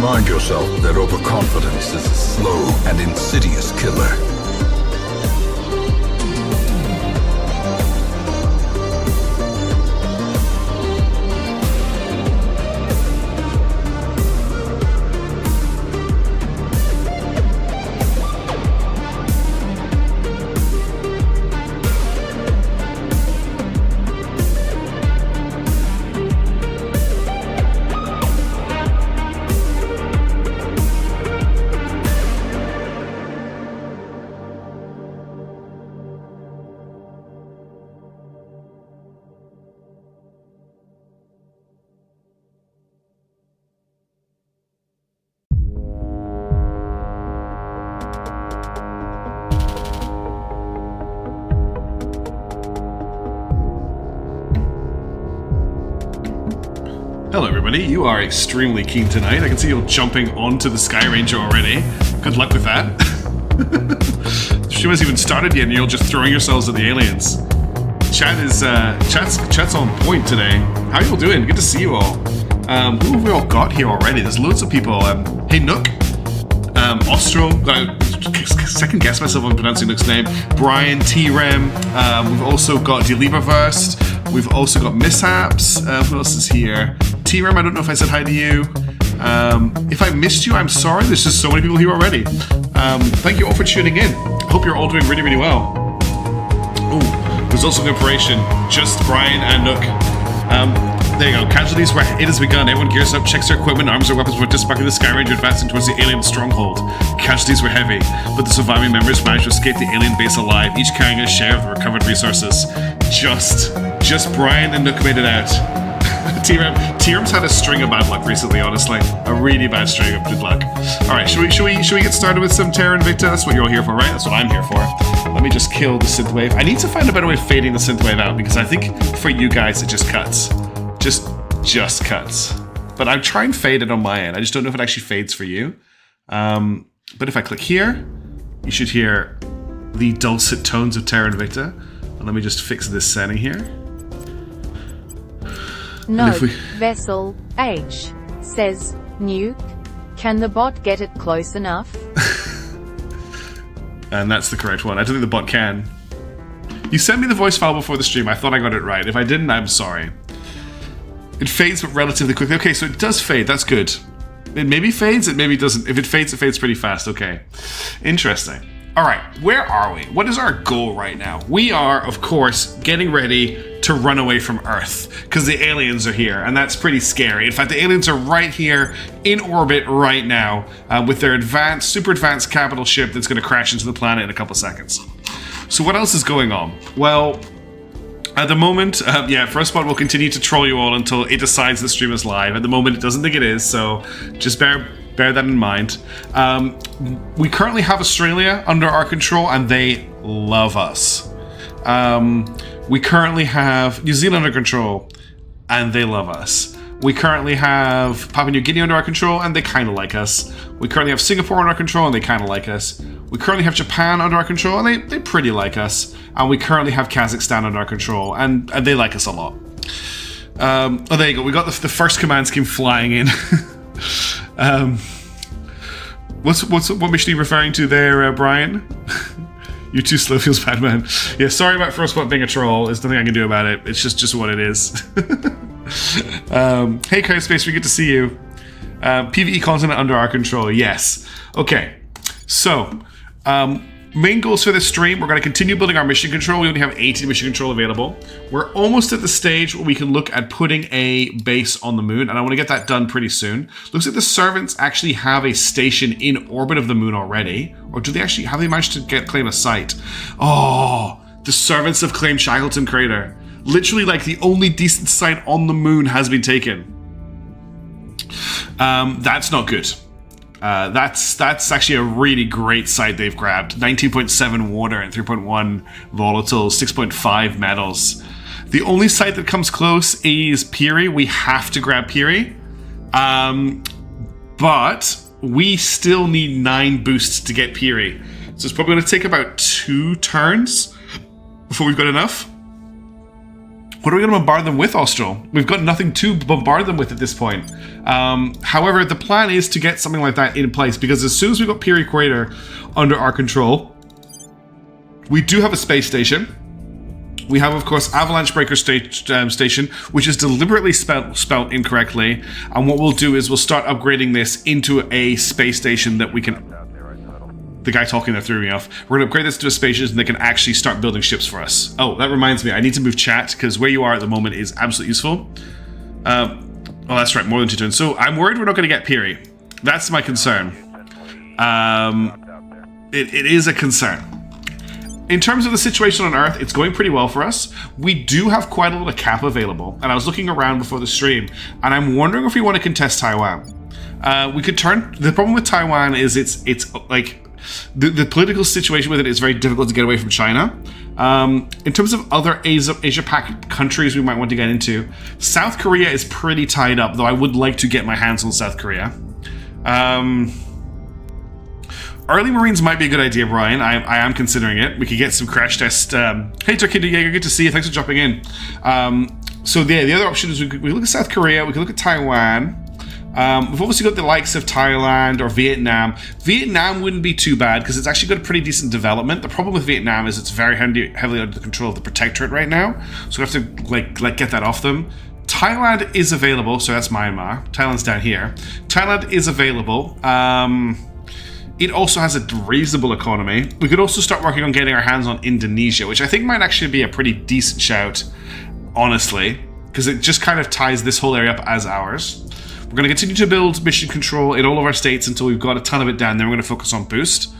remind yourself that overconfidence is a slow and insidious killer. Hello everybody, you are extremely keen tonight. I can see you jumping onto the Sky Ranger already. Good luck with that. The stream hasn't even started yet and you're just throwing yourselves at the aliens. Chat's on point today. How are you all doing? Good to see you all. Who have we all got here already? There's loads of people. Hey Nook, Ostro, second guess myself on pronouncing Nook's name. Brian, T-Rem, we've also got Deliververse. We've also got Mishaps. Who else is here? T-Rem, I don't know if I said hi to you. If I missed you, I'm sorry. There's just so many people here already. Thank you all for tuning in. I hope you're all doing really, really well. Oh, there's also preparation. Just Brian and Nook. There you go. Casualties where it has begun. Everyone gears up, checks their equipment, arms their weapons before disembarking the Sky Ranger, advancing towards the alien stronghold. Casualties were heavy, but the surviving members managed to escape the alien base alive, each carrying a share of the recovered resources. Just Brian and Nook made it out. T-Rem's had a string of bad luck recently, honestly. A really bad string of good luck. Alright, should we get started with some Terra Invicta? That's what you're all here for, right? That's what I'm here for. Let me just kill the synthwave. I need to find a better way of fading the synthwave out, because I think for you guys it just cuts. Just cuts. But I'm trying to fade it on my end. I just don't know if it actually fades for you. But if I click here, you should hear the dulcet tones of Terra Invicta. And let me just fix this setting here. Note, Vessel H says, Nuke, can the bot get it close enough? And that's the correct one. I don't think the bot can. You sent me the voice file before the stream. I thought I got it right. If I didn't, I'm sorry. It fades, but relatively quickly. Okay, so it does fade. That's good. It maybe fades, it maybe doesn't. If it fades pretty fast. Okay. Interesting. All right, where are we? What is our goal right now? We are, of course, getting ready to run away from Earth because the aliens are here, and that's pretty scary. In fact, the aliens are right here in orbit right now with their super advanced capital ship that's going to crash into the planet in a couple seconds. So what else is going on? Well, at the moment, Frostbot will continue to troll you all until it decides the stream is live. At the moment, it doesn't think it is, so just bear that in mind. We currently have Australia under our control, and they love us. We currently have New Zealand under control, and they love us. We currently have Papua New Guinea under our control, and they kind of like us. We currently have Singapore under our control, and they kind of like us. We currently have Japan under our control, and they pretty like us. And we currently have Kazakhstan under our control, and they like us a lot. Oh, there you go. We got the first command scheme flying in. What mission are you referring to there, Brian? You're too slow, feels bad, man. Yeah, sorry about Frostbot being a troll. There's nothing I can do about it. It's just what it is. Hey, Space, we get to see you. PvE continent under our control. Yes. Okay. So, main goals for this stream, we're going to continue building our mission control. We only have 80 mission control available. We're almost at the stage where we can look at putting a base on the moon, and I want to get that done pretty soon. Looks like the servants actually have a station in orbit of the moon already. Or do they actually, have they managed to claim a site? Oh, the servants have claimed Shackleton Crater. Literally, like, the only decent site on the moon has been taken. That's not good. That's actually a really great site they've grabbed. 19.7 water and 3.1 volatiles, 6.5 metals. The only site that comes close is Piri. We have to grab Piri. But we still need 9 boosts to get Piri. So it's probably going to take about 2 turns before we've got enough. What are we going to bombard them with, Austral? We've got nothing to bombard them with at this point. However, the plan is to get something like that in place, because as soon as we've got Piri Equator under our control, we do have a space station. We have, of course, Avalanche Breaker Station, which is deliberately spelt incorrectly. And what we'll do is we'll start upgrading this into a space station that we can... The guy talking there threw me off. We're going to upgrade this to a space station that can actually start building ships for us. Oh, that reminds me. I need to move chat, because where you are at the moment is absolutely useful. Oh, that's right. More than 2 turns. So I'm worried we're not going to get Piri. That's my concern. It is a concern. In terms of the situation on Earth, it's going pretty well for us. We do have quite a lot of cap available, and I was looking around before the stream, and I'm wondering if we want to contest Taiwan. We could turn... The problem with Taiwan is it's like... The political situation with it is very difficult to get away from China. In terms of other Asia-Pac countries we might want to get into, South Korea is pretty tied up, though I would like to get my hands on South Korea. Early Marines might be a good idea, Brian. I am considering it. We could get some crash test. Hey, Turkey Jaeger, good to see you. Thanks for dropping in. So the other option is we could look at South Korea. We could look at Taiwan. We've obviously got the likes of Thailand or Vietnam. Vietnam wouldn't be too bad because it's actually got a pretty decent development. The problem with Vietnam is it's very heavily under the control of the Protectorate right now, so we have to like get that off them. Thailand is available, so that's Myanmar. Thailand's down here. Thailand is available. It also has a reasonable economy. We could also start working on getting our hands on Indonesia, which I think might actually be a pretty decent shout, honestly, because it just kind of ties this whole area up as ours. We're going to continue to build mission control in all of our states until we've got a ton of it down. Then we're going to focus on boost,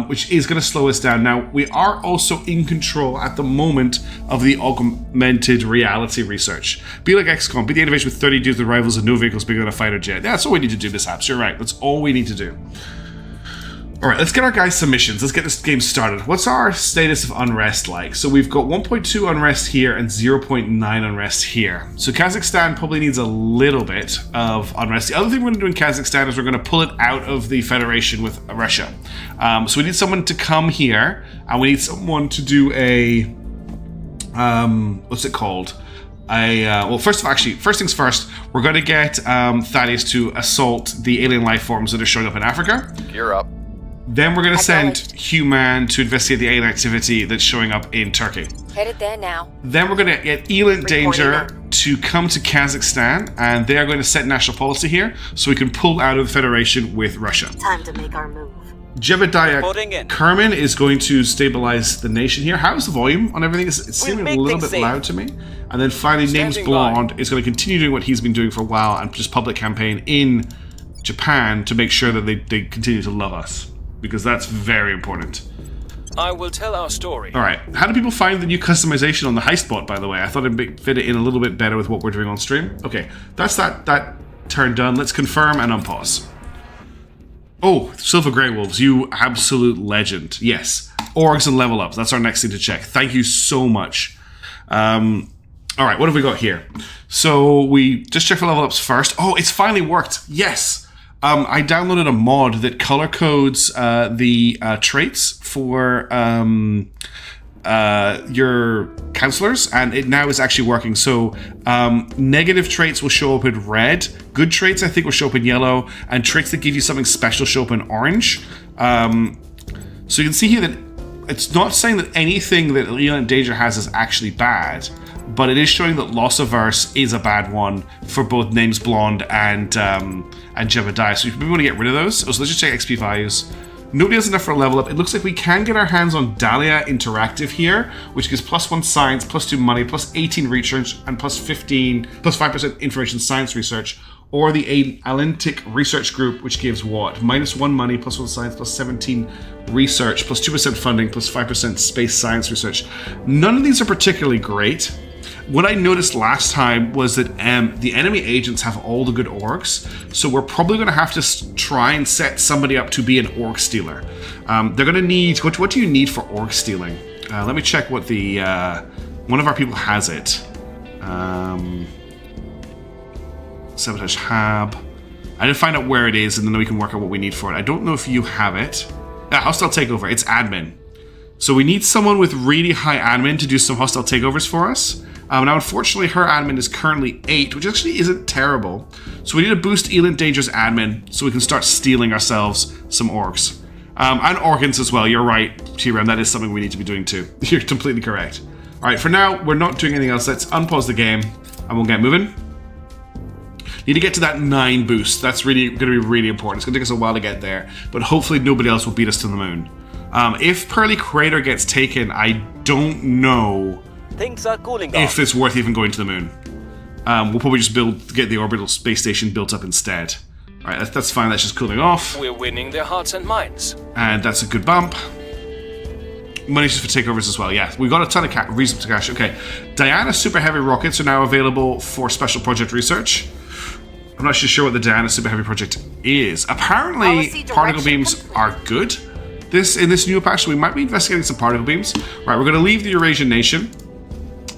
which is going to slow us down. Now, we are also in control at the moment of the augmented reality research. Be like XCOM, be the innovation with 30 dudes with rivals and no vehicles bigger than a fighter jet. That's all we need to do, mishaps. You're right. That's all we need to do. All right, let's get our guys submissions. Let's get this game started. What's our status of unrest like? So we've got 1.2 unrest here and 0.9 unrest here. So Kazakhstan probably needs a little bit of unrest. The other thing we're going to do in Kazakhstan is we're going to pull it out of the federation with Russia. So we need someone to come here, and we need someone to do a what's it called? Well, first things first, we're going to get Thaddeus to assault the alien life forms that are showing up in Africa. You're up. Then we're going to send Human to investigate the alien activity that's showing up in Turkey. Headed there now. Then we're going to get Elent Danger to come to Kazakhstan, and they are going to set national policy here, so we can pull out of the Federation with Russia. Time to make our move. Jebediah Kerman is going to stabilize the nation here. How's the volume on everything? It's seeming a little bit loud to me. And then finally, Names Blonde is going to continue doing what he's been doing for a while and just public campaign in Japan to make sure that they continue to love us. Because that's very important. I will tell our story. All right. How do people find the new customization on the heist bot, by the way? I thought it'd fit it in a little bit better with what we're doing on stream. Okay. That's that turn done. Let's confirm and unpause. Oh, Silver Grey Wolves, you absolute legend. Yes. Orgs and level ups. That's our next thing to check. Thank you so much. All right. What have we got here? So we just check for level ups first. Oh, it's finally worked. Yes. I downloaded a mod that color codes the traits for your counselors, and it now is actually working. So negative traits will show up in red, good traits I think will show up in yellow, and traits that give you something special show up in orange. So you can see here that it's not saying that anything that Elent Danger has is actually bad, but it is showing that Loss Averse is a bad one for both Names Blonde and Jebediah. So we want to get rid of those. So let's just check XP values. Nobody has enough for a level up. It looks like we can get our hands on Dahlia Interactive here, which gives +1 science, +2 money, +18 research, and +15, +5% information science research. Or the Atlantic Research Group, which gives what? -1 money, +1 science, +17 research, +2% funding, +5% space science research. None of these are particularly great. What I noticed last time was that the enemy agents have all the good orcs, so we're probably going to have to try and set somebody up to be an orc stealer. They're going to need... What do you need for orc stealing? Let me check what the... one of our people has it. Sabotage Hab. I didn't find out where it is, and then we can work out what we need for it. I don't know if you have it. Hostile Takeover. It's admin. So we need someone with really high admin to do some hostile takeovers for us. Now, unfortunately, her admin is currently 8, which actually isn't terrible. So we need to boost Elend Danger's admin so we can start stealing ourselves some orcs. And organs as well. You're right, T-Rem. That is something we need to be doing too. You're completely correct. All right, for now, we're not doing anything else. Let's unpause the game and we'll get moving. Need to get to that 9 boost. That's really going to be really important. It's going to take us a while to get there, but hopefully nobody else will beat us to the moon. If Pearly Crater gets taken, I don't know Things are cooling if off. it's worth even going to the moon. We'll probably just get the orbital space station built up instead. All right, that's fine. That's just cooling off, We're winning their hearts and minds. and that's a good bump. Money's just for takeovers as well. Yeah, we got a ton of reasons to cash. Okay, Diana Super Heavy rockets are now available for special project research. I'm not actually sure what the Diana Super Heavy project is. Apparently, Policy particle direction beams complete. are good. In this new patch, we might be investigating some particle beams. Right, we're going to leave the Eurasian nation.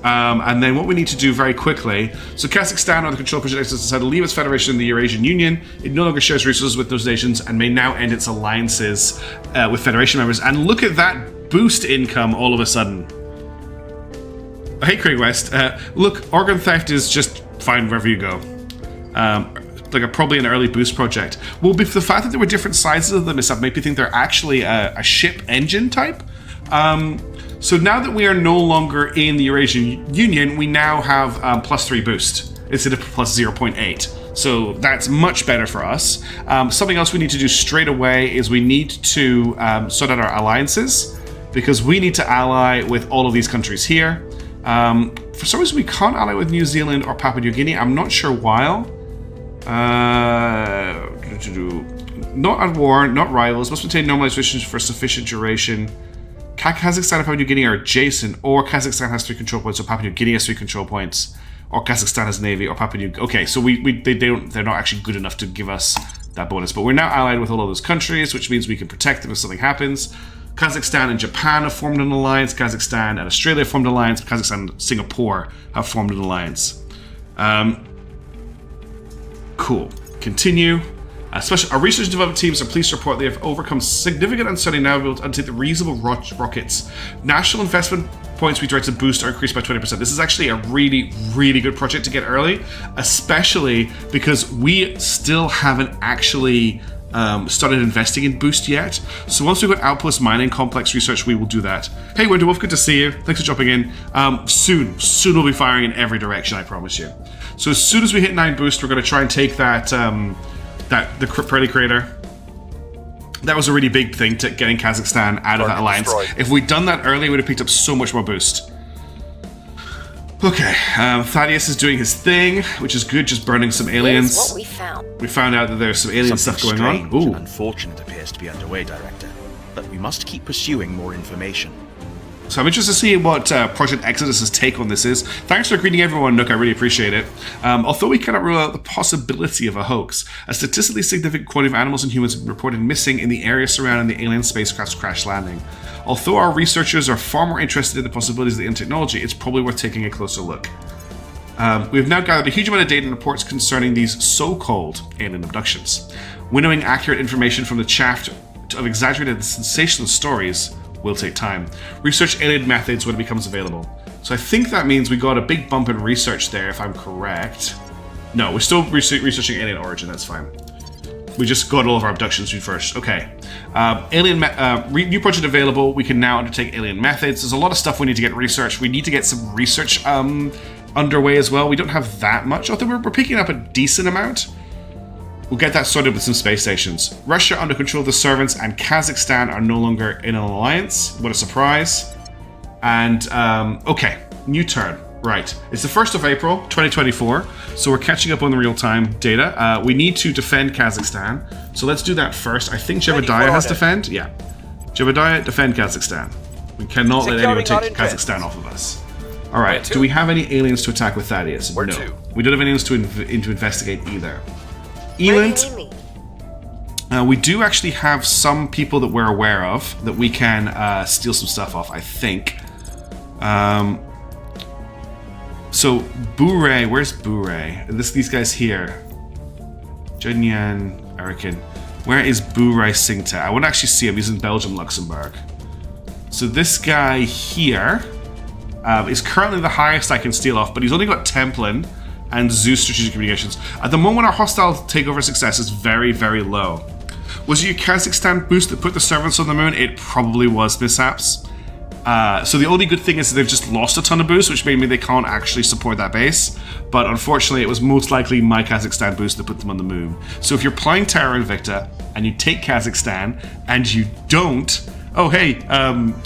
And then what we need to do very quickly, so Kazakhstan, on the control project, has decided to leave its federation in the Eurasian Union. It no longer shares resources with those nations and may now end its alliances with federation members. And look at that boost income all of a sudden. Hey, Craig West. Look, organ theft is just fine wherever you go. Probably an early boost project. Well, the fact that there were different sizes of them and stuff made me think they're actually a ship engine type. So now that we are no longer in the Eurasian Union, we now have +3 boost instead of plus 0.8. So that's much better for us. Something else we need to do straight away is we need to sort out our alliances, because we need to ally with all of these countries here. For some reason, we can't ally with New Zealand or Papua New Guinea. I'm not sure why. Not at war, not rivals. Must maintain normalized relations for a sufficient duration. Kazakhstan and Papua New Guinea are adjacent, or Kazakhstan has 3 control points, or Papua New Guinea has 3 control points, or Kazakhstan has navy, or Papua New. Okay, so they're not actually good enough to give us that bonus. But we're now allied with all of those countries, which means we can protect them if something happens. Kazakhstan and Japan have formed an alliance. Kazakhstan and Australia have formed an alliance. Kazakhstan and Singapore have formed an alliance. Cool. Continue. Our research and development teams are pleased to report they have overcome significant uncertainty, now able to undertake the reasonable rockets. National investment points we direct to boost are increased by 20%. This is actually a really, really good project to get early, especially because we still haven't actually started investing in boost yet. So once we've got Outpost Mining Complex research, we will do that. Hey Winterwolf, good to see you. Thanks for jumping in. Soon we'll be firing in every direction, I promise you. So as soon as we hit 9 boost, we're going to try and take the Pearly Crater. That was a really big thing to getting Kazakhstan out of that alliance. Destroyed. If we'd done that early, we would have picked up so much more boost. Okay, Thaddeus is doing his thing, which is good, just burning some aliens. Here's what we found. We found out that there's some alien Something stuff going on. strange and Ooh. unfortunate appears to be underway, Director. But we must keep pursuing more information. So I'm interested to see what Project Exodus's take on this is. Thanks for greeting everyone, Nook. I really appreciate it. Although we cannot rule out the possibility of a hoax, a statistically significant quantity of animals and humans have been reported missing in the area surrounding the alien spacecraft's crash landing. Although our researchers are far more interested in the possibilities of the alien technology, it's probably worth taking a closer look. We have now gathered a huge amount of data and reports concerning these so-called alien abductions. Winnowing accurate information from the chaff of exaggerated and sensational stories will take time. Research alien methods when it becomes available. So I think that means we got a big bump in research there, if I'm correct. No, we're still researching alien origin, that's fine. We just got all of our abductions first. Okay. New project available. We can now undertake alien methods. There's a lot of stuff we need to get researched. We need to get some research underway as well. We don't have that much, although we're picking up a decent amount. We'll get that sorted with some space stations. Russia under control of the servants and Kazakhstan are no longer in an alliance. What a surprise. And, okay, new turn. Right. It's the 1st of April, 2024, so we're catching up on the real-time data. We need to defend Kazakhstan, so let's do that first. I think Jebediah has defend. Yeah. Jebediah, defend Kazakhstan. We cannot let anyone take Kazakhstan off of us. All right. Do we have any aliens to attack with Thaddeus? No. We don't have any aliens to investigate either. Elend, we do actually have some people that we're aware of that we can steal some stuff off, I think. So, Bure, where's Bure? These guys here. Junyan, Arikin. Where is Bure Singta? I want to actually see him. He's in Belgium, Luxembourg. So this guy here is currently the highest I can steal off, but he's only got Templin and Zeus Strategic Communications. At the moment, our hostile takeover success is very, very low. Was it your Kazakhstan boost that put the servants on the moon? It probably was, mishaps. So the only good thing is that they've just lost a ton of boosts, which made me they can't actually support that base. But unfortunately, it was most likely my Kazakhstan boost that put them on the moon. So if you're playing Terra Invicta and you take Kazakhstan and you don't, oh hey,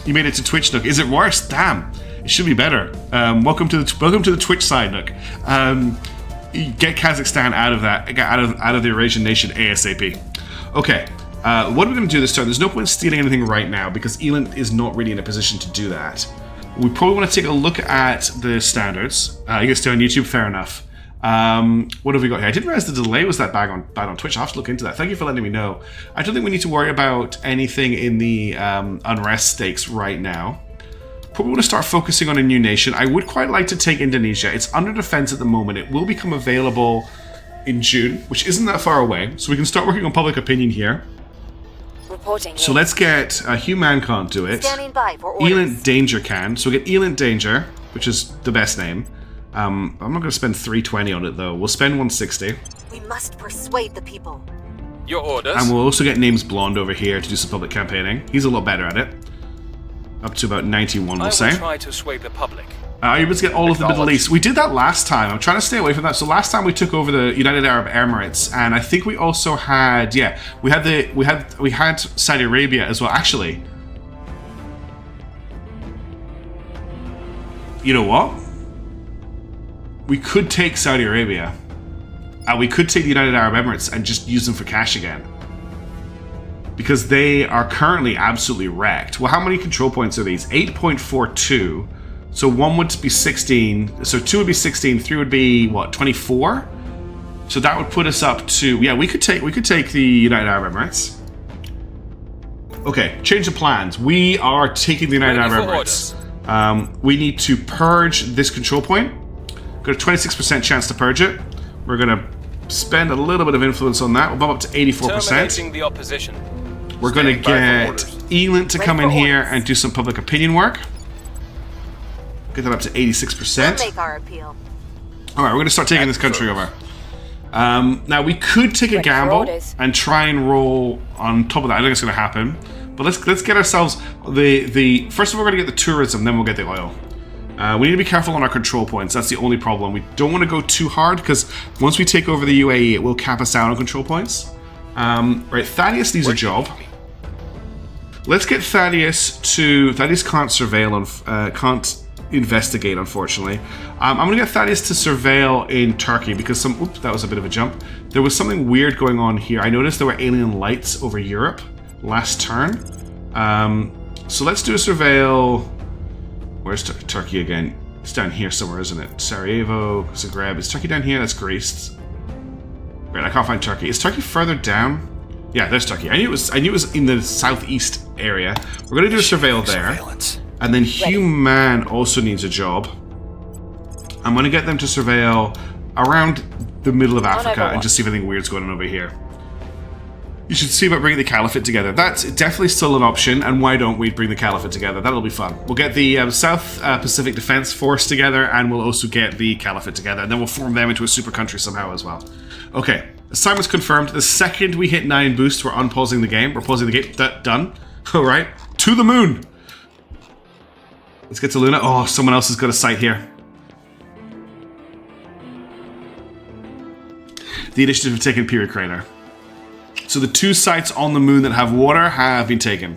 you made it to Twitch, Nook. Is it worse? Damn, it should be better. Welcome to the Twitch side, Nook. Get Kazakhstan out of that, out of the Eurasian nation ASAP. Okay. What are we going to do this turn? There's no point in stealing anything right now because Elend is not really in a position to do that. We probably want to take a look at the standards. You can stay on YouTube, fair enough. What have we got here? I didn't realize the delay was that bad on Twitch. I'll have to look into that. Thank you for letting me know. I don't think we need to worry about anything in the unrest stakes right now. Probably want to start focusing on a new nation. I would quite like to take Indonesia. It's under defense at the moment. It will become available in June, which isn't that far away. So we can start working on public opinion here. Reporting. So let's get Human can't do it. Standing by for orders. Elend Danger can. So we get Elend Danger, which is the best name. I'm not going to spend 320 on it though. We'll spend 160. We must persuade the people. Your orders. And we'll also get Names Blonde over here to do some public campaigning. He's a lot better at it. Up to about 91, we'll say. I will try to sway the public. Are you able to get all of the Middle East? We did that last time. I'm trying to stay away from that. So last time we took over the United Arab Emirates, and I think we also had, yeah, we had Saudi Arabia as well. Actually, you know what? We could take Saudi Arabia, and we could take the United Arab Emirates and just use them for cash again, because they are currently absolutely wrecked. Well, how many control points are these? 8.42. So 1 would be 16, so 2 would be 16, 3 would be, what, 24? So that would put us up to, yeah, we could take the United Arab Emirates. Okay, change of plans. We are taking the United Arab Emirates. We need to purge this control point. Got a 26% chance to purge it. We're going to spend a little bit of influence on that. We'll bump up to 84%. Terminating the opposition. We're going to get Elend to come in here and do some public opinion work. Get that up to 86%. We'll make our appeal. All right, we're going to start taking this country over. Now we could take a gamble and try and roll on top of that. I don't think it's going to happen, but let's get ourselves the first of all we're going to get the tourism, then we'll get the oil. We need to be careful on our control points. That's the only problem. We don't want to go too hard because once we take over the UAE, it will cap us out on control points. Right, Thaddeus needs a job. Let's get Thaddeus to. Thaddeus can't surveil can't investigate, unfortunately. I'm going to get Thaddeus to surveil in Turkey because oops, that was a bit of a jump. There was something weird going on here. I noticed there were alien lights over Europe last turn. So let's do a surveil. Where's Turkey again? It's down here somewhere, isn't it? Sarajevo, Zagreb. Is Turkey down here? That's Greece. Great, I can't find Turkey. Is Turkey further down? Yeah, there's Turkey. I knew it was in the southeast area. We're going to do a surveil there. And then Human also needs a job. I'm going to get them to surveil around the middle of Africa and just see if anything weird's going on over here. You should see about bringing the Caliphate together. That's definitely still an option, and why don't we bring the Caliphate together? That'll be fun. We'll get the South Pacific Defense Force together, and we'll also get the Caliphate together, and then we'll form them into a super country somehow as well. Okay, assignment's confirmed. The second we hit 9 boosts, we're unpausing the game. We're pausing the game. Done. All right, to the moon. Let's get to Luna. Oh, someone else has got a site here. The initiative have taken Period Crater. So the 2 sites on the moon that have water have been taken.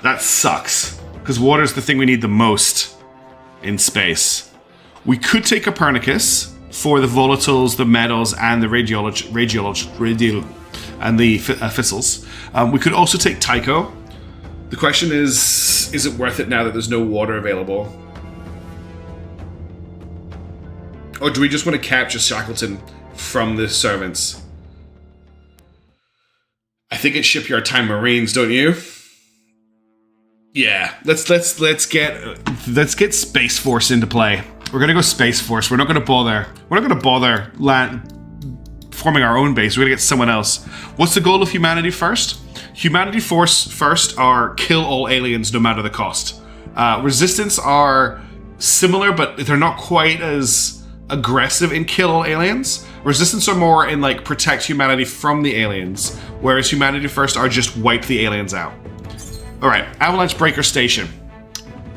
That sucks. Because water is the thing we need the most in space. We could take Copernicus for the volatiles, the metals, and the and the fissils. We could also take Tycho. The question is it worth it now that there's no water available? Or do we just want to capture Shackleton from the servants? I think it's Shipyard Time Marines, don't you? Yeah, let's get Space Force into play. We're gonna go Space Force. We're not gonna bother forming our own base. We're gonna get someone else. What's the goal of humanity first? Humanity force first are kill all aliens no matter the cost. Resistance are similar, but they're not quite as aggressive in kill all aliens. Resistance are more in like protect humanity from the aliens, whereas Humanity First are just wipe the aliens out. All right, Avalanche Breaker Station.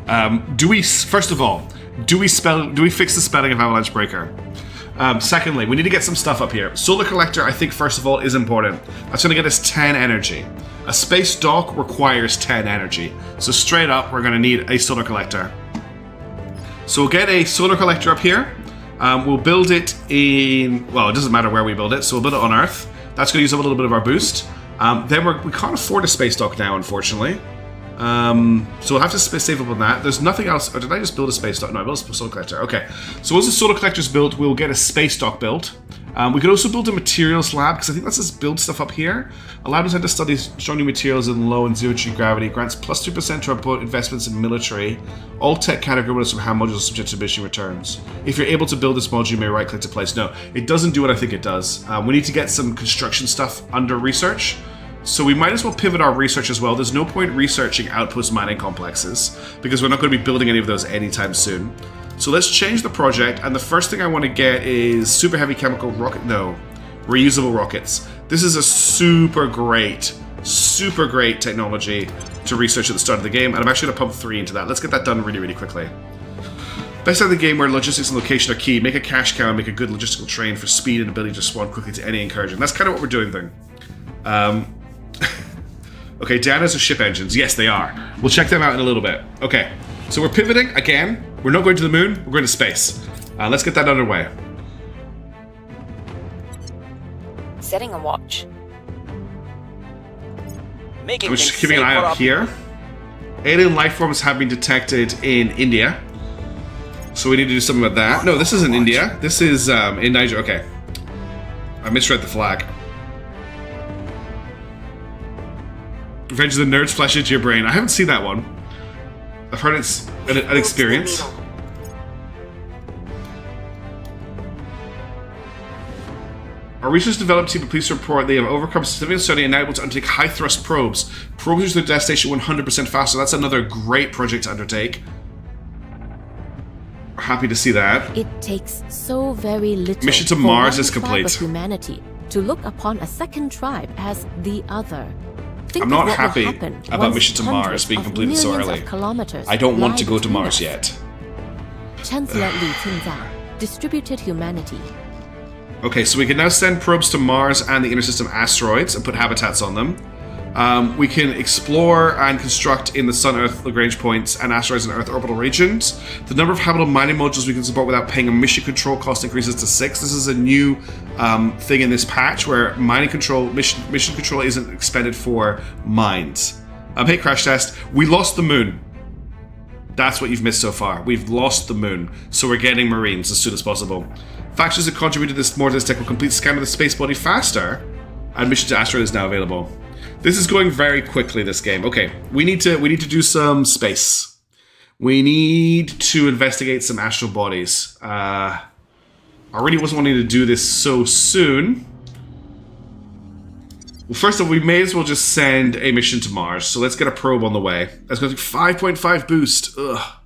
First of all, do we fix the spelling of Avalanche Breaker? Secondly, we need to get some stuff up here. Solar Collector, I think, first of all, is important. That's going to get us 10 energy. A space dock requires 10 energy. So straight up, we're going to need a Solar Collector. So we'll get a Solar Collector up here. We'll build it in... Well, it doesn't matter where we build it, so we'll build it on Earth. That's going to use up a little bit of our boost. Then we can't afford a space dock now, unfortunately. So we'll have to save up on that. There's nothing else. Or did I just build a space dock? No, I built a solar collector. Okay. So once the solar collector's built, we'll get a space dock built. We could also build a materials lab, because I think let's just build stuff up here. A lab designed to study strong new materials in low and zero G gravity. Grants plus 2% to our boat investments in military. All tech categories from how modules are subject to mission returns. If you're able to build this module, you may right click to place. No, it doesn't do what I think it does. We need to get some construction stuff under research. So we might as well pivot our research as well. There's no point researching outpost mining complexes because we're not going to be building any of those anytime soon. So let's change the project, and the first thing I want to get is super heavy chemical rocket. No, reusable rockets. This is a super great technology to research at the start of the game, and I'm actually going to pump 3 into that. Let's get that done really, really quickly. Best out of the game where logistics and location are key. Make a cash cow and make a good logistical train for speed and ability to spawn quickly to any incursion. That's kind of what we're doing then. Okay, Dana's are ship engines. Yes, they are. We'll check them out in a little bit. Okay, so we're pivoting again. We're not going to the moon, we're going to space. Let's get that underway. Setting a watch. Making I'm just things keeping an eye safe for out our here. Alien life forms have been detected in India. So we need to do something about that. No, this isn't India. This is in Niger. Okay. I misread the flag. Revenge of the Nerds flash into your brain. I haven't seen that one. I've heard it's an experience. Our research developed team are pleased to report they have overcome significant study and now able to undertake high thrust probes. Probes reach their destination 100% faster. That's another great project to undertake. We're happy to see that. It takes so very little. Mission to for Mars one is tribe complete. Of humanity to look upon a second tribe as the other. Think I'm of not what will happy happen about once Mission to Mars hundreds being of completed so millions early. of kilometers I don't want lie to go to between Mars us. yet. Chancellor Li Qingzhao, distributed humanity. Okay, so we can now send probes to Mars and the inner system asteroids and put habitats on them. We can explore and construct in the Sun-Earth Lagrange points and asteroids and Earth orbital regions. The number of habitable mining modules we can support without paying a mission control cost increases to 6. This is a new thing in this patch where mining control, mission control isn't expended for mines. Hey, Crash Test, we lost the moon. That's what you've missed so far. We've lost the moon, so we're getting Marines as soon as possible. Factions that contributed more to this tech will complete scan of the space body faster, and mission to asteroid is now available. This is going very quickly, this game. Okay, we need to do some space. We need to investigate some astral bodies. I really wasn't wanting to do this so soon. Well, first of all, we may as well just send a mission to Mars. So let's get a probe on the way. That's going to 5.5 boost. Ugh.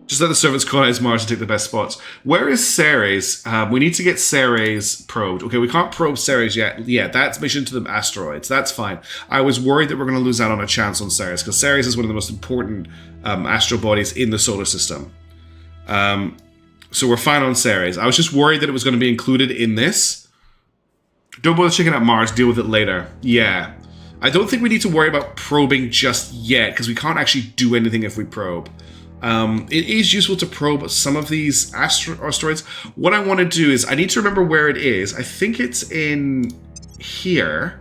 Just let the servants colonize Mars and take the best spots. Where is Ceres? We need to get Ceres probed. Okay, we can't probe Ceres yet. Yeah, that's mission to the asteroids. That's fine. I was worried that we're going to lose out on a chance on Ceres, because Ceres is one of the most important astral bodies in the solar system. So we're fine on Ceres. I was just worried that it was going to be included in this. Don't bother checking out Mars. Deal with it later. Yeah. I don't think we need to worry about probing just yet, because we can't actually do anything if we probe. It is useful to probe some of these asteroids. What I want to do is, I need to remember where it is. I think it's in here.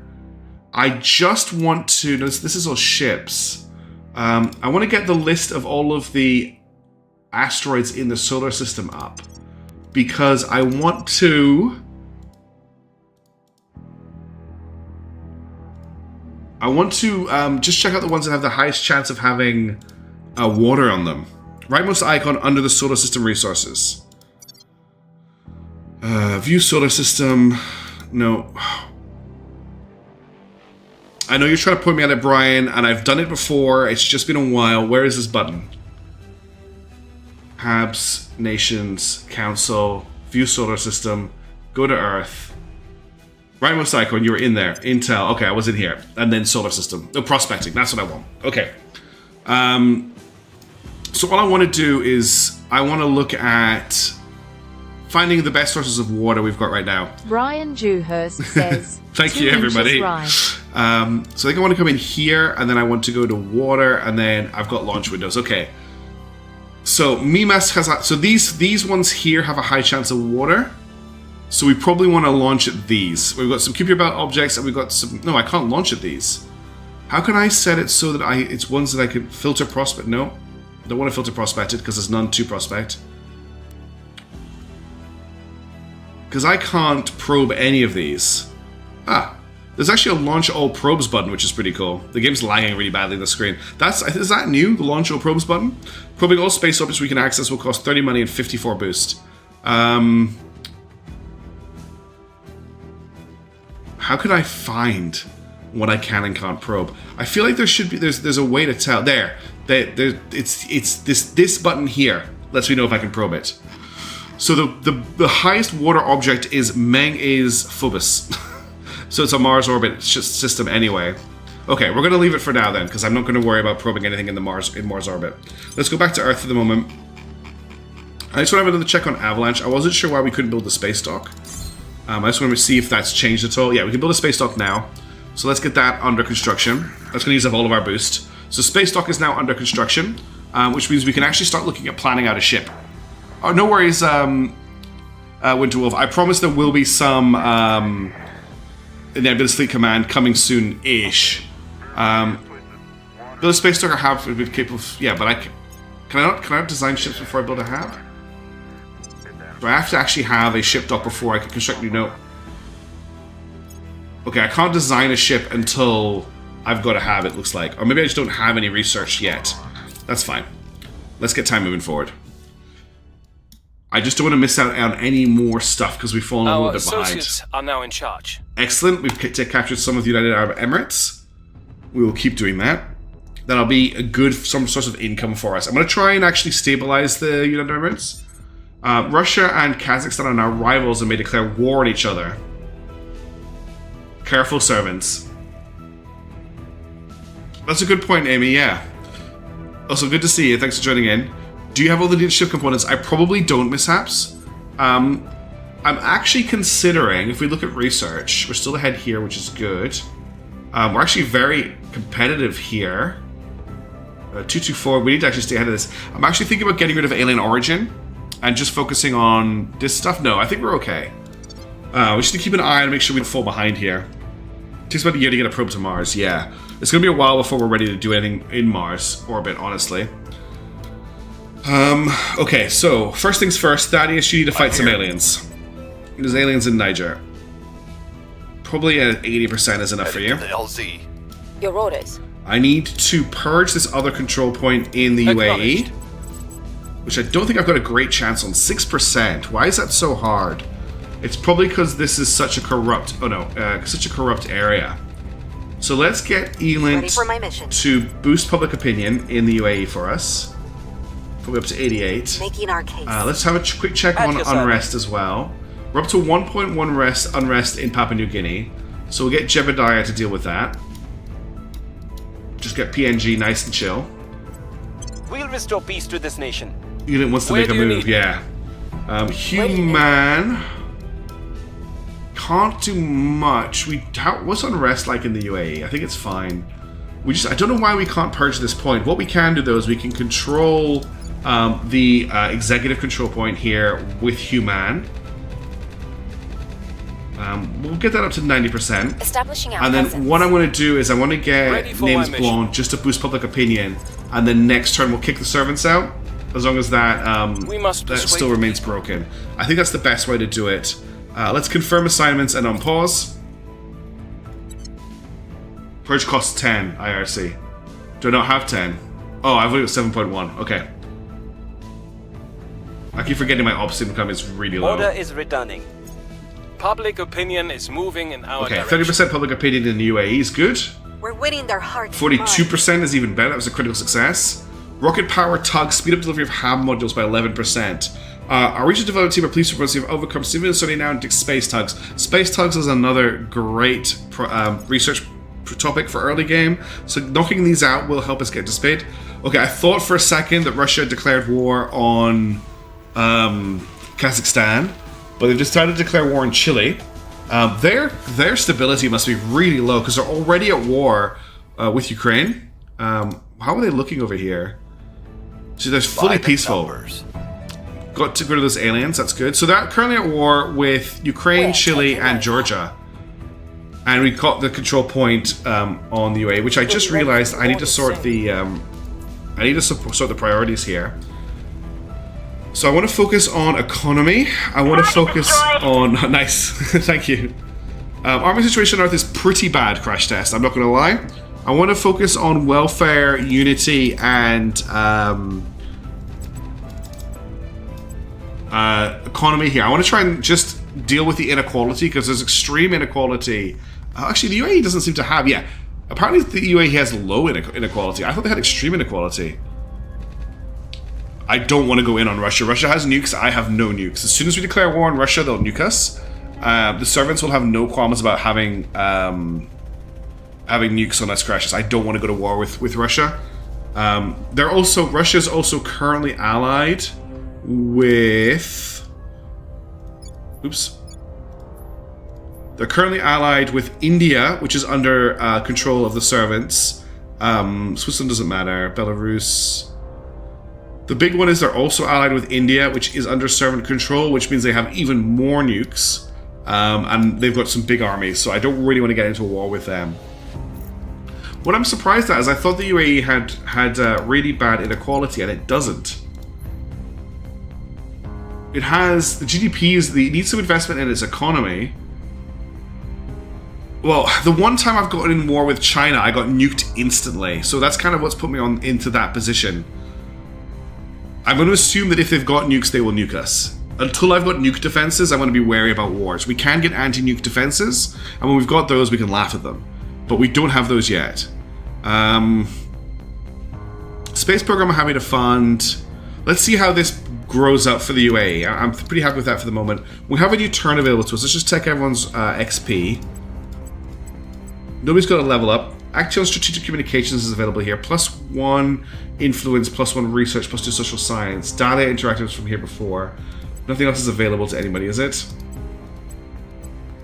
I just want to, notice this is all ships. I want to get the list of all of the asteroids in the solar system up, because I want to just check out the ones that have the highest chance of having water on them. Rightmost icon under the solar system resources. View solar system. No. I know you're trying to point me at it, Brian, and I've done it before. It's just been a while. Where is this button? Habs, Nations, Council, View Solar System, go to Earth. Rimo Psycho, and you were in there. Intel. Okay, I was in here. And then Solar System. No, prospecting. That's what I want. Okay. So all I want to do is I want to look at finding the best sources of water we've got right now. Brian Dewhurst says, Thank you, everybody. Right. So I think I want to come in here, and then I want to go to water, and then I've got launch windows. Okay. So Mimas has so these ones here have a high chance of water. So we probably want to launch at these. We've got some keep your belt objects, and we've got some. No, I can't launch at these. How can I set it so that it's ones that I can filter prospect? No, don't want to filter prospected because there's none to prospect. Because I can't probe any of these. There's actually a launch all probes button, which is pretty cool. The game's lagging really badly on the screen. Is that new? The launch all probes button? Probing all space objects we can access will cost 30 money and 54 boost. How could I find what I can and can't probe? I feel like there should be. There's a way to tell. It's this button here lets me know if I can probe it. So the highest water object is Meng-A's Phobos. So it's a Mars orbit system anyway. Okay, we're gonna leave it for now then, because I'm not gonna worry about probing anything in Mars orbit. Let's go back to Earth for the moment. I just want to have another check on Avalanche. I wasn't sure why we couldn't build the space dock. I just want to see if that's changed at all. Yeah, we can build a space dock now. So let's get that under construction. That's gonna use up all of our boost. So space dock is now under construction, which means we can actually start looking at planning out a ship. Oh, no worries, Winter Wolf. I promise there will be some in the Abyss Fleet Command coming soon-ish. Build a space dock or hab would be capable of... Yeah, but can I not design ships before I build a hab? Do I have to actually have a ship dock before I can construct a new note? Okay, I can't design a ship until I've got a hab, it looks like. Or maybe I just don't have any research yet. That's fine. Let's get time moving forward. I just don't want to miss out on any more stuff because we've fallen a little bit behind. Our associates are now in charge. Excellent. We've captured some of the United Arab Emirates. We will keep doing that. That'll be a good some source of income for us. I'm going to try and actually stabilize the United Arab Emirates. Russia and Kazakhstan are now rivals and may declare war on each other. Careful, servants. That's a good point, Amy, yeah. Also, good to see you. Thanks for joining in. Do you have all the leadership components? I probably don't, mishaps. I'm actually considering, if we look at research, we're still ahead here, which is good. We're actually very competitive here. 224, we need to actually stay ahead of this. I'm actually thinking about getting rid of Alien Origin and just focusing on this stuff. No, I think we're okay. We just need to keep an eye and make sure we don't fall behind here. It takes about a year to get a probe to Mars, yeah. It's going to be a while before we're ready to do anything in Mars orbit, honestly. Okay, so first things first, Thaddeus, you need to fight some aliens. There's aliens in Niger. Probably at 80% is enough for you. The LZ. Your orders. I need to purge this other control point in the UAE, which I don't think I've got a great chance on. 6%. Why is that so hard? It's probably because this is such a corrupt. Oh no, such a corrupt area. So let's get Elint to boost public opinion in the UAE for us. Probably up to 88. Making our case. Let's have a quick check on unrest as well. We're up to 1.1 unrest in Papua New Guinea. So we'll get Jebediah to deal with that. Just get PNG nice and chill. We'll restore peace to this nation. Elint wants to make a move, yeah. Human can't do much. What's unrest like in the UAE? I think it's fine. I don't know why we can't purge this point. What we can do though is we can control the executive control point here with Human. We'll get that up to 90%. Establishing our and then presence. what I want to do is I want to get names blown just to boost public opinion, and then next turn we'll kick the servants out, as long as that that still remains broken. I think that's the best way to do it. Let's confirm assignments and unpause. Purge costs 10 IRC. Do I not have 10? Oh, I've only got 7.1. Okay. I keep forgetting my ops income is really low. Order is returning. Public opinion is moving in our Okay, direction. 30% public opinion in the UAE is good. We're winning their hearts. 42% is even better. That was a critical success. Rocket power tugs speed up delivery of ham modules by 11%. Our regional development team are pleased to report have overcome significant study now into space tugs. Space tugs is another great research topic for early game, so knocking these out will help us get to speed. Okay, I thought for a second that Russia declared war on Kazakhstan, but they've decided to declare war on Chile. Their stability must be really low because they're already at war with Ukraine. How are they looking over here? So they're fully peaceful. Got to rid of those aliens, that's good. So they're currently at war with Ukraine, Chile, and Georgia. And we got the control point on the UAE, which I just realized I need to sort the sort the priorities here. So I want to focus on economy. I want to focus on nice. Thank you. Army situation on Earth is pretty bad. Crash test. I'm not going to lie. I want to focus on welfare, unity, and economy here. I want to try and just deal with the inequality because there's extreme inequality. Actually, the UAE doesn't seem to have. Yeah, apparently the UAE has low inequality. I thought they had extreme inequality. I don't want to go in on Russia. Russia has nukes. I have no nukes. As soon as we declare war on Russia, they'll nuke us. The servants will have no qualms about having nukes on us crashes. I don't want to go to war with Russia. Russia's also currently allied with. Oops. They're currently allied with India, which is under control of the servants. Switzerland doesn't matter. Belarus. The big one is they're also allied with India, which is under servant control, which means they have even more nukes. And they've got some big armies, so I don't really want to get into a war with them. What I'm surprised at is I thought the UAE had really bad inequality, and it doesn't. It has... The GDP it needs some investment in its economy. Well, the one time I've gotten in war with China, I got nuked instantly. So that's kind of what's put me into that position. I'm going to assume that if they've got nukes, they will nuke us. Until I've got nuke defenses, I'm going to be wary about wars. We can get anti-nuke defenses, and when we've got those, we can laugh at them. But we don't have those yet. Space program I'm happy to fund. Let's see how this grows up for the UAE. I'm pretty happy with that for the moment. We have a new turn available to us. Let's just check everyone's XP. Nobody's got a level up. Actual strategic communications is available here. +1 influence, +1 research, +2 social science. Data interactives from here before. Nothing else is available to anybody, is it?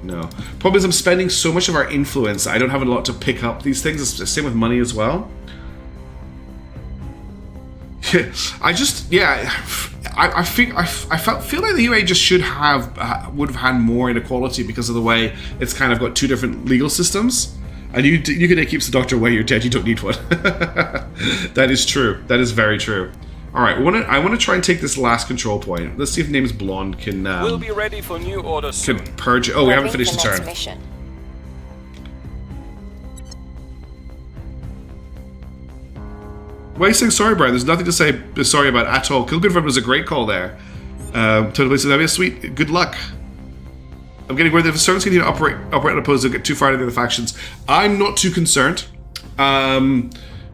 No. Problem is I'm spending so much of our influence, I don't have a lot to pick up these things. It's the same with money as well. I feel like the UAE just would have had more inequality because of the way it's kind of got two different legal systems. And Nuclear keeps the doctor away, you're dead, you don't need one. That is true. That is very true. Alright, I want to try and take this last control point. Let's see if Name's Blonde can... we'll be ready for new orders soon. Can purge... Oh, we haven't finished the turn. Mission. Why are you saying sorry, Brian? There's nothing to say sorry about at all. Kill Confirmed was a great call there. Totally, so that'd be a sweet... Good luck. I'm getting worried that if the servants continue to operate on opposed, they'll get too far into the other factions. I'm not too concerned.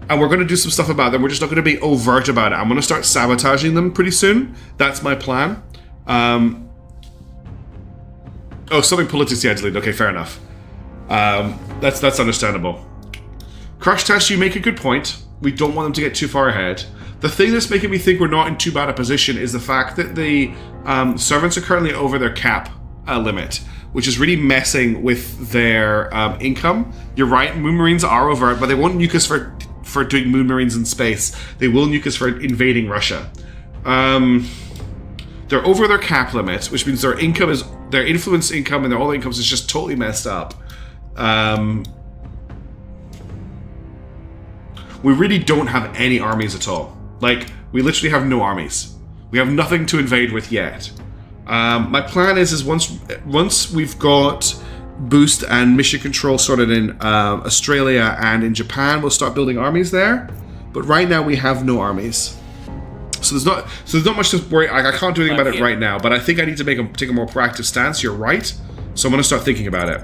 And we're going to do some stuff about them. We're just not going to be overt about it. I'm going to start sabotaging them pretty soon. That's my plan. Oh, something politics yeah, delete. Okay, fair enough. That's understandable. Crash Test, you make a good point. We don't want them to get too far ahead. The thing that's making me think we're not in too bad a position is the fact that the servants are currently over their cap limit, which is really messing with their income. You're right, Moon Marines are overt, but they won't nuke us for doing Moon Marines in space. They will nuke us for invading Russia. They're over their cap limit, which means their influence income and all their incomes is just totally messed up. We really don't have any armies at all. Like, we literally have no armies. We have nothing to invade with yet. My plan is once we've got boost and mission control sorted in Australia and in Japan, we'll start building armies there. But right now we have no armies, so there's not much to worry. I can't do anything about it right now. But I think I need to take a more proactive stance. You're right, so I'm going to start thinking about it.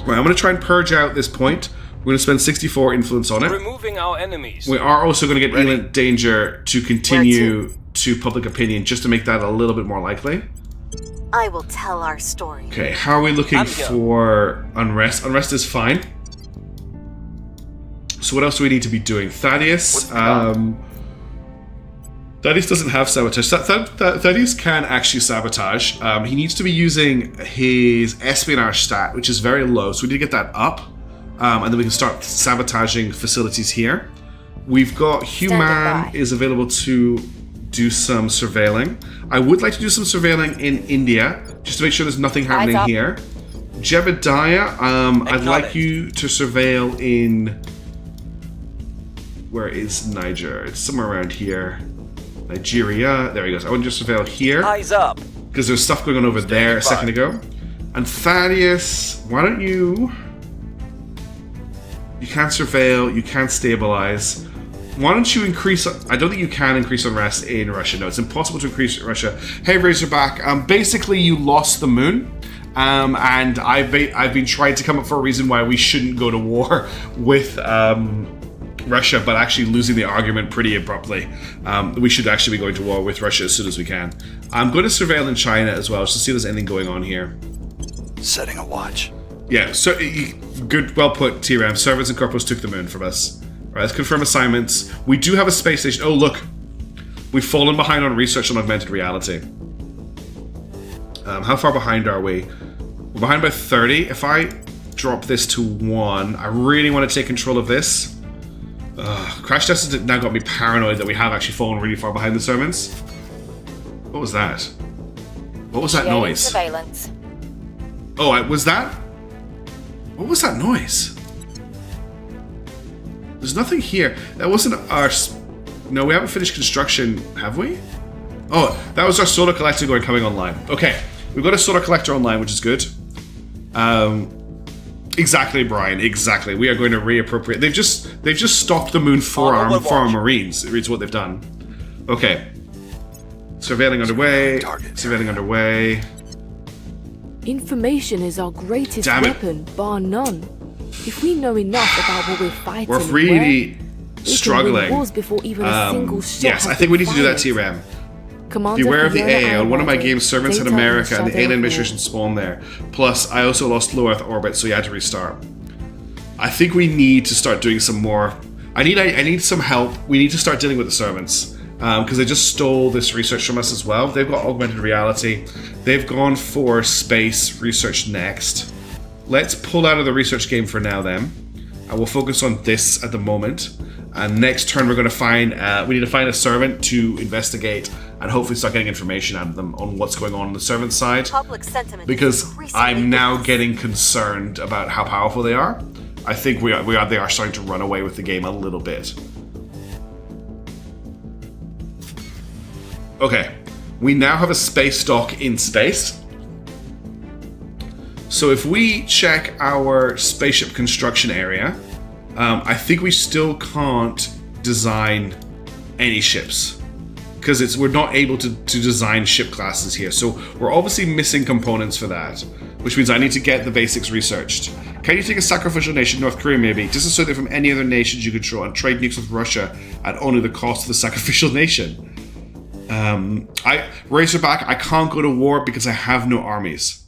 Right, I'm going to try and purge out this point. We're going to spend 64 influence on it. Removing our enemies. We are also going to get Elent Danger to continue to public opinion, just to make that a little bit more likely. I will tell our story. Okay, how are we looking for unrest? Unrest is fine. So what else do we need to be doing? Thaddeus. Thaddeus doesn't have sabotage. Thaddeus can actually sabotage. He needs to be using his espionage stat, which is very low. So we need to get that up. And then we can start sabotaging facilities here. We've got Human is available to do some surveilling. I would like to do some surveilling in India, just to make sure there's nothing happening here. Jebediah, I'd like you to surveil in... Where is Niger? It's somewhere around here. Nigeria. There he goes. I want you to surveil here. Eyes up. Because there's stuff going on over there a second ago. And Thaddeus, why don't you... You can't surveil, you can't stabilize. Why don't you increase... I don't think you can increase unrest in Russia. No, it's impossible to increase Russia. Hey, Razorback. Basically, you lost the moon. And I've been trying to come up for a reason why we shouldn't go to war with... Russia, but actually losing the argument pretty abruptly. We should actually be going to war with Russia as soon as we can. I'm going to surveil in China as well, just to see if there's anything going on here. Setting a watch. Yeah, so good, well put, T-Ram. Servants and corporals took the moon from us. All right, let's confirm assignments. We do have a space station. Oh, look. We've fallen behind on research on augmented reality. How far behind are we? We're behind by 30. If I drop this to 1, I really want to take control of this. Crash Test has now got me paranoid that we have actually fallen really far behind the servants. What was that? What was that noise? Surveillance. Oh, was that? What was that noise? There's nothing here. That wasn't our... No, we haven't finished construction, have we? Oh, that was our solar collector coming online. Okay, we've got a solar collector online, which is good. Exactly, Brian. Exactly. We are going to reappropriate. They've just stopped the moon for our Marines. It's what they've done. Okay. Surveilling underway. Surveilling underway. Information is our greatest weapon, bar none. If we know enough about what we're fighting, we're really struggling. Wars before even a single shot yes, I think we need to do that, T-Ram. Beware of the AA. On one of my games, servants had America and the alien mission spawned there. Plus, I also lost low Earth orbit, so you had to restart. I think we need to start doing some more. I need some help. We need to start dealing with the servants. Because they just stole this research from us as well. They've got augmented reality. They've gone for space research next. Let's pull out of the research game for now then. We'll focus on this at the moment. And next turn we're going to find, we need to find a servant to investigate and hopefully start getting information out of them on what's going on the servant side. Public sentiment because I'm now getting concerned about how powerful they are. I think they are starting to run away with the game a little bit. Okay, we now have a space dock in space. So if we check our spaceship construction area, I think we still can't design any ships because we're not able to design ship classes here. So we're obviously missing components for that, which means I need to get the basics researched. Can you take a sacrificial nation, North Korea maybe, disassociate them from any other nations you control and trade nukes with Russia at only the cost of the sacrificial nation? Razorback, I can't go to war because I have no armies.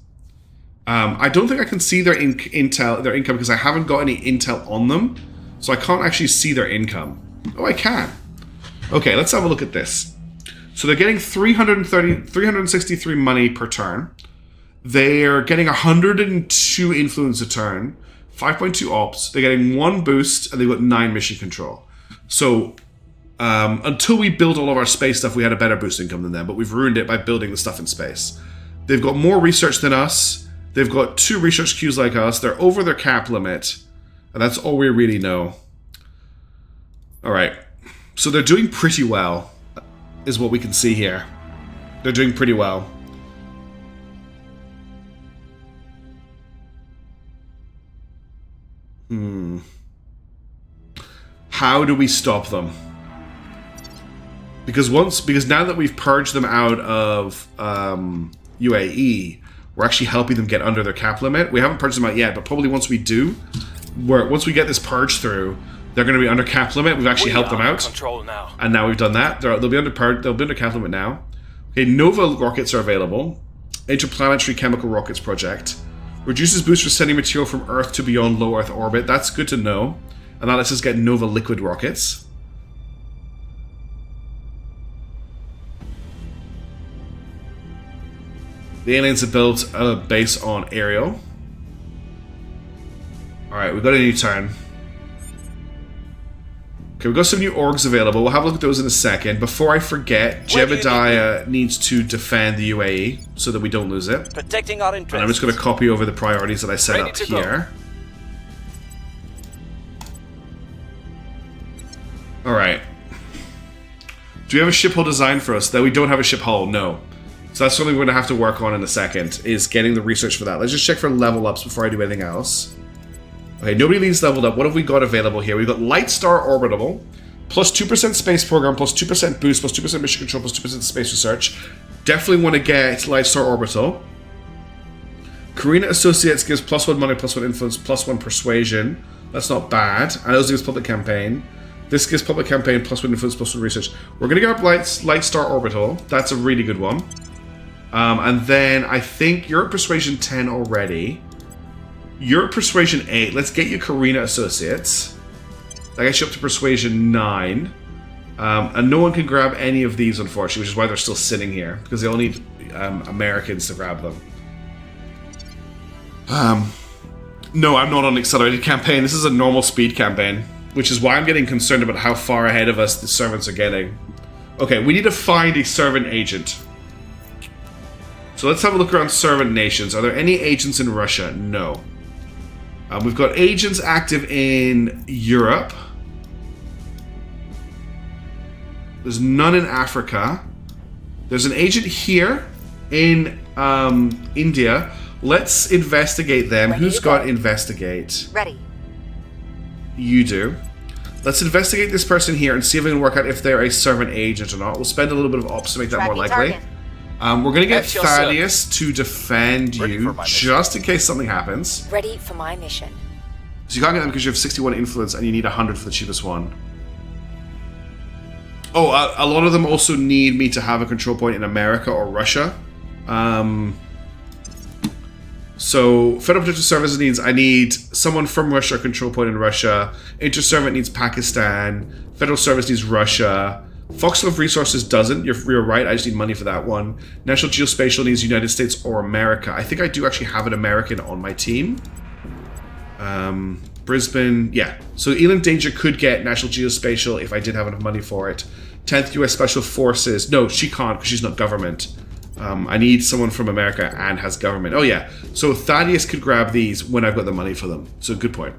I don't think I can see their income because I haven't got any intel on them, so I can't actually see their income. Oh, I can. Okay, let's have a look at this. So they're getting 363 money per turn. They're getting 102 influence a turn, 5.2 ops. They're getting 1 boost, and they've got 9 mission control. So until we built all of our space stuff, we had a better boost income than them, but we've ruined it by building the stuff in space. They've got more research than us. They've got 2 research queues like us. They're over their cap limit. And that's all we really know. Alright. So they're doing pretty well, is what we can see here. They're doing pretty well. How do we stop them? Because now that we've purged them out of UAE, we're actually helping them get under their cap limit. We haven't purged them out yet, but probably once we do, once we get this purge through, they're going to be under cap limit. We've actually helped them out. Control now. And now we've done that. They'll be under cap limit now. Okay, Nova rockets are available. Interplanetary chemical rockets project. Reduces boost for sending material from Earth to beyond low Earth orbit. That's good to know. And that lets us get Nova liquid rockets. The aliens have built a base on Ariel. Alright, we've got a new turn. Okay, we've got some new orgs available. We'll have a look at those in a second. Before I forget, Jebediah needs to defend the UAE so that we don't lose it. Protecting our interests. And I'm just going to copy over the priorities that I set Ready up to here. Alright. Do we have a ship hull design for us? That we don't have a ship hull, no. So that's something we're going to have to work on in a second, is getting the research for that. Let's just check for level ups before I do anything else. Okay, nobody needs leveled up. What have we got available here? We've got Lightstar Orbital, plus 2% space program, plus 2% boost, plus 2% mission control, plus 2% space research. Definitely want to get Lightstar Orbital. Carina Associates gives +1 money, +1 influence, +1 persuasion. That's not bad. And those gives public campaign. This gives public campaign, +1 influence, +1 research. We're going to get up Lightstar Orbital. That's a really good one. And then I think you're at Persuasion 10 already. You're at Persuasion 8. Let's get you Carina Associates. That gets you up to Persuasion 9. And no one can grab any of these, unfortunately, which is why they're still sitting here. Because they all need Americans to grab them. No, I'm not on accelerated campaign. This is a normal speed campaign. Which is why I'm getting concerned about how far ahead of us the servants are getting. Okay, we need to find a servant agent. So let's have a look around servant nations. Are there any agents in Russia? No. We've got agents active in Europe. There's none in Africa. There's an agent here in India. Let's investigate them. Who's got investigate? Ready. You do. Let's investigate this person here and see if we can work out if they're a servant agent or not. We'll spend a little bit of ops to make that more likely. We're going to get Thaddeus to defend you, just in case something happens. Ready for my mission. So you can't get them because you have 61 influence and you need 100 for the cheapest one. Oh, a lot of them also need me to have a control point in America or Russia. So, Federal Protective Services needs, I need someone from Russia, control point in Russia. Inter-Servant needs Pakistan. Federal Service needs Russia. Foxglove Resources doesn't. You're right, I just need money for that one. National Geospatial needs United States or America. I think I do actually have an American on my team. Brisbane, yeah. So Elan Danger could get National Geospatial if I did have enough money for it. 10th US Special Forces. No, she can't because she's not government. I need someone from America and has government. Oh yeah, so Thaddeus could grab these when I've got the money for them. So good point.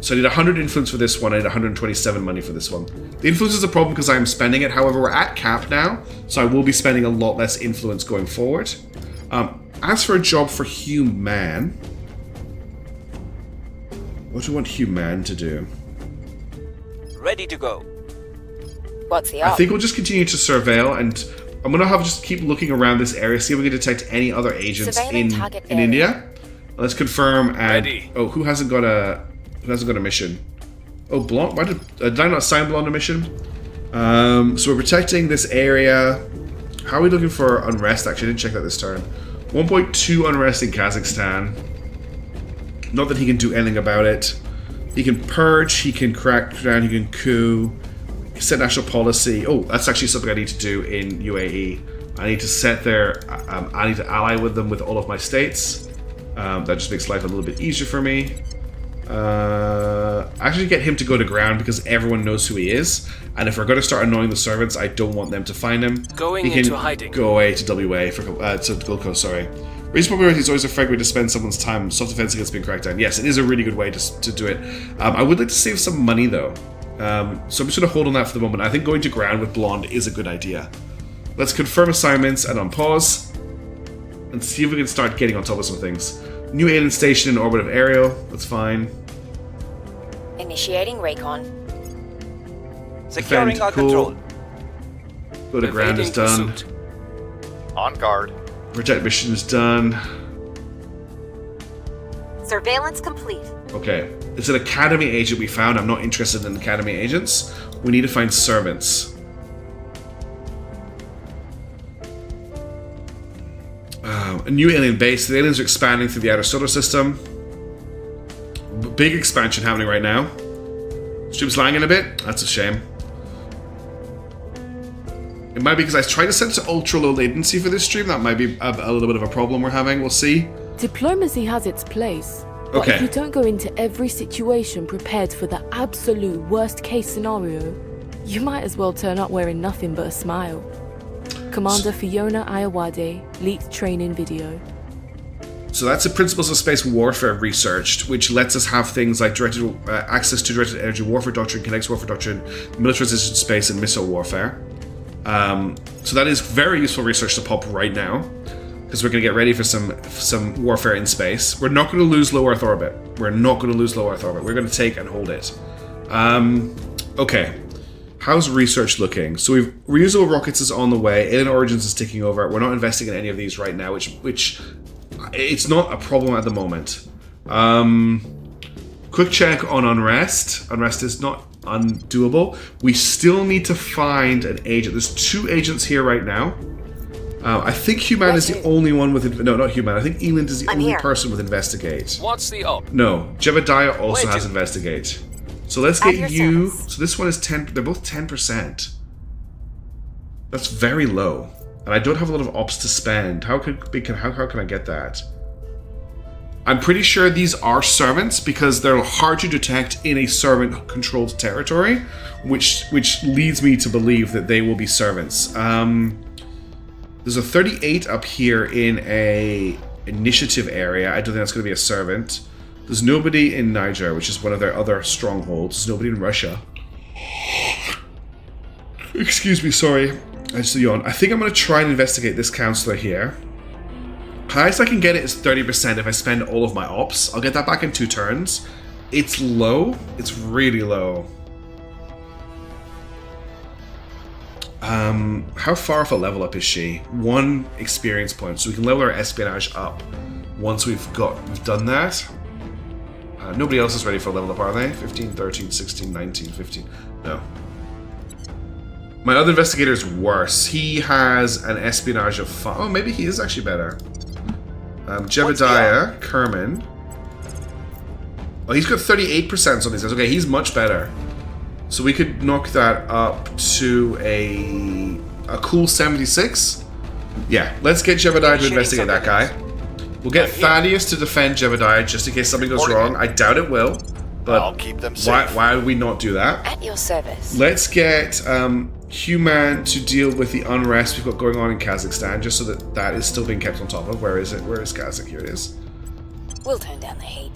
So I need 100 influence for this one, I need 127 money for this one. The influence is a problem because I'm spending it, however we're at cap now, so I will be spending a lot less influence going forward. As for a job for Human, what do you want Human to do? Ready to go. What's the I op? think we'll just continue to surveil, and I'm going to just keep looking around this area, see if we can detect any other agents in India. Let's confirm. And Ready. oh, who hasn't got a mission? Oh, Blonde. Why did I not sign Blonde a mission? So we're protecting this area. How are we looking for unrest? Actually, I didn't check that this turn. 1.2 unrest in Kazakhstan. Not that he can do anything about it. He can purge. He can crack down. He can coup. Set national policy. Oh, that's actually something I need to do in UAE. I need to set their. I need to ally with them with all of my states. That just makes life a little bit easier for me. Actually, get him to go to ground because everyone knows who he is. And if we're going to start annoying the servants, I don't want them to find him. Going into hiding. Go away to WA for to Gold Coast. Sorry. Raise popularity is always a great way to spend someone's time. Soft defense against being cracked down. Yes, it is a really good way to do it. I would like to save some money though. So I'm just going to hold on that for the moment. I think going to ground with Blonde is a good idea. Let's confirm assignments and unpause. And see if we can start getting on top of some things. New alien station in orbit of Ariel. That's fine. Initiating recon. Securing Defend, our cool. control. Go to ground is done. Pursuit. On guard. Project mission is done. Surveillance complete. Okay. It's an academy agent we found. I'm not interested in academy agents. We need to find servants. A new alien base. The aliens are expanding through the outer solar system. Big expansion happening right now. Stream's lagging a bit. That's a shame. It might be because I tried to set to ultra low latency for this stream. That might be a little bit of a problem we're having. We'll see. Diplomacy has its place. But Okay. if you don't go into every situation prepared for the absolute worst case scenario, you might as well turn up wearing nothing but a smile. Commander Fiona Ayawade, leaked training video. So that's the Principles of Space Warfare researched, which lets us have things like directed access to directed energy warfare doctrine, kinetic warfare doctrine, militarization space, and missile warfare. So that is very useful research to pop right now, because we're going to get ready for some warfare in space. We're not going to lose low Earth orbit. We're not going to lose low Earth orbit. We're going to take and hold it. Okay. How's research looking? So we've reusable rockets is on the way. Alien Origins is taking over. We're not investing in any of these right now, which it's not a problem at the moment. Quick check on Unrest. Unrest is not undoable. We still need to find an agent. There's 2 agents here right now. I think Human is the only one with... No, not Human. I think Eland is the only person with Investigate. What's the op? No, Jebediah also has Investigate. So let's get you... service. So this one is 10... They're both 10%. That's very low. And I don't have a lot of ops to spend. How can I get that? I'm pretty sure these are servants because they're hard to detect in a servant-controlled territory, which leads me to believe that they will be servants. There's a 38 up here in a initiative area. I don't think that's going to be a servant. There's nobody in Niger, which is one of their other strongholds. There's nobody in Russia. Excuse me, sorry. I just yawned. I think I'm going to try and investigate this counselor here. Highest I can get it is 30% if I spend all of my ops. I'll get that back in 2 turns. It's low. It's really low. How far off a level up is she? 1 experience point. So we can level our espionage up once we've done that. Nobody else is ready for a level up, are they? 15, 13, 16, 19, 15. No. My other investigator is worse. He has an espionage of 5. Oh, maybe he is actually better. Jebediah Kerman. Oh, he's got 38% on these guys. Okay, he's much better. So we could knock that up to a cool 76. Yeah, let's get Jebediah to investigate that guy. We'll get Thaddeus to defend Jebediah just in case something goes wrong. I doubt it will, but I'll keep them safe. Why would we not do that? At your service. Let's get Human to deal with the unrest we've got going on in Kazakhstan, just so that is still being kept on top of. Where is it? Where is Kazakh? Here it is. We'll turn down the heat.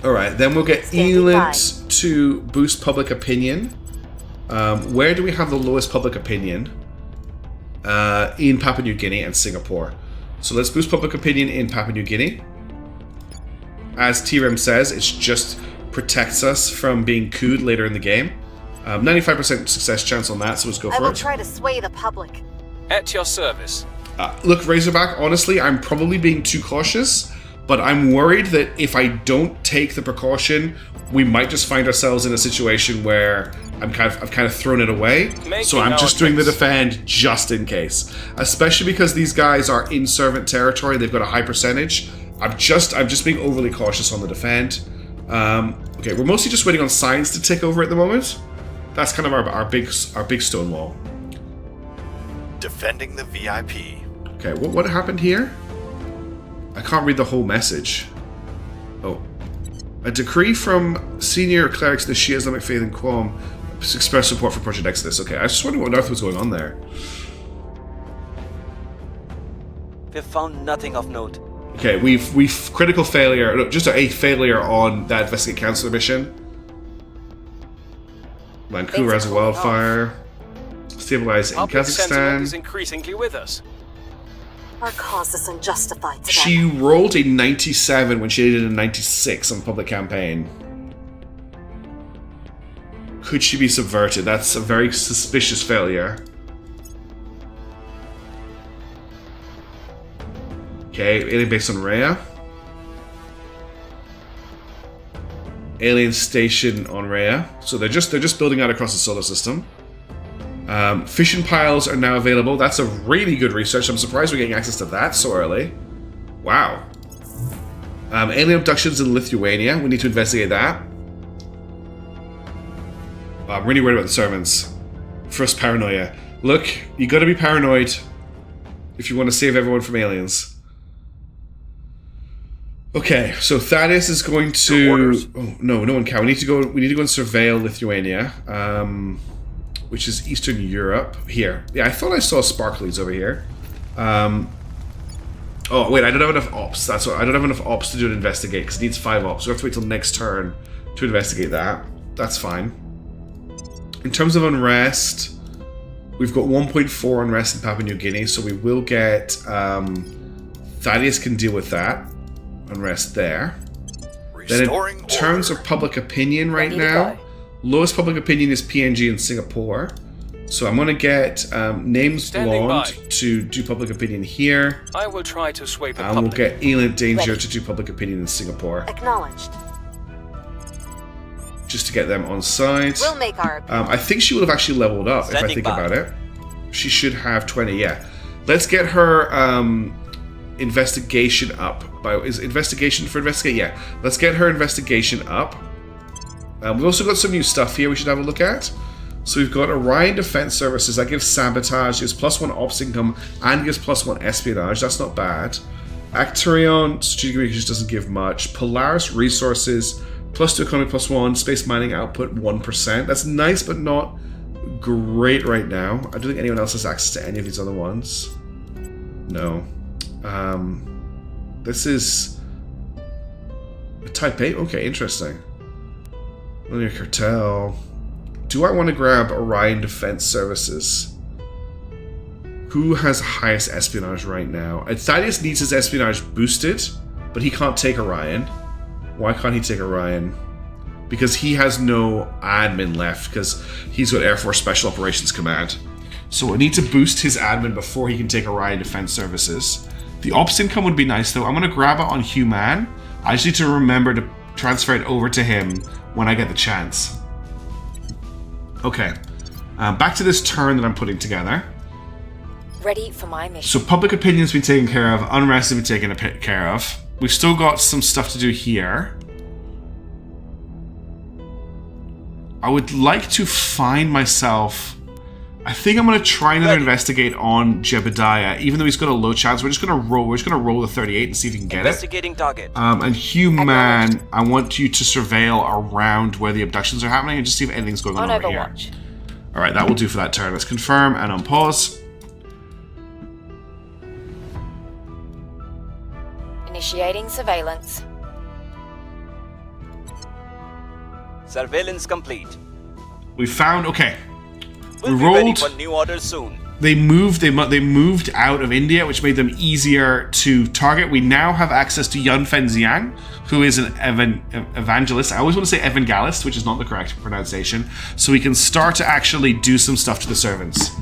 Alright, then we'll get Elant to boost public opinion. Where do we have the lowest public opinion? In Papua New Guinea and Singapore. So let's boost public opinion in Papua New Guinea. As T-Rem says, it just protects us from being cooed later in the game. 95% success chance on that, so let's go for it. I will try to sway the public. At your service. Look, Razorback, honestly, I'm probably being too cautious, but I'm worried that if I don't take the precaution, we might just find ourselves in a situation where I've kind of thrown it away. So I'm just doing the defend just in case. Especially because these guys are in servant territory, they've got a high percentage. I'm just being overly cautious on the defend. Okay, we're mostly just waiting on science to take over at the moment. That's kind of our big stone wall. Defending the VIP. Okay, what happened here? I can't read the whole message. Oh. A decree from senior clerics of the Shia Islamic Faith in Qom expressed support for Project Exodus. Okay, I was just wondering what on earth was going on there. We've found nothing of note. Okay, we've critical failure, no, just a failure on that Investigate Counselor mission. Vancouver has a wildfire. Stabilize in Public sentiment is Kazakhstan. increasingly with us. Our cause is unjustified to She them. rolled a 97 when she did a 96 on public campaign. Could she be subverted? That's a very suspicious failure. Okay, alien based on Rhea. alien station on Rhea. So they're just building out across the solar system. Fission piles are now available. That's a really good research. I'm surprised we're getting access to that so early. Wow. Alien abductions in Lithuania. We need to investigate that. I'm really worried about the servants. First, paranoia. Look, you gotta be paranoid if you want to save everyone from aliens. Okay, so Thaddeus is going to... Oh, no one can. We need to go and surveil Lithuania, which is Eastern Europe. Here. Yeah, I thought I saw sparklies over here. Oh, wait, I don't have enough ops. That's what I don't have enough ops to do an investigate, because it needs 5 ops. So we have to wait till next turn to investigate that. That's fine. In terms of unrest, we've got 1.4 unrest in Papua New Guinea, so we will get... Thaddeus can deal with that. Unrest there. Then in terms of public opinion right now, lowest public opinion is PNG in Singapore. So I'm going to get Names Blonde to do public opinion here. I will try to sway the public. And we'll get Elent Danger to do public opinion in Singapore. Acknowledged. Just to get them on side. We'll make our I think she would have actually leveled up if I think about it. She should have 20, yeah. Let's get her investigation up. Is investigation for investigate? Yeah. Let's get her investigation up. We've also got some new stuff here we should have a look at. So we've got Orion Defense Services. That gives sabotage, gives +1 ops income, and gives +1 espionage. That's not bad. Actarion Strategic Communications doesn't give much. Polaris Resources, +2 economy, +1 space mining output, 1%. That's nice, but not great right now. I don't think anyone else has access to any of these other ones. No. This is a Type 8. Okay, interesting. Linear Cartel. Do I want to grab Orion Defense Services? Who has highest espionage right now? Thaddeus needs his espionage boosted, but he can't take Orion. Why can't he take Orion? Because he has no admin left, because he's got Air Force Special Operations Command. So I need to boost his admin before he can take Orion Defense Services. The ops income would be nice, though. I'm going to grab it on Human. I just need to remember to transfer it over to him when I get the chance. Okay. Back to this turn that I'm putting together. Ready for my mission. So public opinion's been taken care of. Unrest has been taken care of. We've still got some stuff to do here. I would like to find myself... I think I'm going to try another investigate on Jebediah, even though he's got a low chance. We're just going to roll. We're just going to roll the 38 and see if we can get Investigating target. And Human, I want you to surveil around where the abductions are happening and just see if anything's going on over here. All right, that will do for that turn. Let's confirm and unpause. Initiating surveillance. Surveillance complete. We found... Okay. We'll we rolled. Be ready for new orders soon. They moved out of India, which made them easier to target. We now have access to Yun Fen Xiang, who is an evangelist. I always want to say evangelist, which is not the correct pronunciation. So we can start to actually do some stuff to the servants.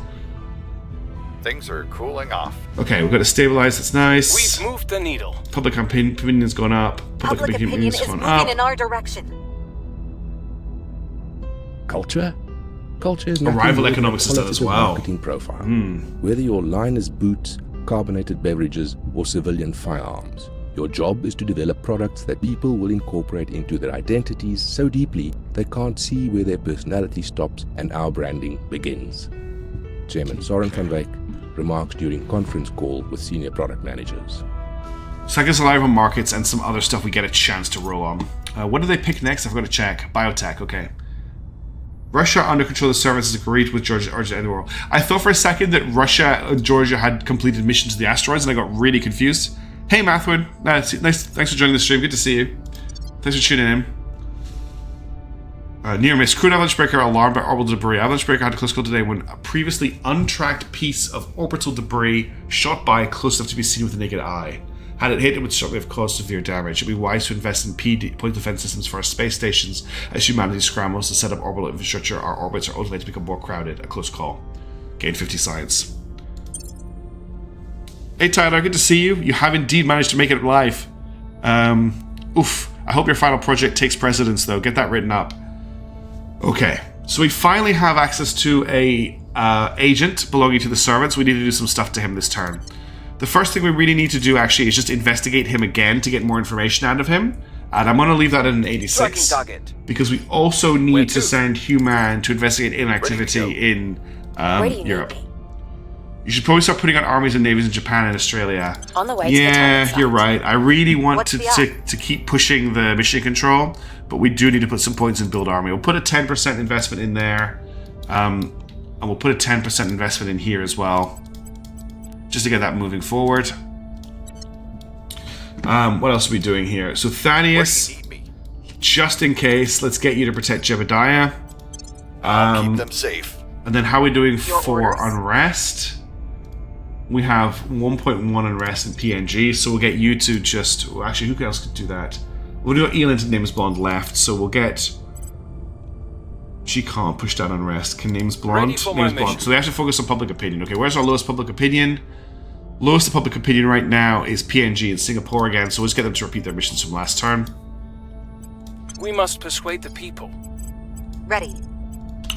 Things are cooling off. Okay, we've got to stabilize. That's nice. We've moved the needle. Public opinion's gone up. Public opinion is moving in our direction. Culture? Culture is not Arrival economics is done as well. Marketing profile. Whether your line is boots, carbonated beverages, or civilian firearms, your job is to develop products that people will incorporate into their identities so deeply they can't see where their personality stops and our branding begins. Chairman Soren van Wyk remarks during conference call with senior product managers. So I guess Arrival markets and some other stuff we get a chance to roll on. What do they pick next? I've got to check. Biotech, okay. Russia under control of the services agreed with Georgia and the world. I thought for a second that Russia and Georgia had completed mission to the asteroids, and I got really confused. Hey, Mathwood. Nice. Thanks for joining the stream. Good to see you. Thanks for tuning in. Near miss. Crude avalanche breaker alarmed by orbital debris. Avalanche breaker had a close call today when a previously untracked piece of orbital debris shot by close enough to be seen with the naked eye. Had it hit, it would certainly have caused severe damage. It would be wise to invest in point defense systems for our space stations as humanity scrambles to set up orbital infrastructure. Our orbits are ultimately to become more crowded. A close call. Gain 50 science. Hey Tyler, good to see you. You have indeed managed to make it live. Oof. I hope your final project takes precedence, though. Get that written up. Okay, so we finally have access to a agent belonging to the servants. We need to do some stuff to him this turn. The first thing we really need to do, actually, is just investigate him again to get more information out of him. And I'm going to leave that at an 86. Because we also need to send Human to investigate inactivity in Europe. You should probably start putting out armies and navies in Japan and Australia. On the way yeah, you're right. I really want to keep pushing the mission control, but we do need to put some points in build army. We'll put a 10% investment in there, and we'll put a 10% investment in here as well, just to get that moving forward. What else are we doing here? So Thaddeus, just in case, let's get you to protect Jebediah. Keep them safe. And then how are we doing for unrest? We have 1.1 unrest in PNG, so we'll get you to just... Actually, who else could do that? We'll do Elend and Names Blonde left, so we'll get... She can't push down unrest. Can Names Blonde? Names Blonde. So they have to focus on public opinion. Okay, where's our lowest public opinion? Lowest public opinion right now is PNG and Singapore again, so let's get them to repeat their missions from last turn. We must persuade the people. Ready.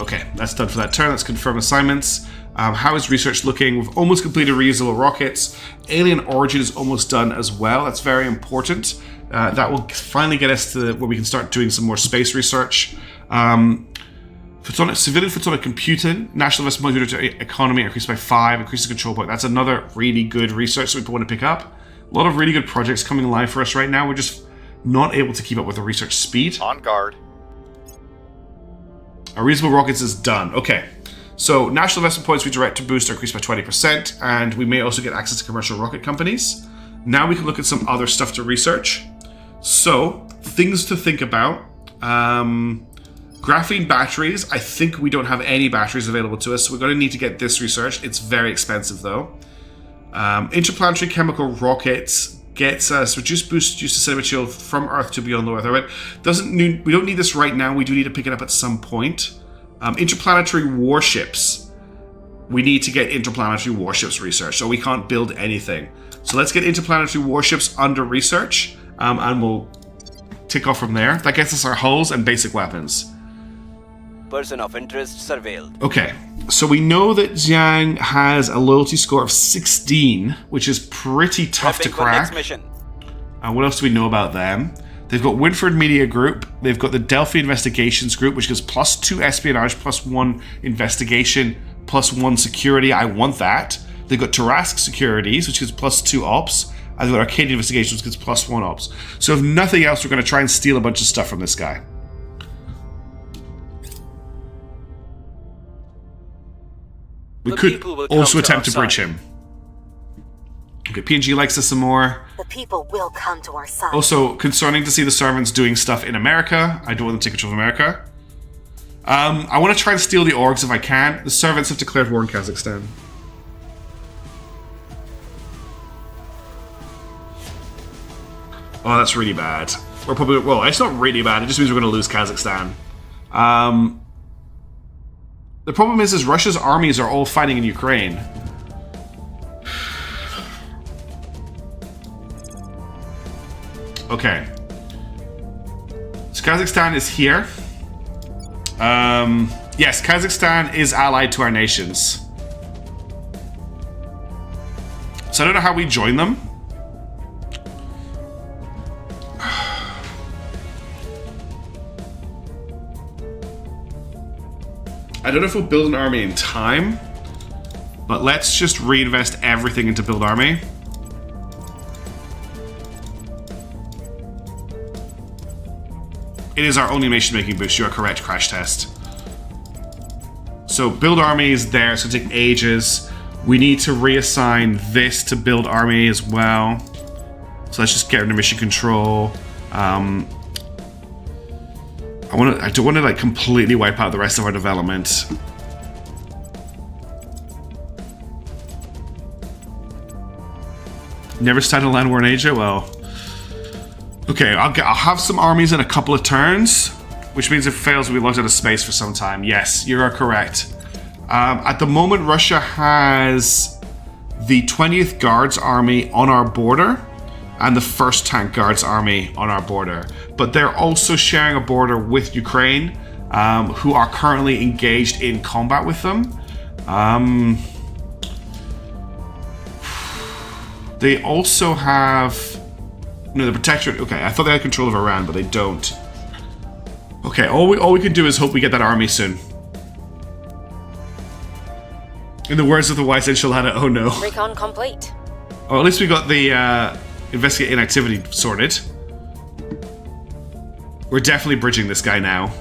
Okay, that's done for that turn. Let's confirm assignments. How is research looking? We've almost completed reusable rockets. Alien Origin is almost done as well. That's very important. That will finally get us to where we can start doing some more space research. Civilian photonic computing, national investment economy increased by 5, increases control point. That's another really good research that we want to pick up. A lot of really good projects coming live for us right now. We're just not able to keep up with the research speed. On guard. Our reusable rockets is done. Okay. So national investment points we direct to boost are increased by 20%, and we may also get access to commercial rocket companies. Now we can look at some other stuff to research. So, things to think about. Graphene batteries. I think we don't have any batteries available to us, so we're going to need to get this researched. It's very expensive, though. Interplanetary chemical rockets gets us reduced boost used to cinema shield from Earth to beyond low Earth orbit. We don't need this right now. We do need to pick it up at some point. Interplanetary warships. We need to get interplanetary warships research, so we can't build anything. So let's get interplanetary warships under research, and we'll tick off from there. That gets us our hulls and basic weapons. Person of interest surveilled. Okay, so we know that Jiang has a loyalty score of 16, which is pretty tough to crack. What else do we know about them? They've got Winford Media Group. They've got the Delphi Investigations Group, which gives +2 espionage, +1 investigation, +1 security. I want that. They've got Tarask Securities, which gives +2 ops. And they've got Arcadian Investigations, which gives +1 ops. So if nothing else, we're going to try and steal a bunch of stuff from this guy. We could also attempt to breach him. Okay, PNG likes us some more. The people will come to our side. Also, concerning to see the servants doing stuff in America. I don't want them to take control of America. I want to try and steal the orgs if I can. The servants have declared war in Kazakhstan. Oh, that's really bad. We're probably... Well, it's not really bad. It just means we're going to lose Kazakhstan. The problem is Russia's armies are all fighting in Ukraine. Okay. So Kazakhstan is here. Yes, Kazakhstan is allied to our nations. So I don't know how we join them. I don't know if we'll build an army in time, but let's just reinvest everything into build army. It is our only nation-making boost. You are correct, Crash Test. So build army is there. It's going to take ages. We need to reassign this to build army as well. So let's just get into mission control. I don't want to like completely wipe out the rest of our development. Never started a land war in Asia? Well, okay, I'll have some armies in a couple of turns, which means if it fails, we'll be locked out of space for some time. Yes, you are correct. At the moment, Russia has the 20th Guards Army on our border. and the 1st Tank Guards Army on our border. But they're also sharing a border with Ukraine, who are currently engaged in combat with them. They also have... No, the Protectorate... Okay, I thought they had control of Iran, but they don't. Okay, all we can do is hope we get that army soon. In the words of the wise enchilada, oh no. Recon complete. Oh, at least we got the investigate inactivity sorted. We're definitely bridging this guy now.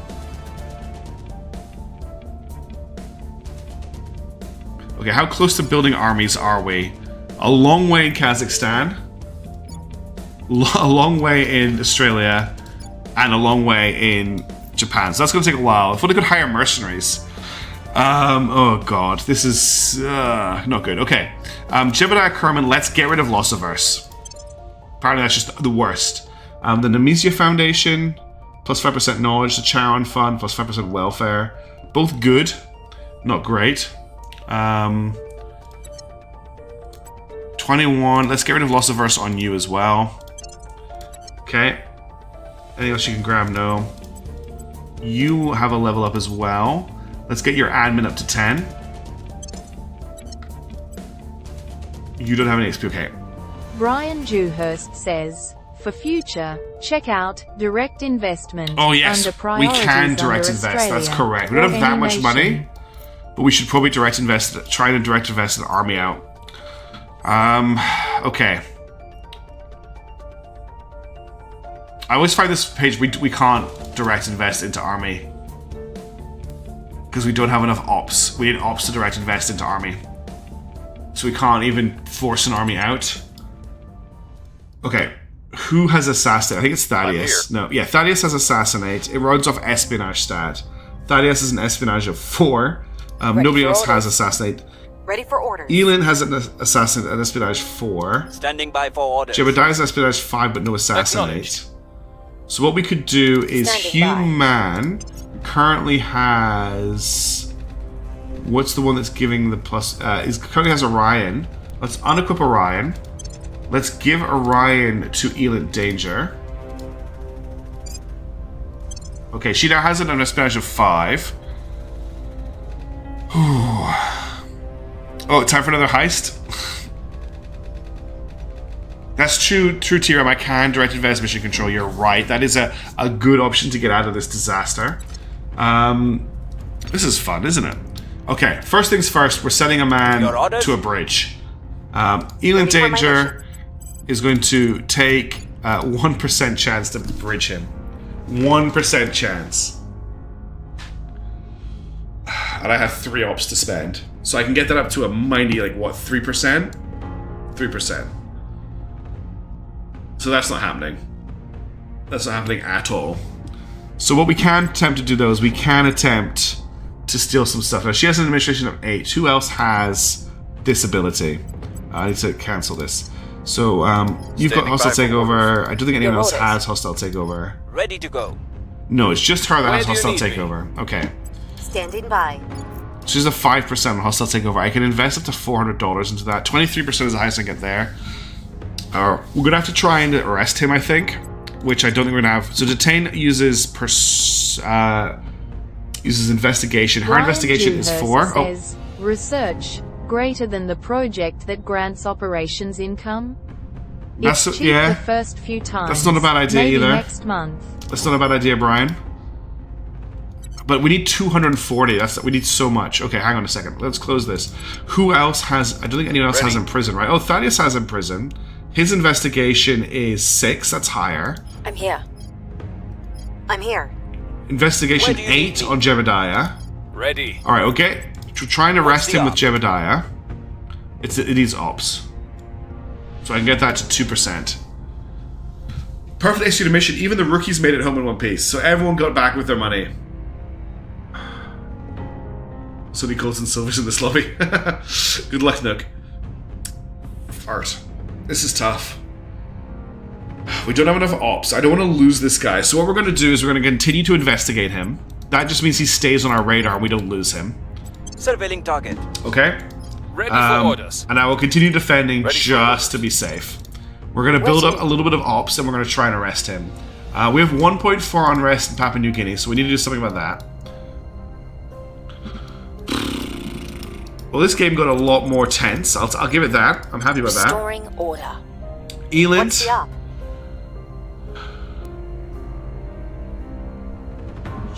Okay, how close to building armies are we? A long way in Kazakhstan, a long way in Australia, and a long way in Japan. So that's going to take a while. If we could hire mercenaries. Oh god, this is not good. Okay, Jebediah Kerman, let's get rid of Loss Averse. Apparently that's just the worst. The Nemesia Foundation, plus 5% knowledge. The Charon Fund, plus 5% welfare. Both good, not great. 21, let's get rid of Loss Averse on you as well. Okay. Anything else you can grab? No. You have a level up as well. Let's get your admin up to 10. You don't have any XP, okay. Brian Dewhurst says, for future, check out direct investment. Oh yes, under we can direct under invest, Australia that's correct. We don't have that much money, but we should probably direct invest, try to direct invest an army out. Okay. I always find this page, we can't direct invest into army. Because we don't have enough ops. We need ops to direct invest into army. So we can't even force an army out. Okay. Who has assassinate? I think it's Thaddeus. No, yeah, Thaddeus has assassinate. It runs off espionage stat. Thaddeus is an espionage of 4. Nobody else has assassinate. Ready for orders. Elin has an assassinate and espionage 4. Standing by for orders. Jebediah's espionage 5 but no assassinate. So what we could do is Human currently has... What's the one that's giving the plus... Is currently has Orion. Let's unequip Orion. Let's give Orion to Elite Danger. Okay, she now has an espionage of 5. Oh, time for another heist? That's true, TRM. I can direct invest mission control. You're right. That is a good option to get out of this disaster. This is fun, isn't it? Okay, first things first, we're sending a man to a bridge. Elin Danger is going to take 1% chance to bridge him. 1% chance. And I have 3 ops to spend. So I can get that up to a mighty, like, what, 3%? 3%. So that's not happening. That's not happening at all. So what we can attempt to do, though, is we can attempt to steal some stuff. Now, she has an administration of 8. Who else has this ability? I need to cancel this. So, you've got hostile takeover. I don't think anyone else has hostile takeover. Ready to go. No, it's just her that has hostile takeover. Okay. Standing by. She's a 5% hostile takeover. I can invest up to $400 into that. 23% is the highest I get there. We're gonna have to try and arrest him, I think, which I don't think we're gonna have. So detain uses uses investigation. Her investigation is 4. Says, research greater than the project that grants operations income. It's cheap the first few times. That's not a bad idea maybe either. Next month. That's not a bad idea, Brian. But we need 240. We need so much. Okay, hang on a second. Let's close this. Who else has... I don't think anyone else has in prison, right? Oh, Thaddeus has in prison. His investigation is 6. That's higher. I'm here. I'm here. Investigation 8 on Jebediah. Ready. Alright, okay. Try and arrest him with Jebediah. It needs ops. So I can get that to 2%. Perfect executed mission. Even the rookies made it home in one piece. So everyone got back with their money. So many golds and silvers in this lobby. Good luck, Nook. Art. This is tough. We don't have enough ops. I don't want to lose this guy. So what we're going to do is we're going to continue to investigate him. That just means he stays on our radar and we don't lose him. Surveilling target. Okay? Ready for orders. And I will continue defending just to be safe. We're going to build up a little bit of ops, and we're going to try and arrest him. We have 1.4 unrest in Papua New Guinea, so we need to do something about that. Well, this game got a lot more tense. I'll give it that. I'm happy about that. Restoring order. Eland. What's the up?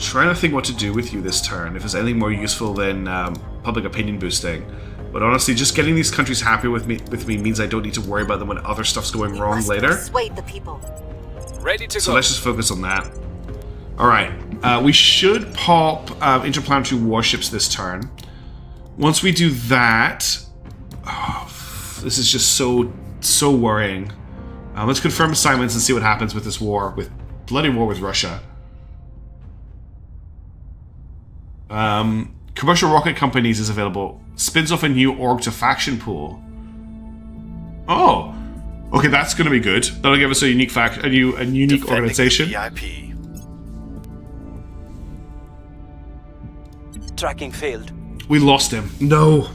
Trying to think what to do with you this turn. If there's anything more useful than public opinion boosting. But honestly, just getting these countries happy with me means I don't need to worry about them when other stuff's going wrong later. Persuade the people. Ready to So go. let's just focus on that. Alright. We should pop interplanetary warships this turn. Once we do that... Oh, this is just so worrying. Let's confirm assignments and see what happens with this war. With bloody war with Russia. Commercial rocket companies is available. Spins off a new org to faction pool. Oh, okay, that's going to be good. That'll give us a unique unique organization. VIP. Tracking failed. We lost him. No,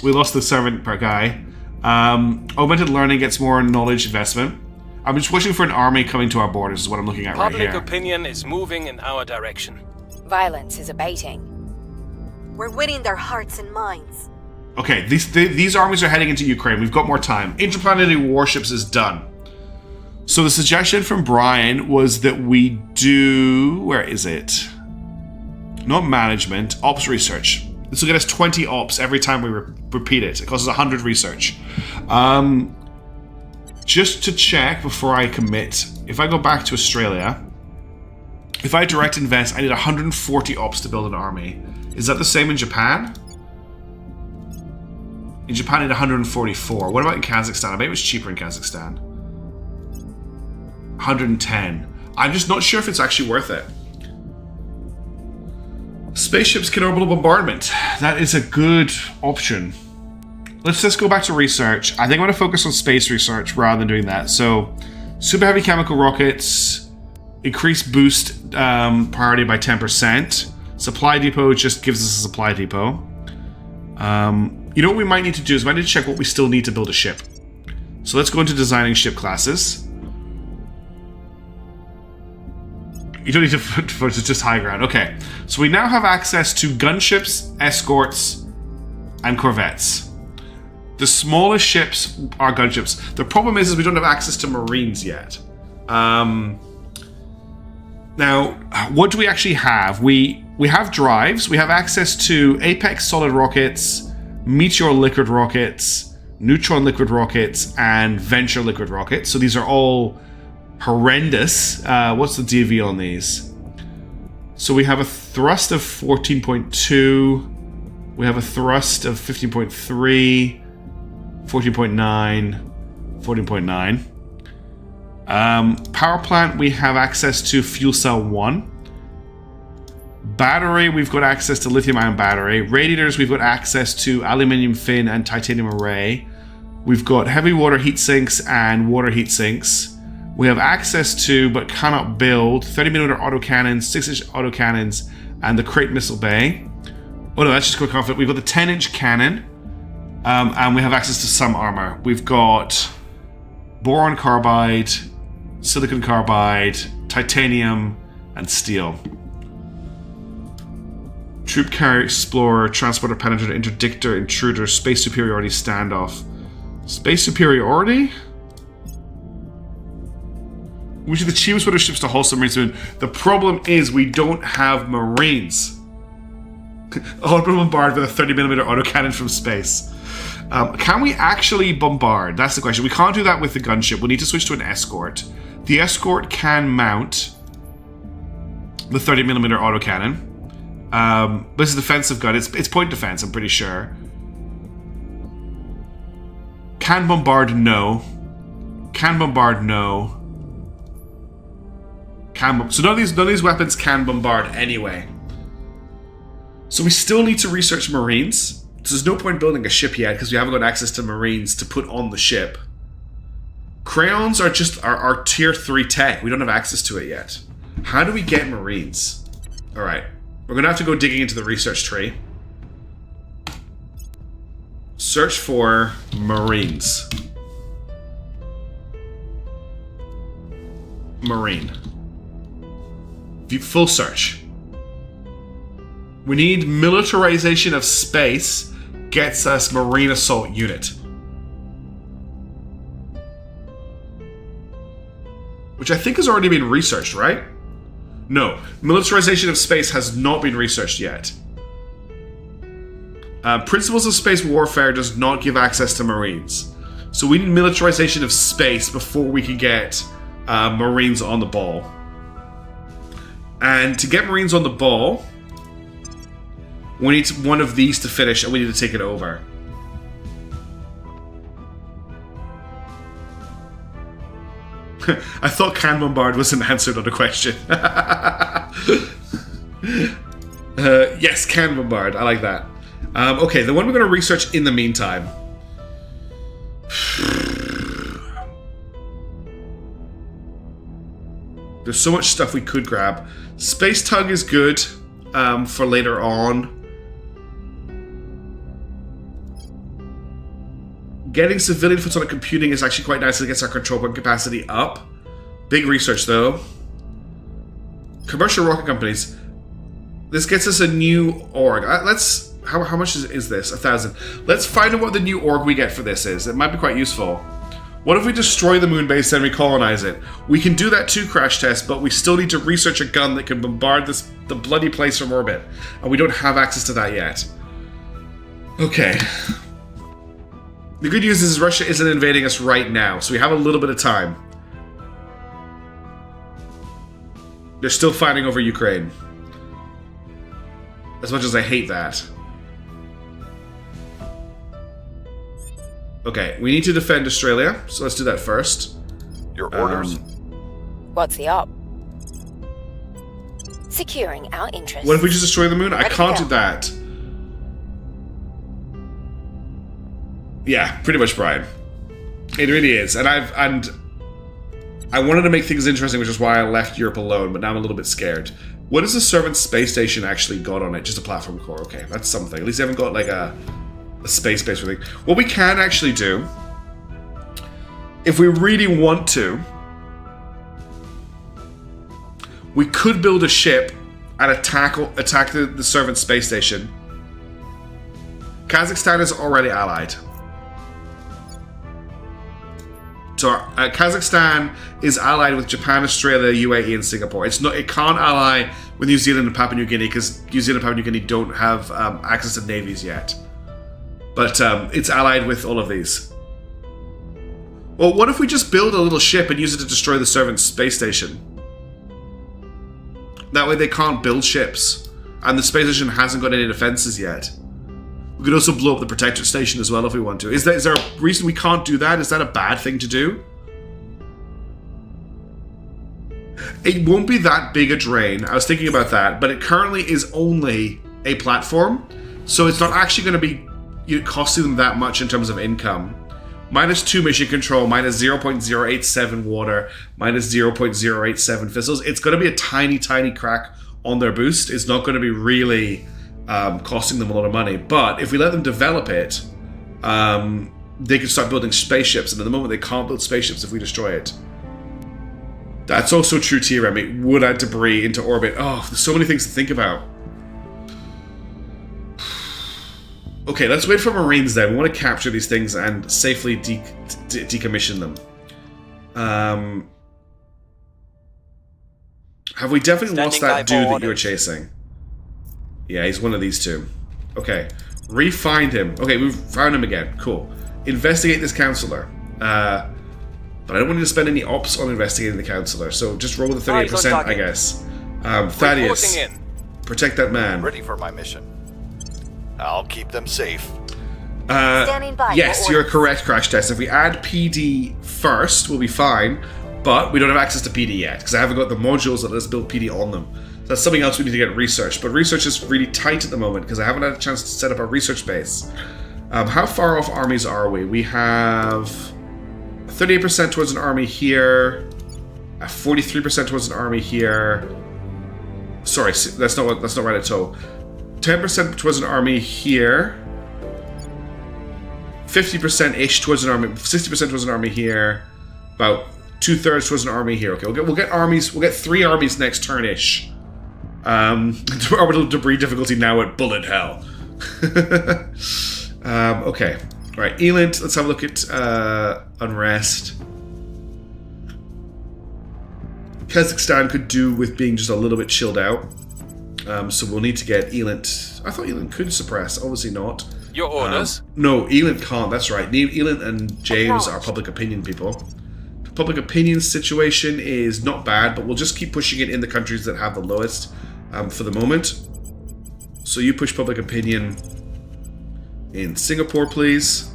we lost the servant per guy. Augmented learning gets more knowledge investment. I'm just wishing for an army coming to our borders. Is what I'm looking at right here. Public opinion is moving in our direction. Violence is abating. We're winning their hearts and minds. Okay, these armies are heading into Ukraine. We've got more time. Interplanetary warships is done. So the suggestion from Brian was that we do... Where is it? Not management. Ops research. This will get us 20 ops every time we repeat it. It costs us 100 research. Just to check before I commit, if I go back to Australia, if I direct invest, I need 140 ops to build an army. Is that the same in Japan? In Japan, I need 144. What about in Kazakhstan? I bet it was cheaper in Kazakhstan. 110. I'm just not sure if it's actually worth it. Spaceships can orbital bombardment. That is a good option. Let's just go back to research. I think I'm going to focus on space research rather than doing that. So, super heavy chemical rockets, increase boost priority by 10%. Supply depot just gives us a supply depot. You know what we might need to do is we might need to check what we still need to build a ship. So let's go into designing ship classes. You don't need to put it just high ground. Okay, so we now have access to gunships, escorts, and corvettes. The smallest ships are gunships. The problem is we don't have access to marines yet. Now, what do we actually have? We have drives. We have access to Apex solid rockets, Meteor liquid rockets, Neutron liquid rockets, and Venture liquid rockets. So these are all horrendous. What's the DV on these? So we have a thrust of 14.2. We have a thrust of 15.3, 14.9, 14.9. Power plant, we have access to fuel cell 1. Battery, we've got access to lithium-ion battery. Radiators, we've got access to aluminium fin and titanium array. We've got heavy water heat sinks and water heat sinks. We have access to, but cannot build, 30mm autocannons, 6-inch autocannons, and the crate missile bay. Oh no, that's just quick confident. We've got the 10-inch cannon, and we have access to some armor. We've got boron carbide, silicon carbide, titanium, and steel. Troop carrier, explorer, transporter, penetrator, interdictor, intruder, space superiority, standoff. Space superiority? Which are the cheapest water ships to haul submarines in? The problem is we don't have marines. Orbital bombard with a 30mm autocannon from space. Can we actually bombard? That's the question. We can't do that with the gunship. We'll need to switch to an escort. The escort can mount the 30mm autocannon. This is a defensive gun. It's point defense, I'm pretty sure. Can bombard? No. Can bombard? No. So none of these weapons can bombard anyway. So we still need to research marines. So there's no point building a ship yet because we haven't got access to marines to put on the ship. Crayons are just our tier 3 tech. We don't have access to it yet. How do we get marines? Alright. We're going to have to go digging into the research tree. Search for marines. Marine. Full search. We need militarization of space gets us Marine Assault Unit. Which I think has already been researched, right? No. Militarization of space has not been researched yet. Principles of Space Warfare does not give access to Marines. So we need militarization of space before we can get Marines on the ball. And to get Marines on the ball, we need one of these to finish, and we need to take it over. I thought Can Bombard was an answer, not a question. Yes, Can Bombard. I like that. Okay, the one we're going to research in the meantime. There's so much stuff we could grab. Space Tug is good for later on. Getting civilian photonic computing is actually quite nice. It gets our control point capacity up. Big research though. Commercial rocket companies. This gets us a new org. Let's. How much is this? 1,000. Let's find out what the new org we get for this is. It might be quite useful. What if we destroy the moon base and recolonize it? We can do that too, Crash Test, but we still need to research a gun that can bombard the bloody place from orbit. And we don't have access to that yet. Okay. The good news is Russia isn't invading us right now, so we have a little bit of time. They're still fighting over Ukraine. As much as I hate that. Okay, we need to defend Australia, so let's do that first. Your orders. What's the op? Securing our interests. What if we just destroy the moon? I can't do that. Yeah, pretty much, Brian. It really is, and I wanted to make things interesting, which is why I left Europe alone. But now I'm a little bit scared. What has the Servant space station actually got on it? Just a platform core. Okay, that's something. At least they haven't got like a space-based thing. What we can actually do, if we really want to, we could build a ship and attack the Servant space station. Kazakhstan is already allied. So Kazakhstan is allied with Japan, Australia, UAE, and Singapore. It can't ally with New Zealand and Papua New Guinea because New Zealand and Papua New Guinea don't have access to navies yet. But it's allied with all of these. Well, what if we just build a little ship and use it to destroy the Servant space station? That way they can't build ships. And the space station hasn't got any defenses yet. We could also blow up the Protector Station as well if we want to. Is there a reason we can't do that? Is that a bad thing to do? It won't be that big a drain. I was thinking about that, but it currently is only a platform, so it's not actually going to be costing them that much in terms of income. -2 mission control, -0.087 water, -0.087 fizzles. It's going to be a tiny, tiny crack on their boost. It's not going to be really costing them a lot of money. But if we let them develop it, they can start building spaceships. And at the moment, they can't build spaceships if we destroy it. That's also true, TRM. It would add debris into orbit. Oh, there's so many things to think about. Okay, let's wait for Marines then. We want to capture these things and safely decommission them. Have we definitely lost that dude that you were chasing? Yeah, he's one of these two. Okay, re-find him. Okay, we've found him again. Cool. Investigate this counselor. But I don't want you to spend any ops on investigating the counselor, so just roll the 38%, I guess. Thaddeus, protect that man. Ready for my mission. I'll keep them safe. Standing by. Yes, you're correct, Crash Test. If we add PD first, we'll be fine. But we don't have access to PD yet, because I haven't got the modules that let's build PD on them. So that's something else we need to get researched. But research is really tight at the moment, because I haven't had a chance to set up a research base. How far off armies are we? We have 38% towards an army here, 43% towards an army here. Sorry, that's not right at all. 10% towards an army here, 50%-ish towards an army, 60% towards an army here, about 2/3 towards an army here. Okay, we'll get armies. We'll get 3 armies next turn-ish. Orbital debris difficulty now at bullet hell. Okay. All right, Elend. Let's have a look at unrest. Kazakhstan could do with being just a little bit chilled out. So we'll need to get Elend. I thought Elend could suppress. Obviously not. Your orders? No, Elend can't. That's right. Elend and James are public opinion people. The public opinion situation is not bad, but we'll just keep pushing it in the countries that have the lowest for the moment. So you push public opinion in Singapore, please.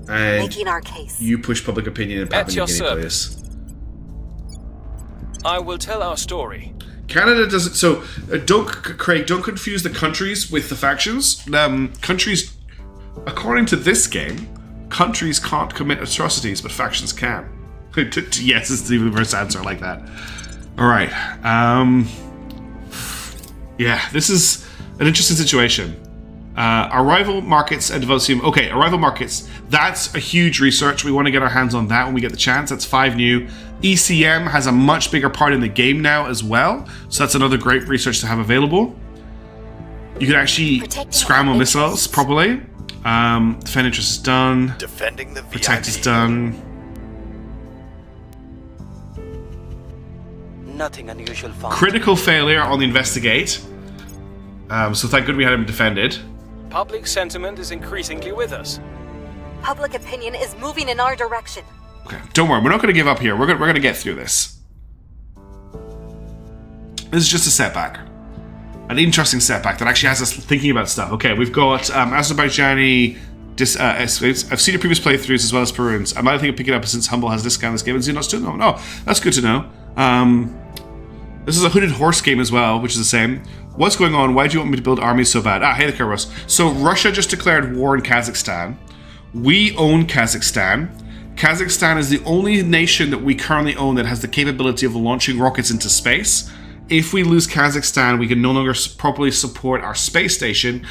And making our case. You push public opinion in Papua New Guinea, please. I will tell our story. Canada doesn't. So, Craig, don't confuse the countries with the factions. Countries, according to this game, countries can't commit atrocities, but factions can. Yes, it's the reverse answer like that. All right. Yeah, this is an interesting situation. Arrival markets and development. Okay, arrival markets. That's a huge research. We want to get our hands on that when we get the chance. That's 5 new. ECM has a much bigger part in the game now as well. So that's another great research to have available. You can actually scramble missiles properly. Defend interest is done. Defending the Protect is done. Nothing unusual found. Critical failure on the investigate. So thank God we had him defended. Public sentiment is increasingly with us. Public opinion is moving in our direction. Okay, don't worry, we're not going to give up here. We're going to get through this. This is just a setback. An interesting setback that actually has us thinking about stuff. Okay, we've got Azerbaijani... I've seen your previous playthroughs as well as Peruns. I might think of picking it up since Humble has discount this game and Xenos too. No, that's good to know. This is a Hooded Horse game as well, which is the same. What's going on? Why do you want me to build armies so bad? Hey, the Kerberos. So Russia just declared war in Kazakhstan. We own Kazakhstan. Kazakhstan is the only nation that we currently own that has the capability of launching rockets into space. If we lose Kazakhstan, we can no longer properly support our space station,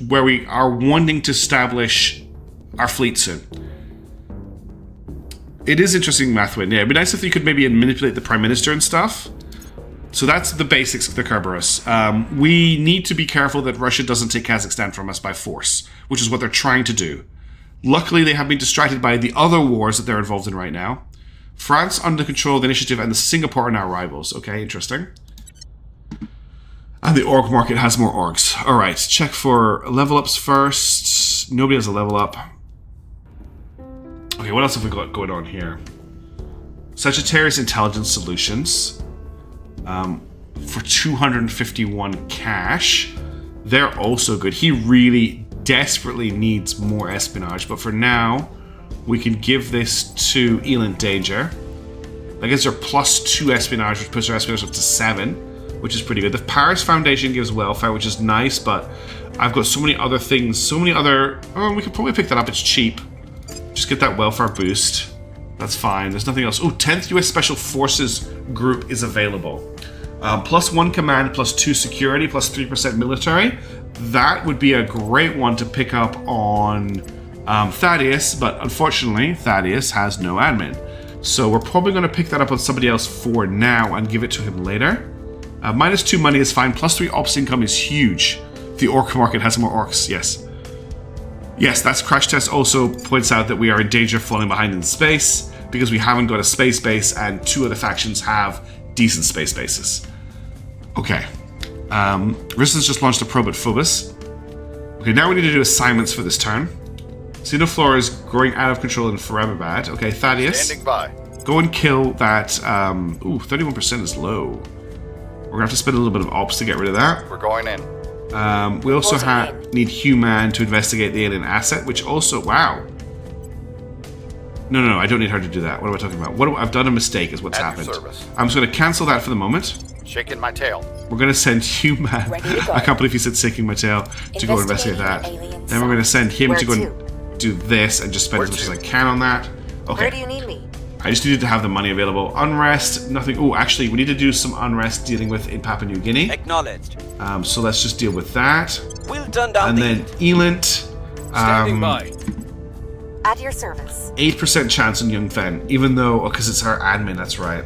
where we are wanting to establish our fleet soon. It is interesting, Mathwin. Yeah, it'd be nice if you could maybe manipulate the Prime Minister and stuff. So that's the basics of the Kerberos. We need to be careful that Russia doesn't take Kazakhstan from us by force, which is what they're trying to do. Luckily, they have been distracted by the other wars that they're involved in right now. France under control of the initiative, and the Singapore are now rivals. Okay, interesting. And the org market has more orgs. Alright, check for level ups first. Nobody has a level up. Okay, what else have we got going on here? Sagittarius Intelligence Solutions. For 251 cash. They're also good. He really desperately needs more espionage, but for now, we can give this to Elend Danger. That gives her +2 espionage, which puts her espionage up to 7, which is pretty good. The Paris Foundation gives welfare, which is nice, but I've got so many other things, so many other... Oh, we could probably pick that up, it's cheap. Just get that welfare boost. That's fine, there's nothing else. Oh, 10th US Special Forces group is available. +1 command, +2 security, +3% military. That would be a great one to pick up on Thaddeus, but unfortunately, Thaddeus has no admin. So we're probably going to pick that up on somebody else for now and give it to him later. -2 money is fine, +3 ops income is huge. The orc market has more orcs, yes. Yes, that's Crash Test also points out that we are in danger of falling behind in space because we haven't got a space base and 2 of the factions have decent space bases. Okay. Resistance just launched a probe at Phobos. Okay, now we need to do assignments for this turn. Xenoflora is growing out of control in Farababad. Okay, Thaddeus. Standing by. Go and kill that. 31% is low. We're gonna have to spend a little bit of ops to get rid of that. We're going in. We also need Human to investigate the alien asset, which also, wow. No, I don't need her to do that. What am I talking about? I've done a mistake is what's happened. I'm just going to cancel that for the moment. Shaking my tail. We're going to send Human. I can't believe he said shaking my tail to go investigate that. Then we're going to send him to go and do this and just spend as much as I can on that. Okay. Where do you need me? I just needed to have the money available. Unrest, nothing. Oh, actually, we need to do some unrest dealing with in Papua New Guinea. Acknowledged. So let's just deal with that. We'll turn down and then Elend. Standing by. At your service. 8% chance on Young Fen, even though, because it's our admin, that's right.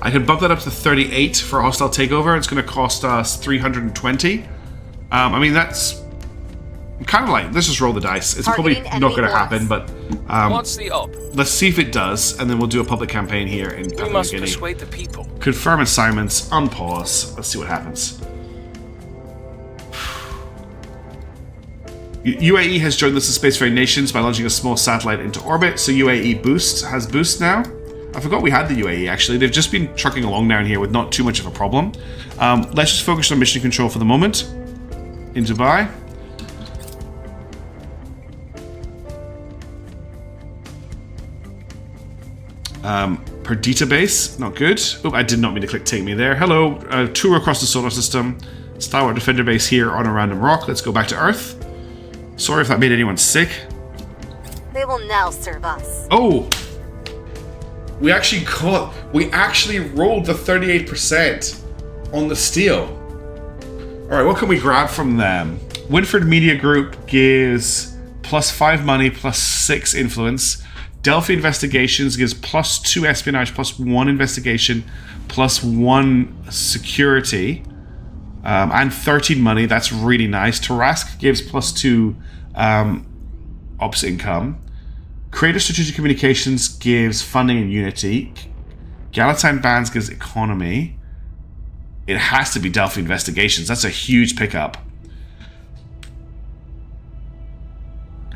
I can bump that up to 38 for a hostile takeover. It's going to cost us 320. I mean, that's kind of like, let's just roll the dice. It's probably not going to happen, but what's the op? Let's see if it does, and then we'll do a public campaign here in Papua We must New Guinea. persuade the people. Confirm assignments, unpause. Let's see what happens. UAE has joined the Spacefaring Nations by launching a small satellite into orbit, so UAE has boost now. I forgot we had the UAE, actually. They've just been trucking along down here with not too much of a problem. Let's just focus on mission control for the moment. In Dubai. Perdita base, not good. Oh, I did not mean to click take me there. Hello, tour across the solar system. Stalwart Defender base here on a random rock. Let's go back to Earth. Sorry if that made anyone sick. They will now serve us. Oh! We actually rolled the 38% on the steel. Alright, what can we grab from them? Winford Media Group gives +5 money, +6 influence. Delphi Investigations gives +2 espionage, +1 investigation, +1 security. And 13 money, that's really nice. Tarask gives +2 ops income. Creative Strategic Communications gives funding and unity. Galatine Bands gives economy. It has to be Delphi Investigations. That's a huge pickup.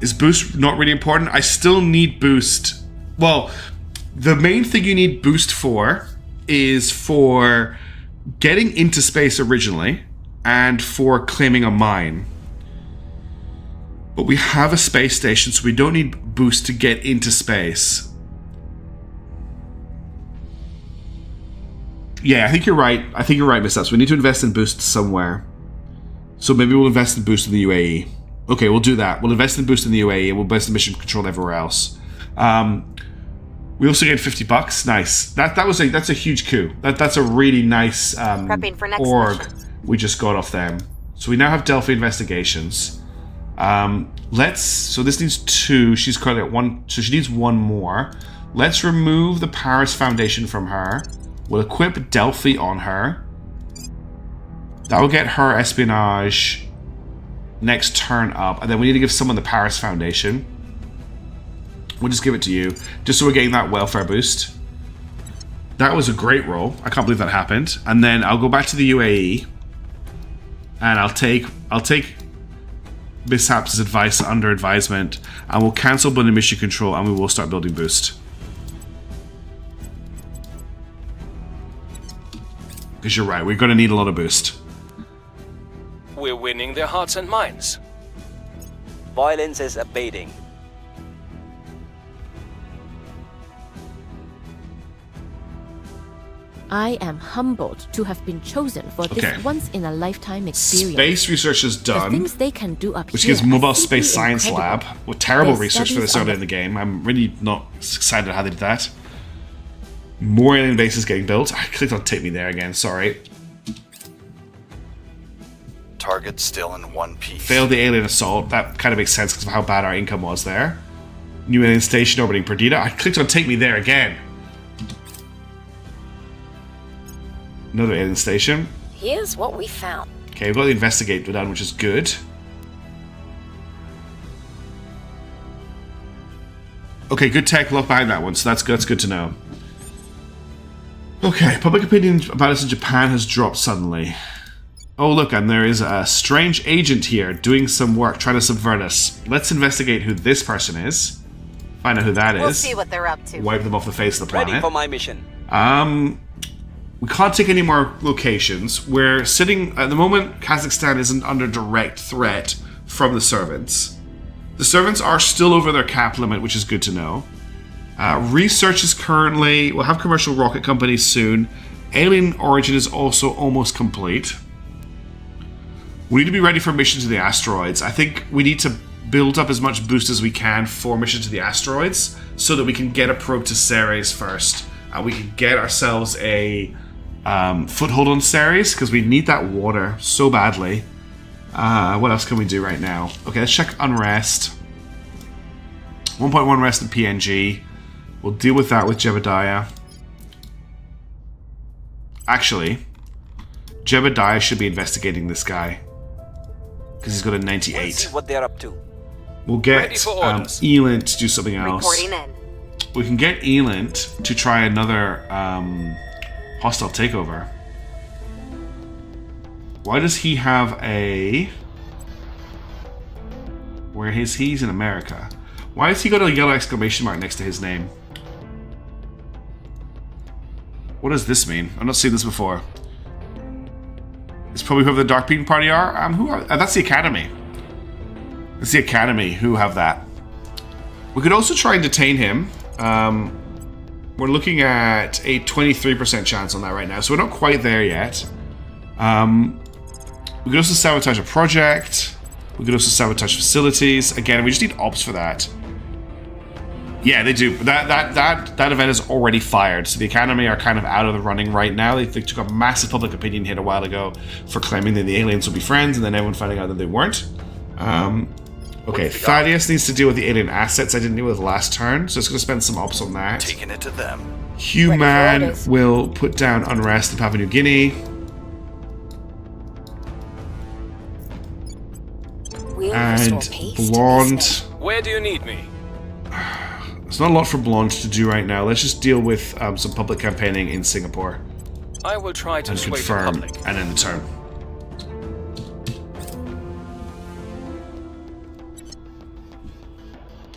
Is boost not really important? I still need boost. Well, the main thing you need boost for is for getting into space originally and for claiming a mine. But we have a space station, so we don't need boost to get into space. Yeah, I think you're right. I think you're right, Miss Ups. We need to invest in boost somewhere. So maybe we'll invest in boost in the UAE. Okay, we'll do that. We'll invest in boost in the UAE and we'll invest in mission control everywhere else. We also get $50. Nice. That's a huge coup. That's a really nice Prepping for next org mission. we just got off them. So we now have Delphi Investigations. So this needs 2. She's currently at 1, so she needs 1 more. Let's remove the Paris Foundation from her. We'll equip Delphi on her. That will get her espionage next turn up, and then we need to give someone the Paris Foundation. We'll just give it to you, just so we're getting that welfare boost. That was a great roll. I can't believe that happened. And then I'll go back to the UAE, and I'll take Mishap's advice under advisement, and we'll cancel building mission control, and we will start building boost. Because you're right, we're going to need a lot of boost. We're winning their hearts and minds. Violence is abating. I am humbled to have been chosen for this once-in-a-lifetime experience. Space research is The done, things they can do up which here gives Mobile are Space simply Science incredible. Lab with terrible Their research for this studies early on in the game. I'm really not excited how they did that. More alien bases getting built. I clicked on take me there again, sorry. Target still in one piece. Failed the alien assault. That kind of makes sense because of how bad our income was there. New alien station orbiting Perdita. I clicked on take me there again. Another alien station. Here's what we found. Okay, we've got the investigate done, which is good. Okay, good tech look behind that one, so that's good to know. Okay, public opinion about us in Japan has dropped suddenly. Oh look, and there is a strange agent here doing some work, trying to subvert us. Let's investigate who this person is. Find out who that is. We'll see what they're up to. Wipe them off the face of the planet. Ready for my mission. We can't take any more locations. We're sitting, at the moment, Kazakhstan isn't under direct threat from the servants. The servants are still over their cap limit, which is good to know. Research is currently, we'll have commercial rocket companies soon. Alien origin is also almost complete. We need to be ready for mission to the asteroids. I think we need to build up as much boost as we can for mission to the asteroids so that we can get a probe to Ceres first. And we can get ourselves a foothold on Ceres because we need that water so badly. What else can we do right now? Okay, let's check unrest. 1.1 rest in PNG. We'll deal with that with Jebediah. Actually, Jebediah should be investigating this guy. Because he's got a 98. We'll see what they're up to. We'll get Elint to do something else. Reporting in. We can get Elint to try another hostile takeover. Why does he have a... Where is he? He's in America. Why has he got a yellow exclamation mark next to his name? What does this mean? I've not seen this before. It's probably whoever the Dark Beacon Party are. That's the Academy. It's the Academy who have that. We could also try and detain him. We're looking at a 23% chance on that right now, so we're not quite there yet. We could also sabotage a project. We could also sabotage facilities. Again, we just need ops for that. Yeah, they do. That event is already fired, so the Academy are kind of out of the running right now. They took a massive public opinion hit a while ago for claiming that the aliens would be friends, and then everyone finding out that they weren't. Okay, Thaddeus needs to deal with the alien assets I didn't deal with last turn, so it's going to spend some ops on that. Taking it to them. Human will put down unrest in Papua New Guinea. And Blonde. Where do you need me? There's not a lot for Blonde to do right now. Let's just deal with some public campaigning in Singapore. I will try to sway confirm the public. and end the turn.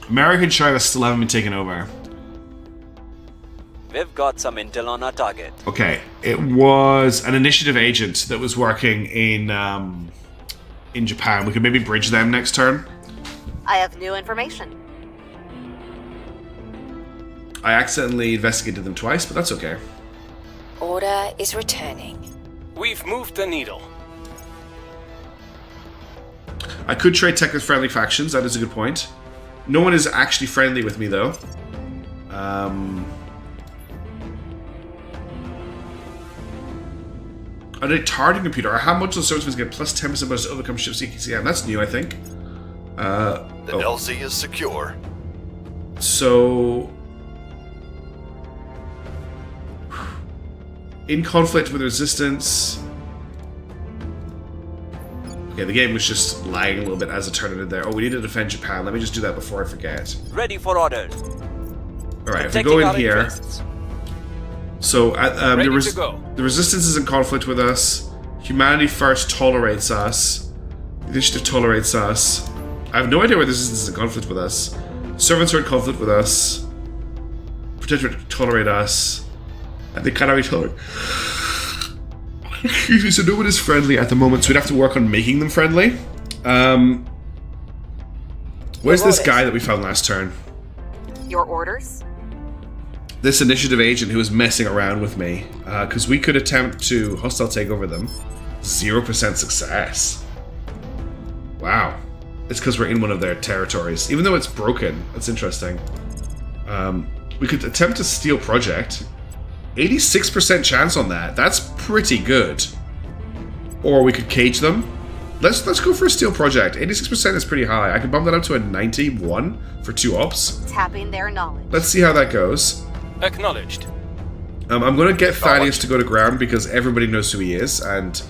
America and China still haven't been taken over. We've got some intel on our target. Okay, it was an initiative agent that was working in Japan. We could maybe bridge them next turn. I have new information. I accidentally investigated them twice, but that's okay. Order is returning. We've moved the needle. I could trade tech with friendly factions. That is a good point. No one is actually friendly with me, though. On a targeting computer, how much of the service get plus 10% bonus to overcome ships EKCM? That's new, I think. The LZ is secure. So... in conflict with resistance... Okay, the game was just lagging a little bit as it turned into there. Oh, we need to defend Japan. Let me just do that before I forget. Ready for orders. Alright, if we go in here... So, the resistance is in conflict with us. Humanity First tolerates us. The initiative tolerates us. I have no idea where the resistance is in conflict with us. Servants are in conflict with us. Protectorate tolerate us. And they cannot be tolerated. Excuse me, so no one is friendly at the moment, so we'd have to work on making them friendly. Where's this guy that we found last turn? Your orders? This initiative agent who was messing around with me, because we could attempt to hostile take over them. 0% success. Wow. It's because we're in one of their territories. Even though it's broken, that's interesting. We could attempt to steal project. 86% chance on that. That's pretty good. Or we could cage them. Let's go for a steal project. 86% is pretty high. I can bump that up to a 91 for 2 ops. Tapping their knowledge. Let's see how that goes. Acknowledged. I'm going to get Thaddeus to go to ground because everybody knows who he is, and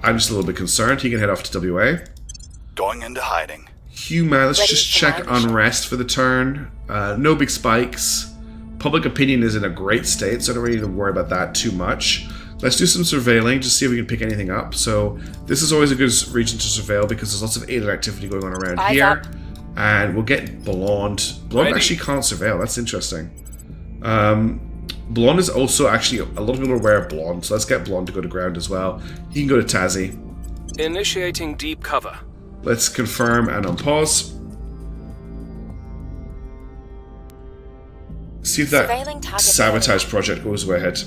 I'm just a little bit concerned. He can head off to WA. Going into hiding. Human, let's just check unrest for the turn. No big spikes. Public opinion is in a great state, so I don't really need to worry about that too much. Let's do some surveilling, just see if we can pick anything up. So this is always a good region to surveil because there's lots of alien activity going on around here. And we'll get Blonde. Blonde actually can't surveil, that's interesting. Blonde is also actually, a lot of people are aware of Blonde, so let's get Blonde to go to ground as well. He can go to Tassie. Initiating deep cover. Let's confirm and unpause. See if that sabotage project goes ahead.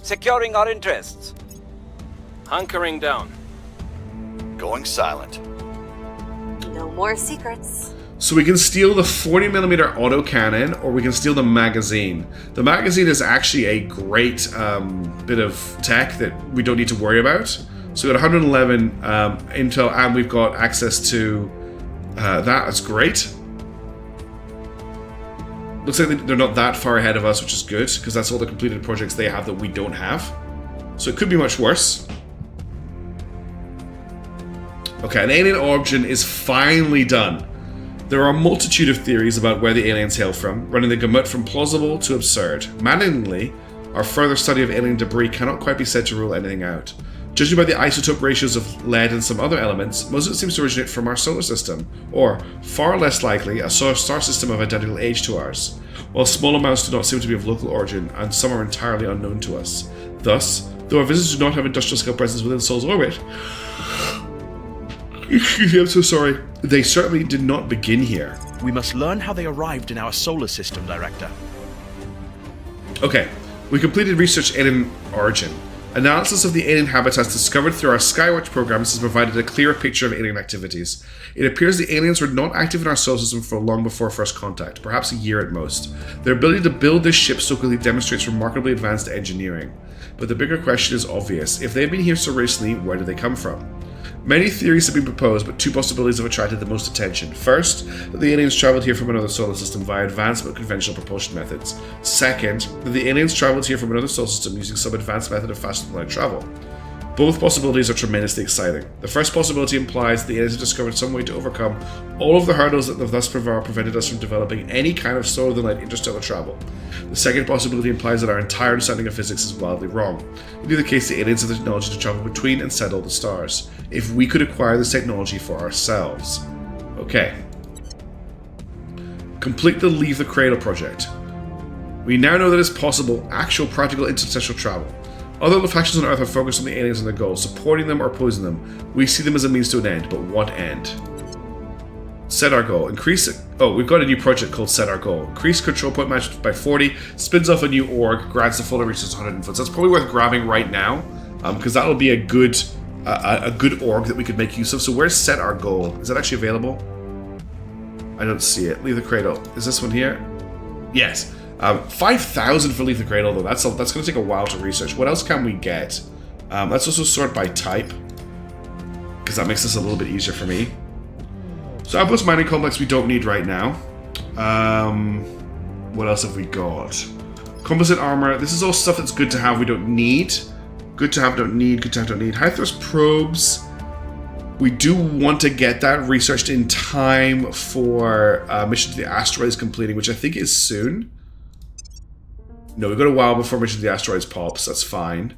Securing our interests. Hunkering down. Going silent. No more secrets. So we can steal the 40mm autocannon, or we can steal the magazine. The magazine is actually a great bit of tech that we don't need to worry about. So we've got 111 intel, and we've got access to that. That's great. Looks like they're not that far ahead of us, which is good, because that's all the completed projects they have that we don't have. So it could be much worse. Okay, an alien origin is finally done. There are a multitude of theories about where the aliens hail from, running the gamut from plausible to absurd. Maddeningly, our further study of alien debris cannot quite be said to rule anything out. Judging by the isotope ratios of lead and some other elements, most of it seems to originate from our solar system, or, far less likely, a star system of identical age to ours, while small amounts do not seem to be of local origin, and some are entirely unknown to us. Thus, though our visitors do not have industrial scale presence within Sol's orbit, I'm so sorry, they certainly did not begin here. We must learn how they arrived in our solar system, Director. Okay, we completed research alien origin. Analysis of the alien habitats discovered through our Skywatch programs has provided a clearer picture of alien activities. It appears the aliens were not active in our solar system for long before first contact, perhaps a year at most. Their ability to build this ship so quickly demonstrates remarkably advanced engineering. But the bigger question is obvious. If they've been here so recently, where do they come from? Many theories have been proposed, but two possibilities have attracted the most attention. First, that the aliens traveled here from another solar system via advanced but conventional propulsion methods. Second, that the aliens traveled here from another solar system using some advanced method of faster-than-light travel. Both possibilities are tremendously exciting. The first possibility implies that the aliens have discovered some way to overcome all of the hurdles that have thus far prevented us from developing any kind of solar-than-light interstellar travel. The second possibility implies that our entire understanding of physics is wildly wrong. In either case, the aliens have the technology to travel between and settle the stars. If we could acquire this technology for ourselves. Okay. Complete the Leave the Cradle project. We now know that it's possible, actual practical interstellar travel. Other factions on Earth are focused on the aliens and their goals, supporting them or opposing them. We see them as a means to an end, but what end? Set our goal. Increase it. Oh, we've got a new project called Set Our Goal. Increase control point match by 40, spins off a new org, grants the full reaches 100 influence. That's probably worth grabbing right now, because that'll be a good org that we could make use of. So where's Set Our Goal? Is that actually available? I don't see it. Leave the Cradle. Is this one here? Yes. 5,000 for Leave the Cradle, though. That's going to take a while to research. What else can we get? Let's also sort by type, because that makes this a little bit easier for me. So Outpost Mining Complex we don't need right now. What else have we got? Composite Armor. This is all stuff that's good to have, we don't need. Good to have, don't need. Good to have, don't need. High Thrust Probes. We do want to get that researched in time for Mission to the Asteroids completing, which I think is soon. No, we've got a while before Mission to the Asteroids pops. That's fine.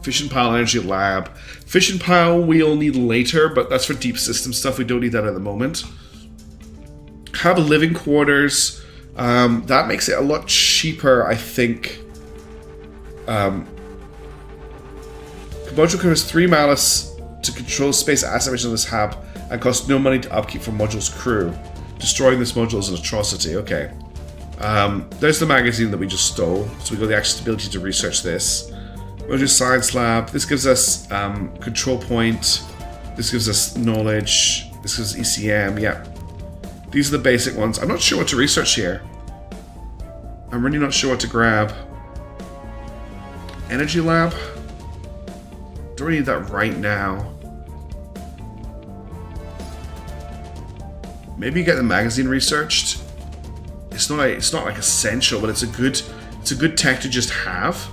Fission Pile Energy Lab. Fission Pile we'll need later, but that's for deep system stuff. We don't need that at the moment. Have living quarters. That makes it a lot cheaper, I think. Module has 3 malice to control space asset missions on this hab and costs no money to upkeep for module's crew. Destroying this module is an atrocity. Okay. There's the magazine that we just stole, so we got the accessibility to research this. Module Science Lab. This gives us control point. This gives us knowledge. This gives us ECM. Yeah. These are the basic ones. I'm not sure what to research here. I'm really not sure what to grab. Energy Lab. Don't really need that right now. Maybe get the magazine researched. It's not like essential, but it's a good tech to just have.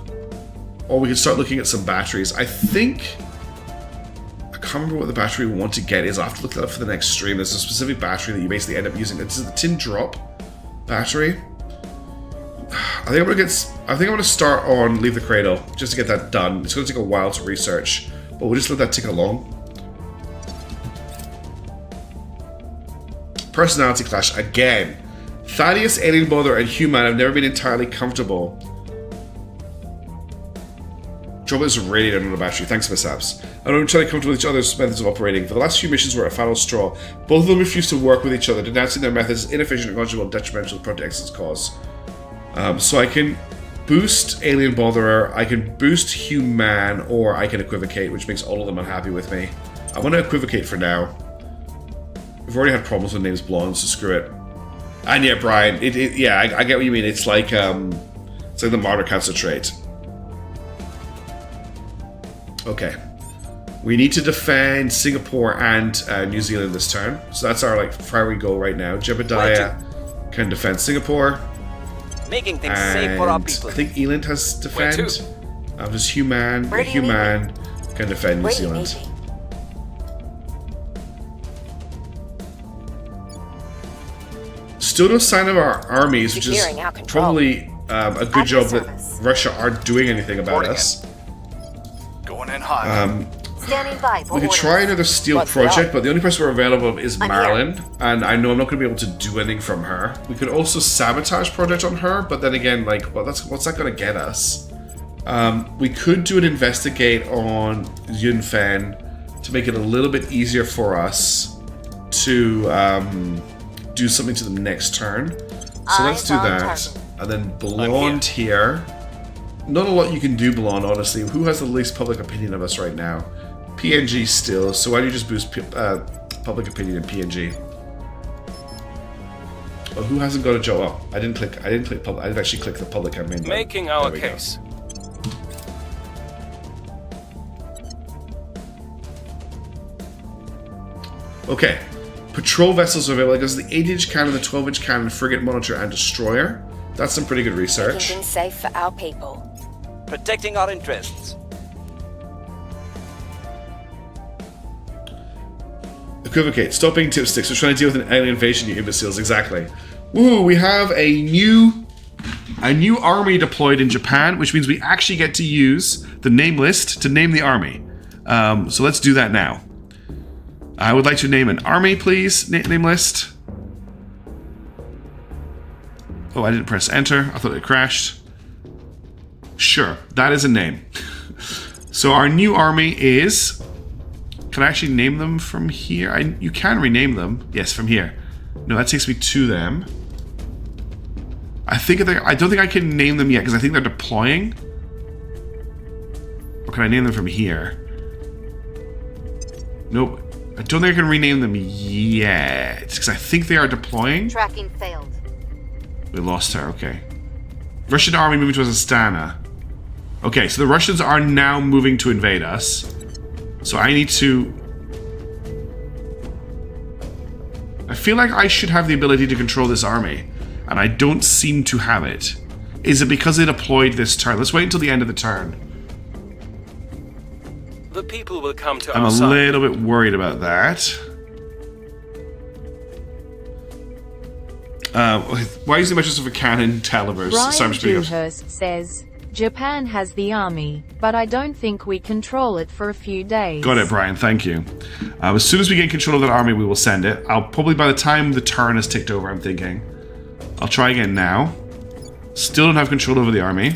Or we could start looking at some batteries. I think I can't remember what the battery we want to get is. I'll have to look that up for the next stream. There's a specific battery that you basically end up using. It's the tin drop battery. I think I'm gonna start on Leave the Cradle just to get that done. It's gonna take a while to research, but we'll just let that tick along. Personality clash again. Thaddeus, Alien Boulder, and Human have never been entirely comfortable. Trouble is radiating on the battery. Thanks, mishaps. I don't entirely comfortable with each other's methods of operating. For the last few missions were a final straw. Both of them refused to work with each other, denouncing their methods as inefficient and controversial and detrimental to Project X's cause. So I can boost Alien Botherer, I can boost Human, or I can equivocate, which makes all of them unhappy with me. I want to equivocate for now. We've already had problems with names blonde, so screw it. And yeah, Brian, yeah, I get what you mean. It's like the martyr cancer trait. Okay. We need to defend Singapore and New Zealand this turn. So that's our like primary goal right now. Jebediah can defend Singapore. Making things safe for our people. I think Eland has defend. Just Human can defend New Zealand. Still no sign of our armies, which is probably a good job that Russia aren't doing anything about us. Going in hot. Standing by. We could try another steel project, but the only person we're available is Marilyn, and I know I'm not going to be able to do anything from her. We could also sabotage project on her, but then again, like, well, what's that going to get us? We could do an investigate on Yunfen to make it a little bit easier for us to do something to them next turn. So let's do that. And then Blonde here. Not a lot you can do, Blonde, honestly. Who has the least public opinion of us right now? PNG still. So why don't you just boost public opinion in PNG? Oh, who hasn't got a job up? I didn't click public. I didn't actually click the public campaign. Making our case. Okay. Patrol vessels are available. Because the 8-inch cannon, the 12-inch cannon, frigate, monitor, and destroyer. That's some pretty good research. Making things safe for our people. Protecting our interests. Equivocate. Stop being tipsticks. We're trying to deal with an alien invasion, you imbeciles. Exactly. Woo! We have a new army deployed in Japan, which means we actually get to use the name list to name the army. So let's do that now. I would like to name an army, please. Name list. Oh, I didn't press enter. I thought it crashed. Sure, that is a name. So our new army is... Can I actually name them from here? You can rename them. Yes, from here. No, that takes me to them. I don't think I can name them yet because I think they're deploying. Or can I name them from here? Nope. I don't think I can rename them yet because I think they are deploying. Tracking failed. We lost her. Okay. Russian army moving to Astana. Okay, so the Russians are now moving to invade us. So I need to... I feel like I should have the ability to control this army. And I don't seem to have it. Is it because they deployed this turn? Let's wait until the end of the turn. The people will come to I'm our side. a little bit worried about that. Why is there much of a cannon Talibers? Brian Dewhurst says, Japan has the army, but I don't think we control it for a few days. Got it, Brian. Thank you. As soon as we gain control of that army, we will send it. I'll probably, by the time the turn has ticked over, I'm thinking. I'll try again now. Still don't have control over the army.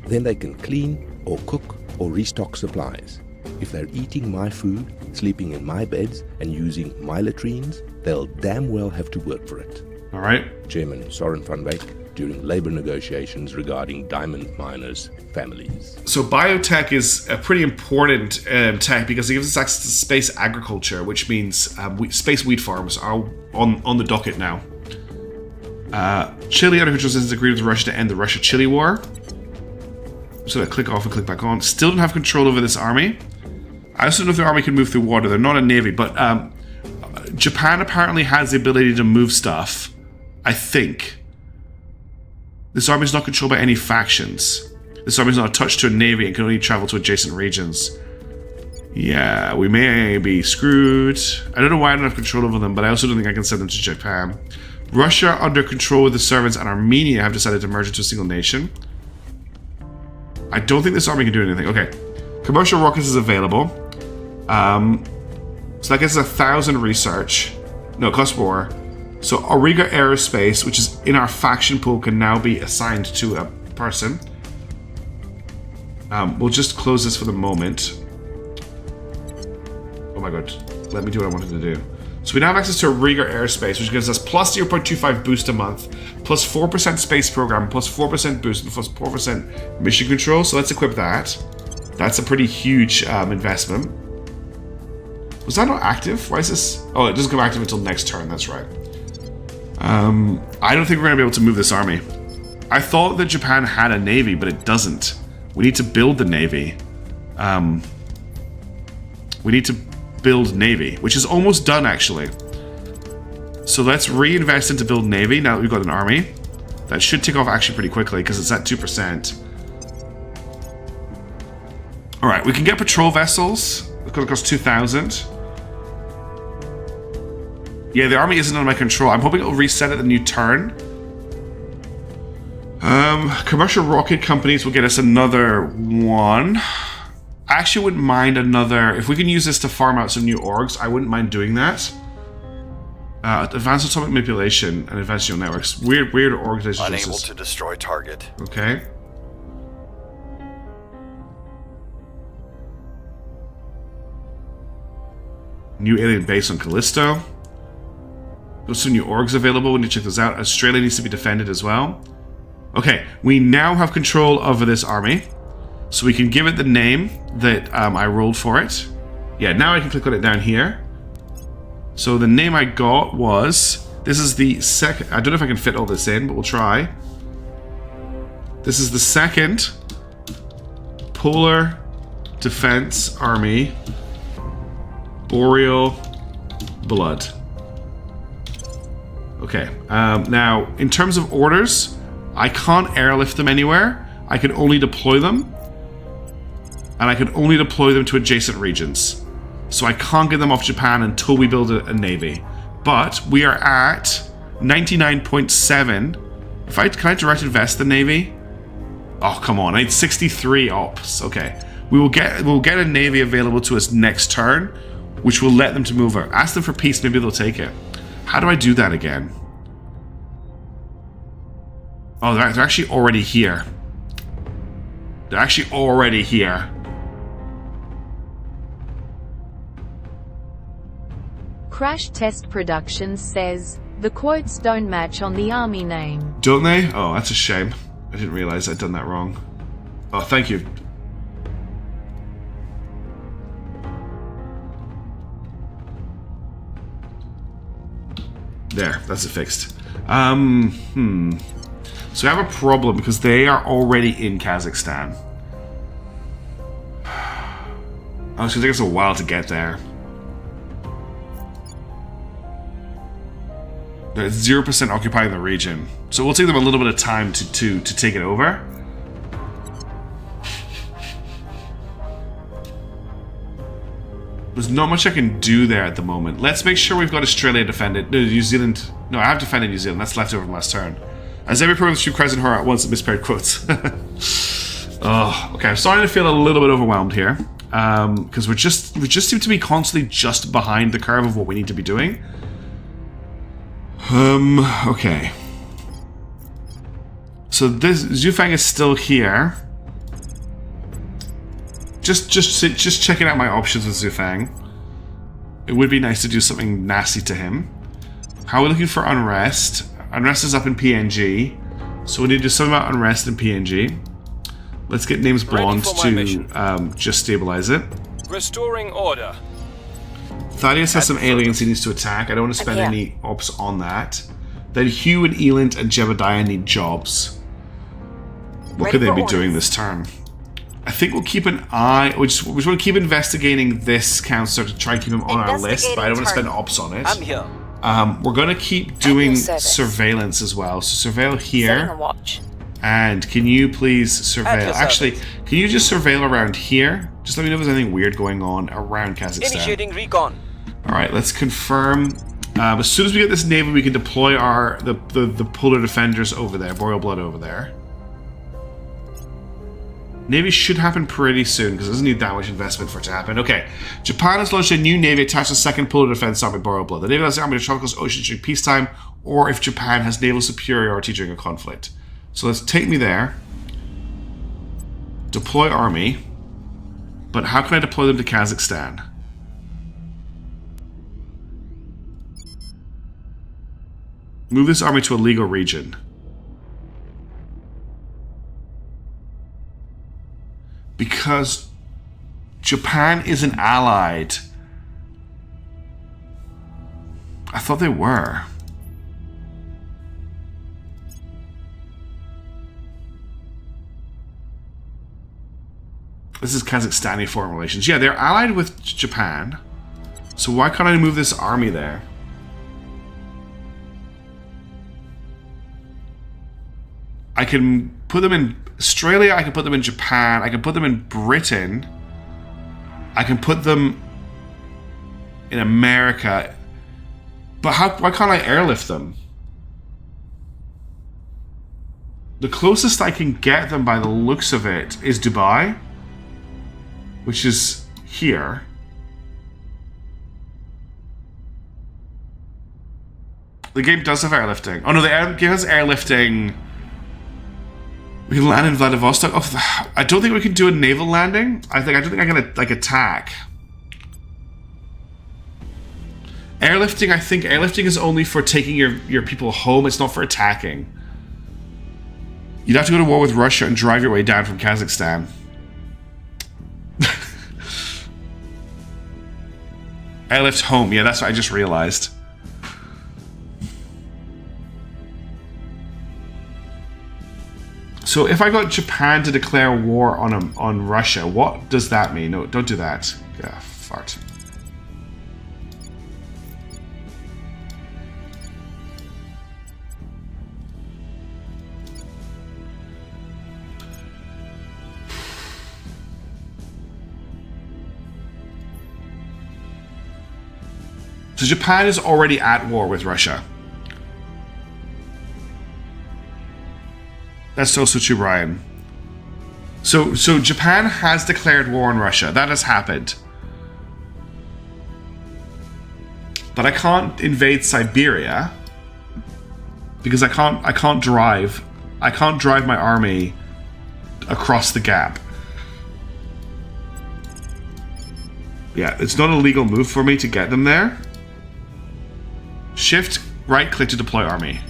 Then they can clean or cook or restock supplies. If they're eating my food, sleeping in my beds, and using my latrines, they'll damn well have to work for it. All right. Chairman Soren van Wyk, during labor negotiations regarding diamond miners' families. So biotech is a pretty important tech because it gives us access to space agriculture, which means space wheat farms are on the docket now. Chile under control has agreed with Russia to end the Russia-Chile war. So I click off and click back on. Still don't have control over this army. I also don't know if the army can move through water. They're not a navy, but Japan apparently has the ability to move stuff. I think. This army is not controlled by any factions. This army is not attached to a navy and can only travel to adjacent regions. Yeah, we may be screwed. I don't know why I don't have control over them, but I also don't think I can send them to Japan. Russia, under control of the servants, and Armenia have decided to merge into a single nation. I don't think this army can do anything. Okay. Commercial rockets is available. So that gets 1,000 research. No, cost war. So Auriga Aerospace, which is in our faction pool, can now be assigned to a person. We'll just close this for the moment. Oh my god. Let me do what I wanted to do. So we now have access to Auriga Aerospace, which gives us plus 0.25 boost a month, plus 4% space program, plus 4% boost, and plus 4% mission control. So let's equip that. That's a pretty huge investment. Was that not active? Why is this? Oh, it doesn't come active until next turn. That's right. I don't think we're going to be able to move this army. I thought that Japan had a navy, but it doesn't. We need to build the navy. We need to build Navy, which is almost done, actually. So let's reinvest into build Navy now that we've got an army. That should tick off actually pretty quickly because it's at 2%. Alright, we can get patrol vessels. It's going to cost 2,000. Yeah, the army isn't under my control. I'm hoping it'll reset at the new turn. Commercial rocket companies will get us another one. I actually wouldn't mind another... If we can use this to farm out some new orgs, I wouldn't mind doing that. Advanced atomic manipulation and advanced neural networks. Weird organizations. Unable to destroy target. Okay. New alien base on Callisto. There's some new orgs available. We need to check those out. Australia needs to be defended as well. Okay, we now have control over this army. So we can give it the name that I rolled for it. Yeah, now I can click on it down here. So the name I got was... This is the second... I don't know if I can fit all this in, but we'll try. This is the second Polar Defense Army Boreal Blood. Okay, now in terms of orders, I can't airlift them anywhere. I can only deploy them. And I can only deploy them to adjacent regions. So I can't get them off Japan until we build a navy. But we are at 99.7. Can I direct invest the navy? Oh, come on. I need 63 ops. Okay. We'll get a navy available to us next turn, which will let them to move over. Ask them for peace, maybe they'll take it. How do I do that again? Oh, they're actually already here. They're actually already here. Crash Test Productions says, the quotes don't match on the army name. Don't they? Oh, that's a shame. I didn't realize I'd done that wrong. Oh, thank you. There, that's it fixed. So I have a problem because they are already in Kazakhstan. Oh, it's gonna take us a while to get there. They're 0% occupying the region. So we'll take them a little bit of time to take it over. There's not much I can do there at the moment. Let's make sure we've got Australia defended. No, New Zealand. No, I have defended New Zealand. That's left over from last turn. As every program shoot cries in horror at once at mispaired quotes. Oh, okay. I'm starting to feel a little bit overwhelmed here. Because we just seem to be constantly just behind the curve of what we need to be doing. Okay. So this Zhufang is still here. Just checking out my options with Zhufang. It would be nice to do something nasty to him. How are we looking for unrest? Unrest is up in PNG. So we need to do something about unrest in PNG. Let's get names blonde to just stabilize it. Restoring order. Thaddeus has some aliens he needs to attack. I don't want to spend any ops on that. Then Hugh and Elant and Jebediah need jobs. What could they be doing this turn? I think we'll keep an eye. We just want to keep investigating this counselor to try and keep him on our list, but I don't want to spend ops on it. I'm here. We're going to keep doing surveillance as well. So surveil here. And can you please surveil? Actually, can you just surveil around here? Just let me know if there's anything weird going on around Kazakhstan. Initiating recon. All right, let's confirm. As soon as we get this navy, we can deploy the polar defenders over there, Boreal Blood over there. Navy should happen pretty soon because it doesn't need that much investment for it to happen. Okay, Japan has launched a new navy attached to second polar defense army, Boreal Blood. The navy allows the army to travel across oceans during peacetime, or if Japan has naval superiority during a conflict. So let's take me there. Deploy army. But how can I deploy them to Kazakhstan? Move this army to a legal region. Because Japan isn't allied. I thought they were. This is Kazakhstani foreign relations. Yeah, they're allied with Japan. So why can't I move this army there? I can put them in Australia, I can put them in Japan, I can put them in Britain. I can put them in America. But why can't I airlift them? The closest I can get them by the looks of it is Dubai, which is here. The game does have airlifting. Oh no, the game has airlifting. We can land in Vladivostok. Oh, I don't think we can do a naval landing. I don't think I can like attack. Airlifting, I think airlifting is only for taking your people home. It's not for attacking. You'd have to go to war with Russia and drive your way down from Kazakhstan. Airlift home. Yeah, that's what I just realized. So if I got Japan to declare war on Russia, what does that mean? No, don't do that. Yeah, fart. So Japan is already at war with Russia. That's also true, Brian. So Japan has declared war on Russia. That has happened. But I can't invade Siberia because I can't drive my army across the gap. Yeah, it's not a legal move for me to get them there. Shift right click to deploy army.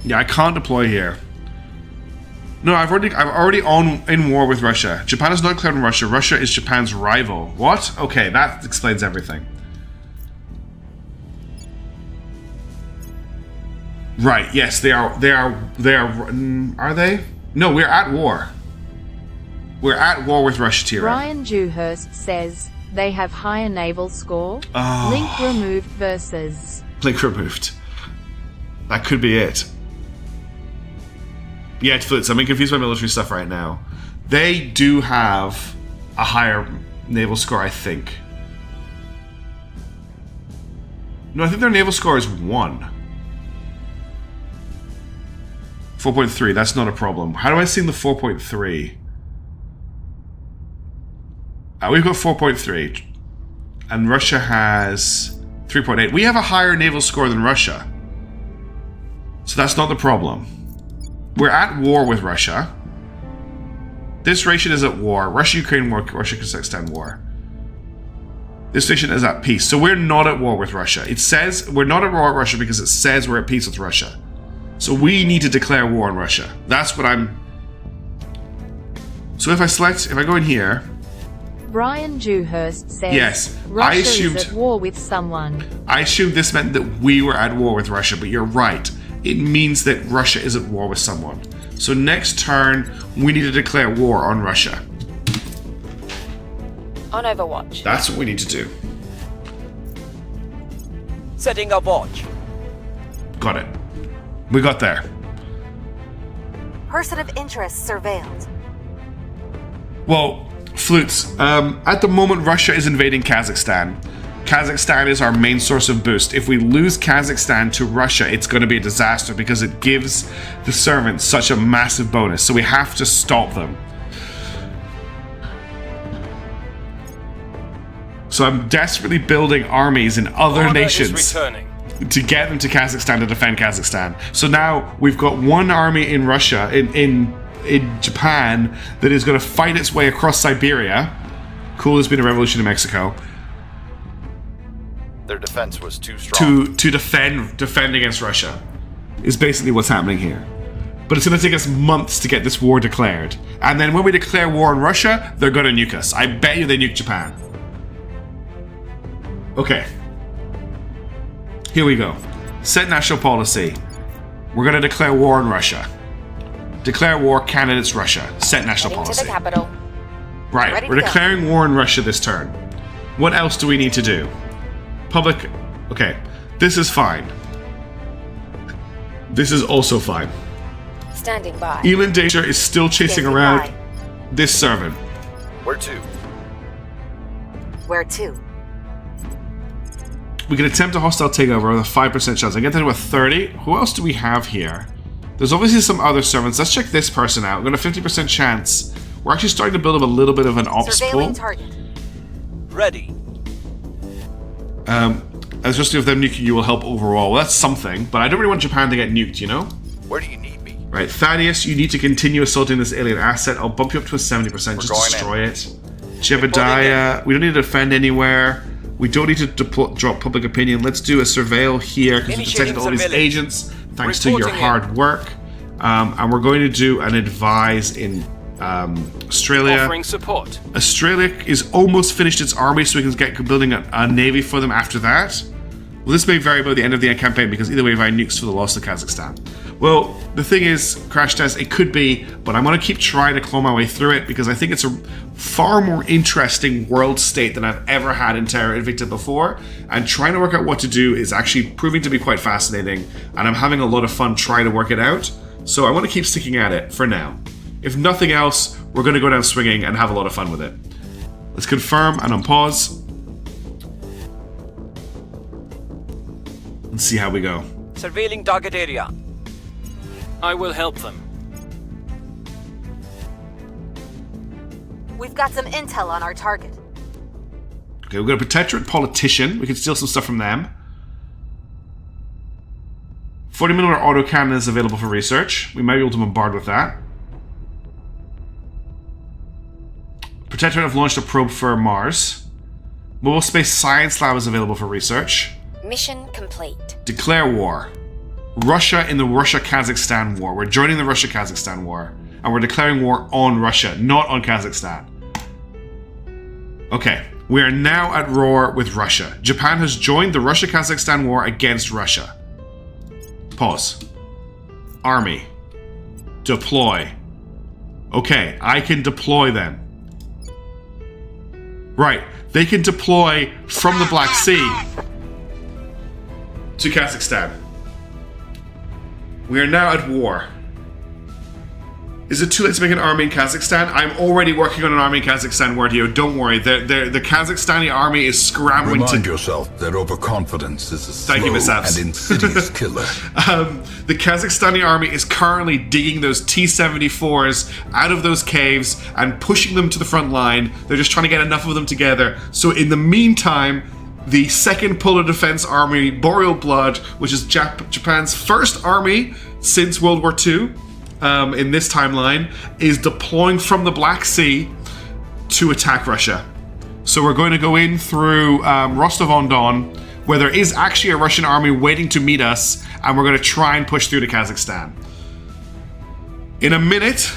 Yeah, I can't deploy here. No, I'm already in war with Russia. Japan is not declared on Russia. Russia is Japan's rival. What? Okay, that explains everything. Right, yes, they are, are they? No, we're at war. We're at war with Russia, Terra. Brian Dewhurst says, they have higher naval score. Oh. Link removed versus... Link removed. That could be it. Yeah, Flitz, I'm confused by military stuff right now. They do have a higher naval score, I think. No, I think their naval score is 1. 4.3, that's not a problem. How do I see the 4.3? We've got 4.3. And Russia has 3.8. We have a higher naval score than Russia. So that's not the problem. We're at war with Russia. This nation is at war. Russia-Ukraine war, Russia-Kazakhstan war. This nation is at peace. So we're not at war with Russia. It says we're not at war with Russia because it says we're at peace with Russia. So we need to declare war on Russia. That's what I'm... So if I go in here... Brian Dewhurst says, yes, Russia is at war with someone. I assumed this meant that we were at war with Russia, but you're right. It means that Russia is at war with someone. So next turn, we need to declare war on Russia. On Overwatch. That's what we need to do. Setting a watch. Got it. We got there. Person of interest surveilled. Well, Flutes, at the moment Russia is invading Kazakhstan. Kazakhstan is our main source of boost. If we lose Kazakhstan to Russia, it's going to be a disaster because it gives the servants such a massive bonus. So we have to stop them. So I'm desperately building armies in other nations to get them to Kazakhstan to defend Kazakhstan. So now we've got one army in Russia, in Japan, that is going to fight its way across Siberia. Cool, there's been a revolution in Mexico. Their defense was too strong. To defend against Russia is basically what's happening here. But it's going to take us months to get this war declared. And then when we declare war on Russia, they're going to nuke us. I bet you they nuke Japan. Okay. Here we go. Set national policy. We're going to declare war on Russia. Declare war, candidates Russia. Set national Heading policy. to the capital. Right, Ready we're to go. declaring war on Russia this turn. What else do we need to do? Public... Okay, this is fine. This is also fine. Standing by. Elin Danger is still chasing Standing around by. this servant. Where to? Where to? We can attempt a hostile takeover with a 5% chance. I get that to a 30. Who else do we have here? There's obviously some other servants. Let's check this person out. We've got a 50% chance. We're actually starting to build up a little bit of an ops pool. Surveilling target. Ready. As just if them nuking you will help overall. Well, that's something, but I don't really want Japan to get nuked, you know? Where do you need me? Right, Thaddeus, you need to continue assaulting this alien asset. I'll bump you up to a 70%. Just going destroy it. Jebediah, we don't need to defend anywhere. We don't need to drop public opinion. Let's do a surveil here because we detected all these agents thanks to your Reporting hard work. And we're going to do an advise in Australia. Offering support. Australia is almost finished its army, so we can get building a navy for them after that. Well, this may vary by the end of the campaign because either way, if I nukes for the loss of Kazakhstan. Well, the thing is, Crash Test, it could be, but I'm going to keep trying to claw my way through it because I think it's a far more interesting world state than I've ever had in Terra Invicta before. And trying to work out what to do is actually proving to be quite fascinating, and I'm having a lot of fun trying to work it out. So I want to keep sticking at it for now. If nothing else, we're going to go down swinging and have a lot of fun with it. Let's confirm and unpause. And see how we go. Surveilling target area. I will help them. We've got some intel on our target. Okay, we've got a protectorate politician. We can steal some stuff from them. 40mm autocannon is available for research. We might be able to bombard with that. Protectorate have launched a probe for Mars. Mobile Space Science Lab is available for research. Mission complete. Declare war. Russia in the Russia-Kazakhstan war. We're joining the Russia-Kazakhstan war. And we're declaring war on Russia, not on Kazakhstan. Okay, we are now at war with Russia. Japan has joined the Russia-Kazakhstan war against Russia. Pause. Army. Deploy. Okay, I can deploy them. Right, they can deploy from the Black Sea to Kazakhstan. We are now at war. Is it too late to make an army in Kazakhstan? I'm already working on an army in Kazakhstan, Wordeo. Don't worry. The Kazakhstani army is scrambling Remind yourself that overconfidence is a Thank you, slow Miss Abs. and insidious killer. The Kazakhstani army is currently digging those T-74s out of those caves and pushing them to the front line. They're just trying to get enough of them together. So in the meantime, the Second Polar Defense Army, Boreal Blood, which is Japan's first army since World War II, in this timeline, is deploying from the Black Sea to attack Russia. So we're going to go in through Rostov-on-Don, where there is actually a Russian army waiting to meet us, and we're going to try and push through to Kazakhstan. In a minute,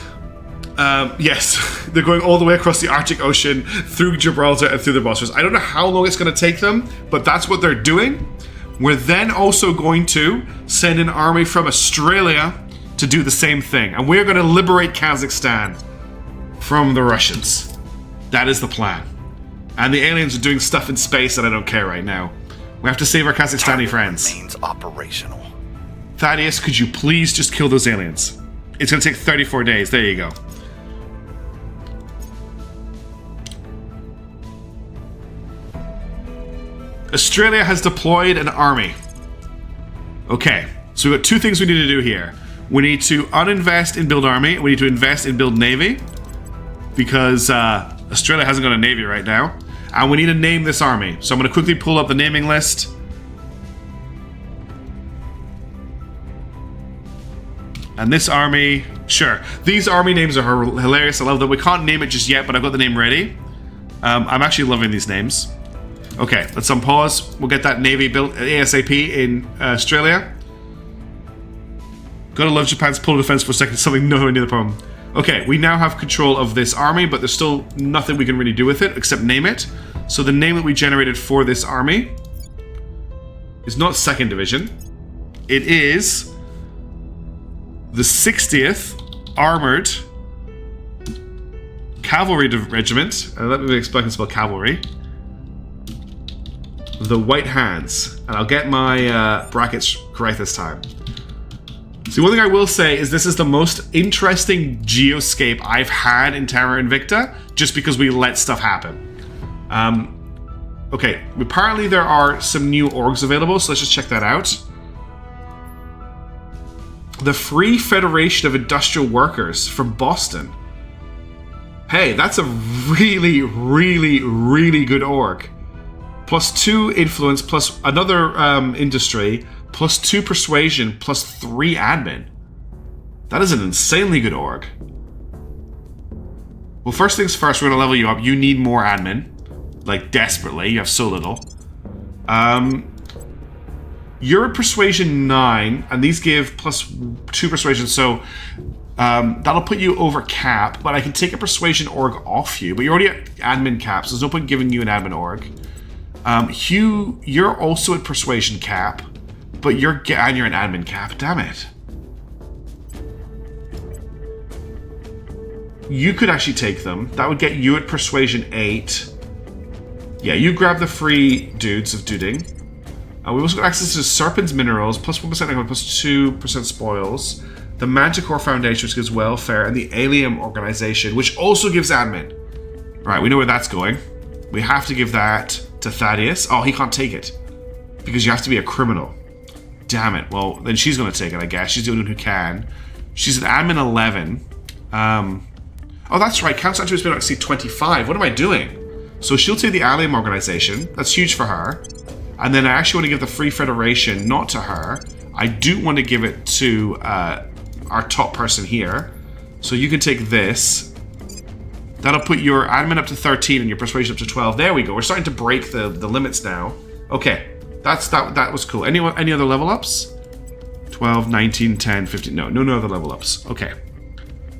yes, they're going all the way across the Arctic Ocean, through Gibraltar and through the Bosphorus. I don't know how long it's going to take them, but that's what they're doing. We're then also going to send an army from Australia to do the same thing. And we're going to liberate Kazakhstan from the Russians. That is the plan. And the aliens are doing stuff in space that I don't care right now. We have to save our Kazakhstani friends. Remains operational. Thaddeus, could you please just kill those aliens? It's going to take 34 days. There you go. Australia has deployed an army. Okay, so we've got two things we need to do here. We need to uninvest in build army. We need to invest in build navy. Because Australia hasn't got a navy right now. And we need to name this army. So I'm going to quickly pull up the naming list. And this army, sure. These army names are hilarious. I love them. We can't name it just yet, but I've got the name ready. I'm actually loving these names. Okay, let's unpause. We'll get that navy built ASAP in Australia. Gotta love Japan's polar defense for a second, something nowhere near the problem. Okay, we now have control of this army, but there's still nothing we can really do with it except name it. So the name that we generated for this army is not 2nd Division. It is the 60th Armored Cavalry Regiment. Let me explain and spell cavalry. The White Hands. And I'll get my brackets correct this time. See, one thing I will say is this is the most interesting geoscape I've had in Terra Invicta, just because we let stuff happen. Okay, apparently there are some new orgs available, so let's just check that out. The Free Federation of Industrial Workers from Boston. Hey, that's a really, really, really good org. +2 influence, plus another industry, +2 persuasion, +3 admin. That is an insanely good org. Well, first things first, we're gonna level you up. You need more admin, like desperately. You have so little. You're at persuasion 9, and these give +2 persuasion, so that'll put you over cap. But I can take a persuasion org off you. But you're already at admin cap, so there's no point giving you an admin org. Hugh, you're also at persuasion cap, but you're an admin cap. Damn it. You could actually take them. That would get you at persuasion 8. Yeah, you grab the free dudes of Duding. We've also got access to Serpent's Minerals, +1% income, +2% spoils. The Manticore Foundation, which gives welfare, and the Alien Organization, which also gives admin. Right, we know where that's going. We have to give that to Thaddeus. Oh, he can't take it. Because you have to be a criminal. Damn it. Well, then she's going to take it, I guess. She's the only one who can. She's an admin 11. Oh, that's right. Council Activity has been actually 25. What am I doing? So she'll take the Allium Organization. That's huge for her. And then I actually want to give the Free Federation not to her. I do want to give it to our top person here. So you can take this. That'll put your admin up to 13 and your persuasion up to 12. There we go. We're starting to break the limits now. Okay. That was cool. Any other level ups? 12, 19, 10, 15. No other level ups. Okay.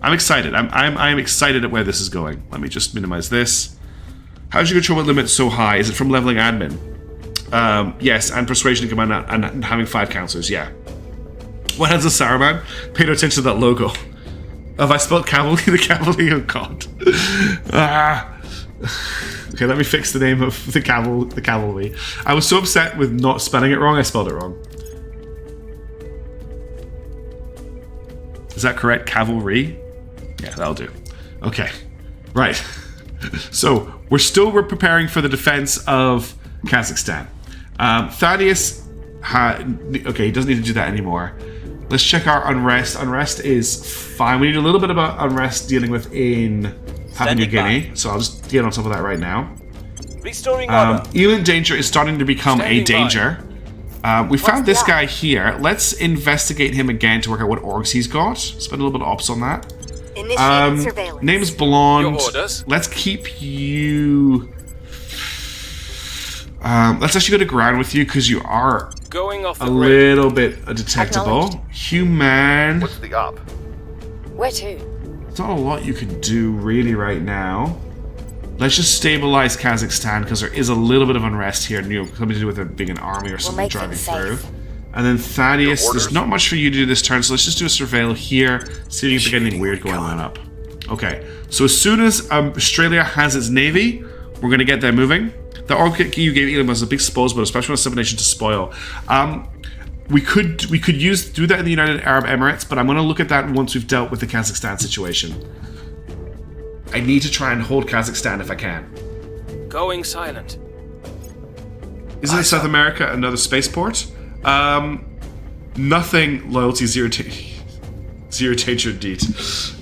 I'm excited. I'm excited at where this is going. Let me just minimize this. How did you control what limit so high? Is it from leveling admin? Yes, and persuasion command and having 5 counselors, yeah. What has a Saruman? Pay no attention to that logo. Have I spelled cavalry? The cavalry? Oh god. Okay, let me fix the name of the cavalry. I was so upset with not spelling it wrong, I spelled it wrong. Is that correct? Cavalry? Yeah, that'll do. Okay. Right. So, we're preparing for the defense of Kazakhstan. Thaddeus, okay, he doesn't need to do that anymore. Let's check our unrest. Unrest is fine. We need a little bit of unrest dealing with in Papua New Guinea, so I'll just get on top of that right now. Restoring order. Elend danger is starting to become a danger. We found this guy here. Let's investigate him again to work out what orgs he's got. Spend a little bit of ops on that. Initiating surveillance. Name's Blonde. Your orders. Let's keep you... let's actually go to ground with you because you are Going off the a grid. little bit detectable. Human. What's the up? Where to? There's not a lot you can do really right now. Let's just stabilize Kazakhstan because there is a little bit of unrest here. Something to do with it being an army or something make driving things through. safe. And then Thaddeus, Your there's orders? not much for you to do this turn, so let's just do a surveil here, see if you can get anything weird going on up. Okay, so as soon as Australia has its navy, we're going to get them moving. The org you gave Elam was a big spoils, but especially on subnation to spoil. We could do that in the United Arab Emirates, but I'm going to look at that once we've dealt with the Kazakhstan situation. I need to try and hold Kazakhstan if I can. Going silent. Isn't South America another spaceport? Nothing loyalty zero danger deed.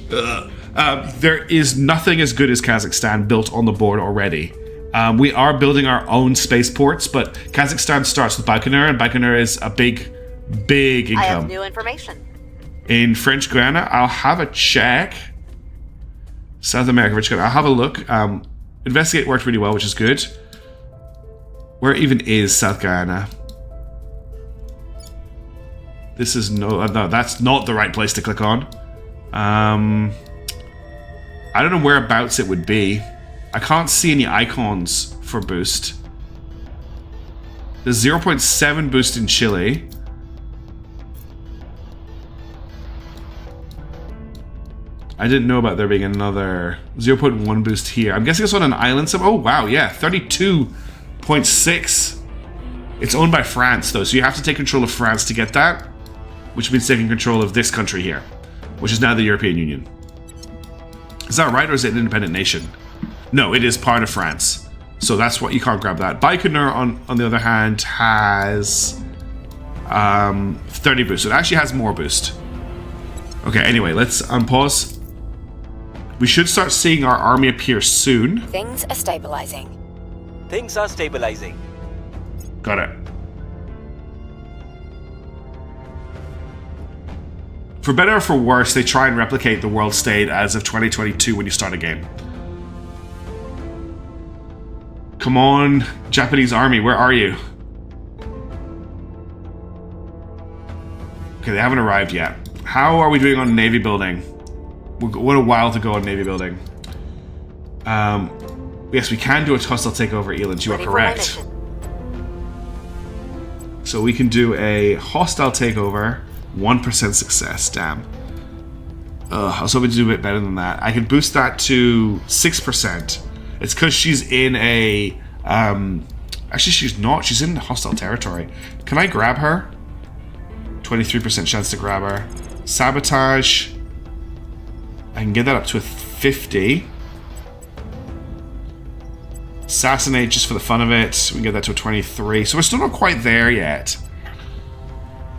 There is nothing as good as Kazakhstan built on the board already. We are building our own spaceports, but Kazakhstan starts with Baikonur, and Baikonur is a big income. I have new information. In French Guiana, I'll have a check. South America, French Guiana, I'll have a look. Investigate worked really well, which is good. Where even is South Guyana? This is no, that's not the right place to click on. I don't know whereabouts it would be. I can't see any icons for boost. There's 0.7 boost in Chile. I didn't know about there being another 0.1 boost here. I'm guessing it's on an island somewhere. Oh, wow, yeah, 32.6. It's owned by France, though, so you have to take control of France to get that, which means taking control of this country here, which is now the European Union. Is that right, or is it an independent nation? No, it is part of France. So that's what, you can't grab that. Baikonur, on the other hand, has 30 boost. So it actually has more boost. Okay, anyway, let's unpause. We should start seeing our army appear soon. Things are stabilizing. Things are stabilizing. Got it. For better or for worse, they try and replicate the world state as of 2022 when you start a game. Come on, Japanese army, where are you? Okay, they haven't arrived yet. How are we doing on navy building? What a while to go on navy building. Yes, we can do a hostile takeover, Eland. You are correct. So we can do a hostile takeover, 1% success. Damn. I was hoping to do a bit better than that. I can boost that to 6%. It's because she's in a... actually, she's not. She's in hostile territory. Can I grab her? 23% chance to grab her. Sabotage. I can get that up to a 50. Assassinate just for the fun of it. We can get that to a 23. So we're still not quite there yet.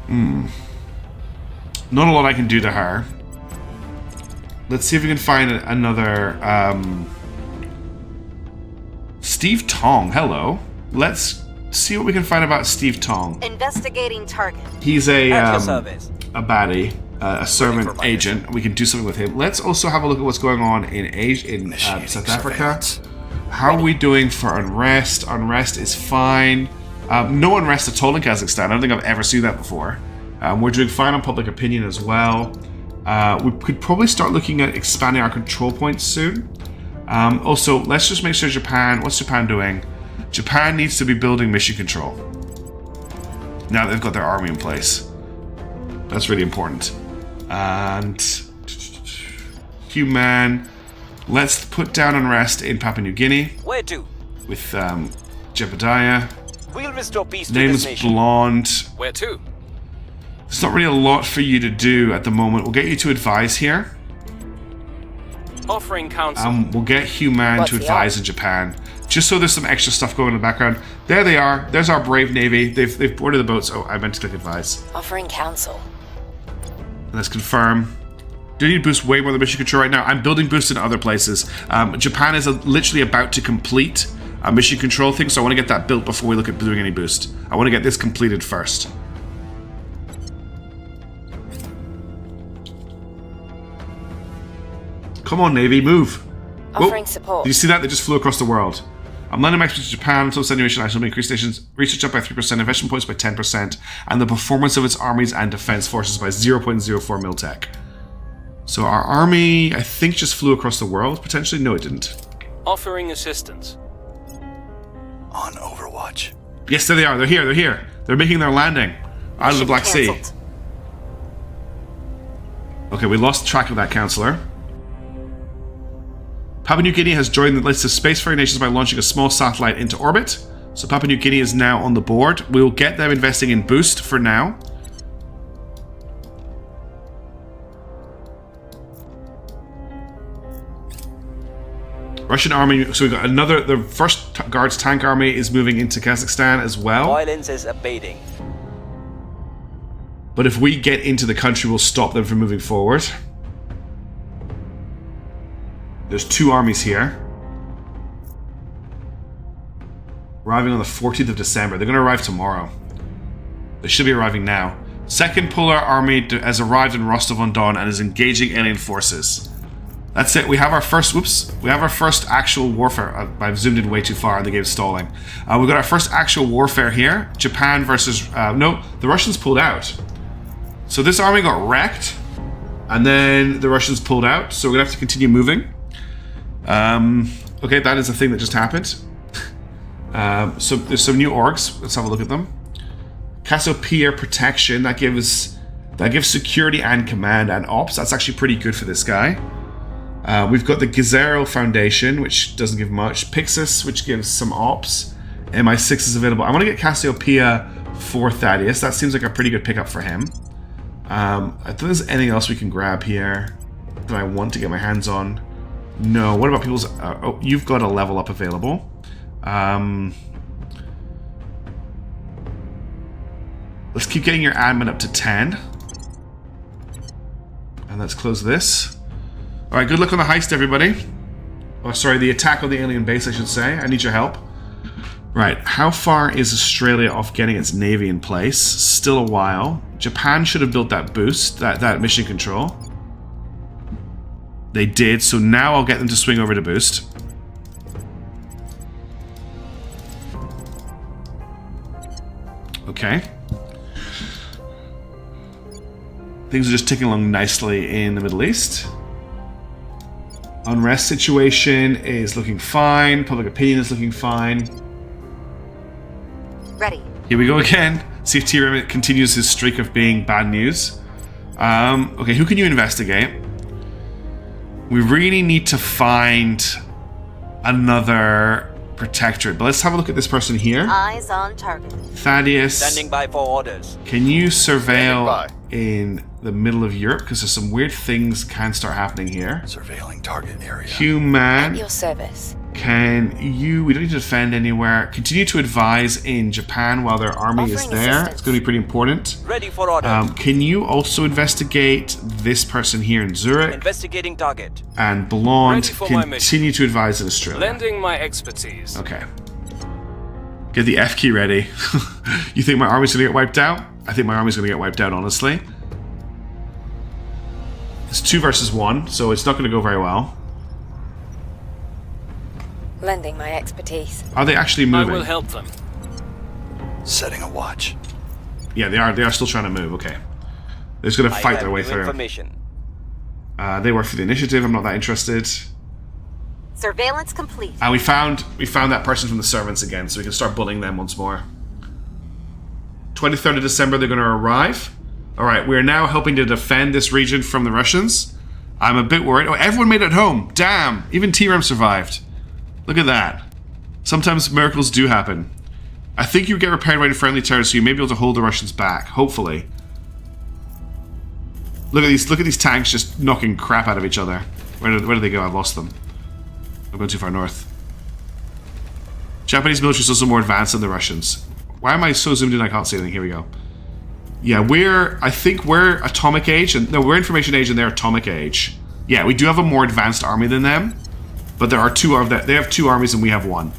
Not a lot I can do to her. Let's see if we can find another... Steve Tong, hello. Let's see what we can find about Steve Tong. Investigating target. He's a baddie, a servant agent. We can do something with him. Let's also have a look at what's going on in Asia, in South Africa. How are we doing for unrest? Unrest is fine. No unrest at all in Kazakhstan. I don't think I've ever seen that before. We're doing fine on public opinion as well. We could probably start looking at expanding our control points soon. Also, let's just make sure Japan... What's Japan doing? Japan needs to be building mission control. Now that they've got their army in place. That's really important. And... Human... Let's put down unrest in Papua New Guinea. Where to? With, Jebediah. We'll restore peace to this Name's nation. Blonde. Where to? There's not really a lot for you to do at the moment. We'll get you to advise here. Offering counsel. We'll get Human to advise in Japan. Just so there's some extra stuff going in the background. There they are. There's our brave navy. They've boarded the boats. Oh, I meant to click advise. Offering counsel. Let's confirm. Do you need boost way more than mission control right now? I'm building boost in other places. Japan is literally about to complete a mission control thing, so I want to get that built before we look at doing any boost. I want to get this completed first. Come on, Navy, move. Offering support. Did you see that? They just flew across the world. I'm landing my expedition to Japan, so sending mission items will increase stations, research up by 3%, investment points by 10%, and the performance of its armies and defense forces by 0.04 miltech. So our army, I think, just flew across the world, potentially? No, it didn't. Offering assistance. On Overwatch. Yes, there they are. They're here. They're here. They're making their landing out of the Black Sea. Okay, we lost track of that counselor. Papua New Guinea has joined the list of spacefaring nations by launching a small satellite into orbit. So Papua New Guinea is now on the board. We'll get them investing in boost for now. Russian army, so we've got another, the first Guards tank army is moving into Kazakhstan as well. Violence is abating. But if we get into the country, we'll stop them from moving forward. There's two armies here. Arriving on the 14th of December. They're going to arrive tomorrow. They should be arriving now. Second Polar Army has arrived in Rostov-on-Don and is engaging alien forces. That's it. We have our first, we have our first actual warfare. I've zoomed in way too far and the game's stalling. We've got our first actual warfare here. Japan versus, no, the Russians pulled out. So this army got wrecked, and then the Russians pulled out, so we're gonna have to continue moving. Okay, that is a thing that just happened. So there's some new orgs. Let's have a look at them. Cassiopeia protection, that gives security and command and ops. That's actually pretty good for this guy. We've got the Gazero Foundation, which doesn't give much. Pixis, which gives some ops. MI6 is available. I want to get Cassiopeia for Thaddeus. That seems like a pretty good pickup for him. I don't think there's anything else we can grab here that I want to get my hands on. No. What about people's... oh, you've got a level up available. Let's keep getting your admin up to 10. And let's close this. Alright, good luck on the heist, everybody. Oh, sorry, the attack on the alien base, I should say. I need your help. Right, how far is Australia off getting its navy in place? Still a while. Japan should have built that boost, that mission control. They did, so now I'll get them to swing over to boost. Okay. Things are just ticking along nicely in the Middle East. Unrest situation is looking fine. Public opinion is looking fine. Ready. Here we go again. See if Terra continues his streak of being bad news. Okay, who can you investigate? We really need to find another protectorate. But let's have a look at this person here. Eyes on target. Standing Thaddeus, by for orders. can you surveil in the middle of Europe? Because there's some weird things can start happening here. Surveilling target area. At Human, your service. can you... We don't need to defend anywhere. Continue to advise in Japan while their army is Offering there. assistance. It's going to be pretty important. Ready for orders. Can you also investigate this person here in Zurich? Investigating target. And Blonde, Ready for my continue to advise in Australia. Lending my expertise. Okay. Get the F key ready. You think my army's going to get wiped out? I think my army's going to get wiped out, honestly. It's 2 versus 1, so it's not going to go very well. Lending my expertise. Are they actually I moving? will help them. Setting a watch. Yeah, they are. They are still trying to move. Okay. They're just going to I fight have their way new through. information. They work for the initiative. I'm not that interested. Surveillance complete. And we found that person from the servants again, so we can start bullying them once more. 23rd of December, they're going to arrive. All right, we are now helping to defend this region from the Russians. I'm a bit worried. Oh, everyone made it home. Damn, even T-Rem survived. Look at that. Sometimes miracles do happen. I think you get repaired right in friendly territory, so you may be able to hold the Russians back. Hopefully. Look at these tanks just knocking crap out of each other. Where did they go? I've lost them. I'm going too far north. Japanese military is also more advanced than the Russians. Why am I so zoomed in I can't see anything? Here we go. Yeah, I think we're atomic age, and no, we're information age and they're atomic age. Yeah, we do have a more advanced army than them, but there are 2 of that. They have 2 armies and we have 1.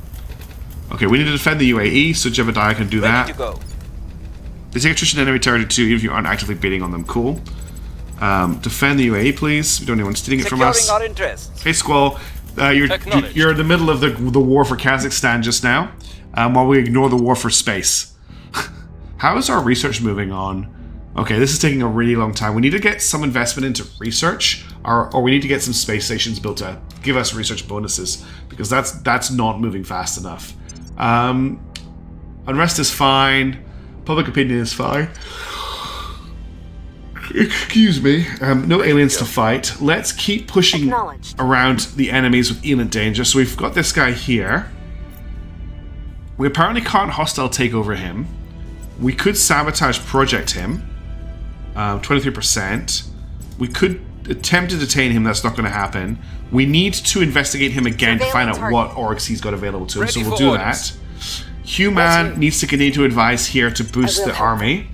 Okay, we need to defend the UAE, so Jebediah can do that. Ready to go. They take attrition to enemy territory too, even if you aren't actively bidding on them. Cool. Defend the UAE, please. We don't need anyone stealing it from us. Securing our interests. Hey, Squall. You're in the middle of the war for Kazakhstan just now, while we ignore the war for space. How is our research moving on? Okay, this is taking a really long time. We need to get some investment into research, or we need to get some space stations built to give us research bonuses, because that's not moving fast enough. Unrest is fine. Public opinion is fine. Excuse me. No aliens to fight. Let's keep pushing around the enemies with elite danger. So we've got this guy here. We apparently can't hostile take over him. We could sabotage project him. 23%. We could attempt to detain him. That's not going to happen. We need to investigate him again to find out what orgs he's got available to him. So we'll do that. Human needs to continue to advise here to boost the army.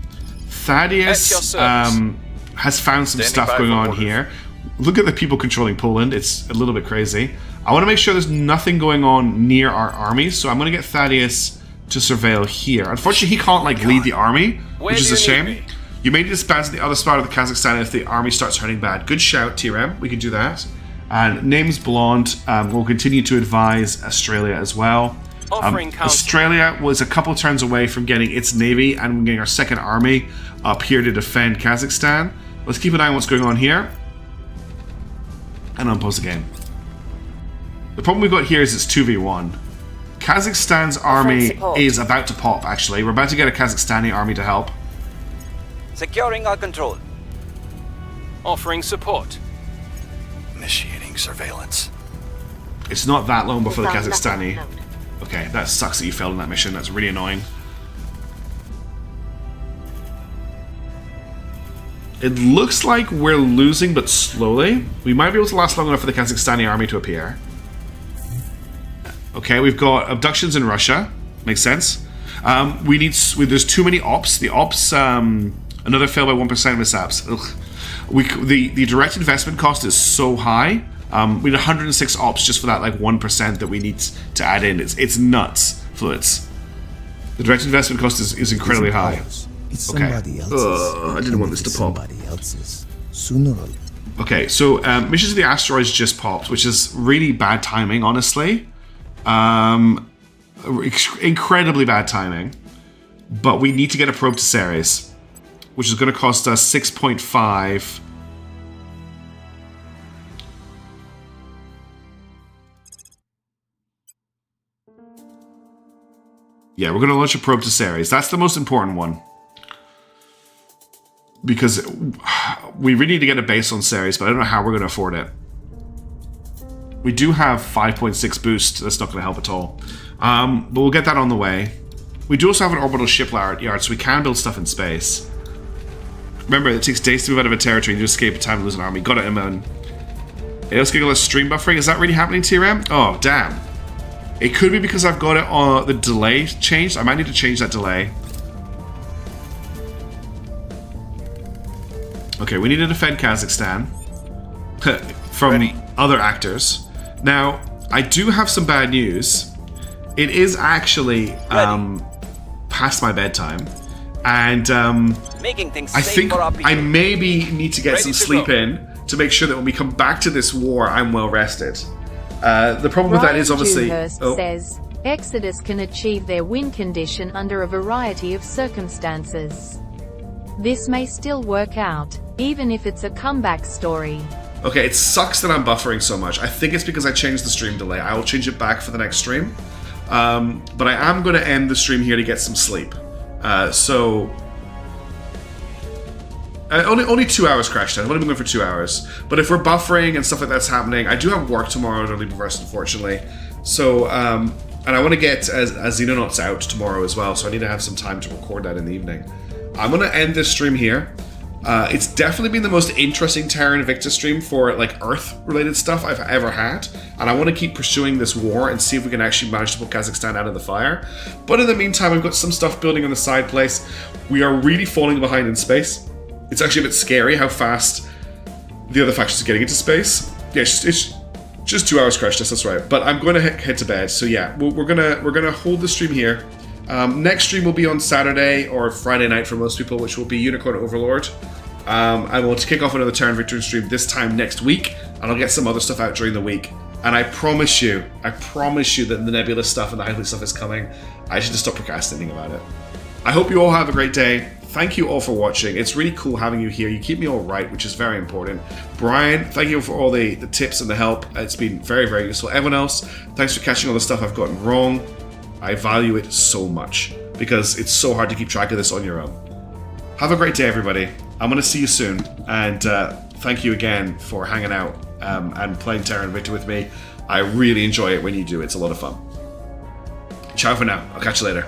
Thaddeus has found some stuff going on here. Look at the people controlling Poland. It's a little bit crazy. I want to make sure there's nothing going on near our armies, so I'm going to get Thaddeus to surveil here. Unfortunately, he can't lead the army, which is a shame. You may disband the other spot of the Kazakhstan if the army starts turning bad. Good shout, TRM. We can do that. And name's Blonde. We'll continue to advise Australia as well. Offering counsel. Australia was a couple turns away from getting its navy and getting our second army up here to defend Kazakhstan. Let's keep an eye on what's going on here. And unpause the game. The problem we've got here is it's 2v1. Kazakhstan's army is about to pop, actually. We're about to get a Kazakhstani army to help. Securing our control. Offering support. Initiating surveillance. It's not that long before the Kazakhstani... Okay, that sucks that you failed in that mission. That's really annoying. It looks like we're losing, but slowly. We might be able to last long enough for the Kazakhstani army to appear. Okay, we've got abductions in Russia. Makes sense. There's too many ops. The ops, another fail by 1% mishaps. The direct investment cost is so high. We need 106 ops just for that like 1% that we need to add in. It's nuts, Fluids. The direct investment cost is incredibly high. It's okay. Somebody else's. I didn't want this to pop. Somebody else's. Sooner or later. Okay, so Missions of the Asteroids just popped, which is really bad timing, honestly. Incredibly bad timing. But we need to get a probe to Ceres, which is going to cost us 6.5. Yeah, we're going to launch a probe to Ceres. That's the most important one. Because we really need to get a base on Ceres, but I don't know how we're going to afford it. We do have 5.6 boost. That's not going to help at all. But we'll get that on the way. We do also have an orbital shipyard, so we can build stuff in space. Remember, it takes days to move out of a territory and to escape a time to lose an army. Got it, Imon. Let's get a stream buffering. Is that really happening, TRM? Oh, damn. It could be because I've got it on the delay changed. I might need to change that delay. Okay, we need to defend Kazakhstan from other actors. Now, I do have some bad news. It is actually past my bedtime, and Making things I safe think for our people. I maybe need to get some sleep in to make sure that when we come back to this war, I'm well rested. The problem with that is obviously... says, Exodus can achieve their win condition under a variety of circumstances. This may still work out, even if it's a comeback story. Okay, it sucks that I'm buffering so much. I think it's because I changed the stream delay. I will change it back for the next stream. But I am going to end the stream here to get some sleep. Only 2 hours crash time. I've only been going for 2 hours. But if we're buffering and stuff like that's happening, I do have work tomorrow at Early Reverse, unfortunately. So, and I want to get as Xenonauts out tomorrow as well, so I need to have some time to record that in the evening. I'm going to end this stream here. It's definitely been the most interesting Terra Invicta stream for like Earth-related stuff I've ever had, and I want to keep pursuing this war and see if we can actually manage to pull Kazakhstan out of the fire. But in the meantime, we've got some stuff building on the side place. We are really falling behind in space. It's actually a bit scary how fast the other factions are getting into space. Yeah, it's just 2 hours crash test. That's right. But I'm going to head to bed. So yeah, we're gonna hold the stream here. Next stream will be on Saturday or Friday night for most people, which will be Unicorn Overlord. I will kick off another Terra Invicta stream this time next week, and I'll get some other stuff out during the week. And I promise you that the Nebula stuff and the Highly stuff is coming. I should just stop procrastinating about it. I hope you all have a great day. Thank you all for watching. It's really cool having you here. You keep me all right, which is very important. Brian, thank you for all the tips and the help. It's been very, very useful. Everyone else, thanks for catching all the stuff I've gotten wrong. I value it so much because it's so hard to keep track of this on your own. Have a great day, everybody. I'm going to see you soon. And thank you again for hanging out and playing Terra Invicta with me. I really enjoy it when you do. It's a lot of fun. Ciao for now. I'll catch you later.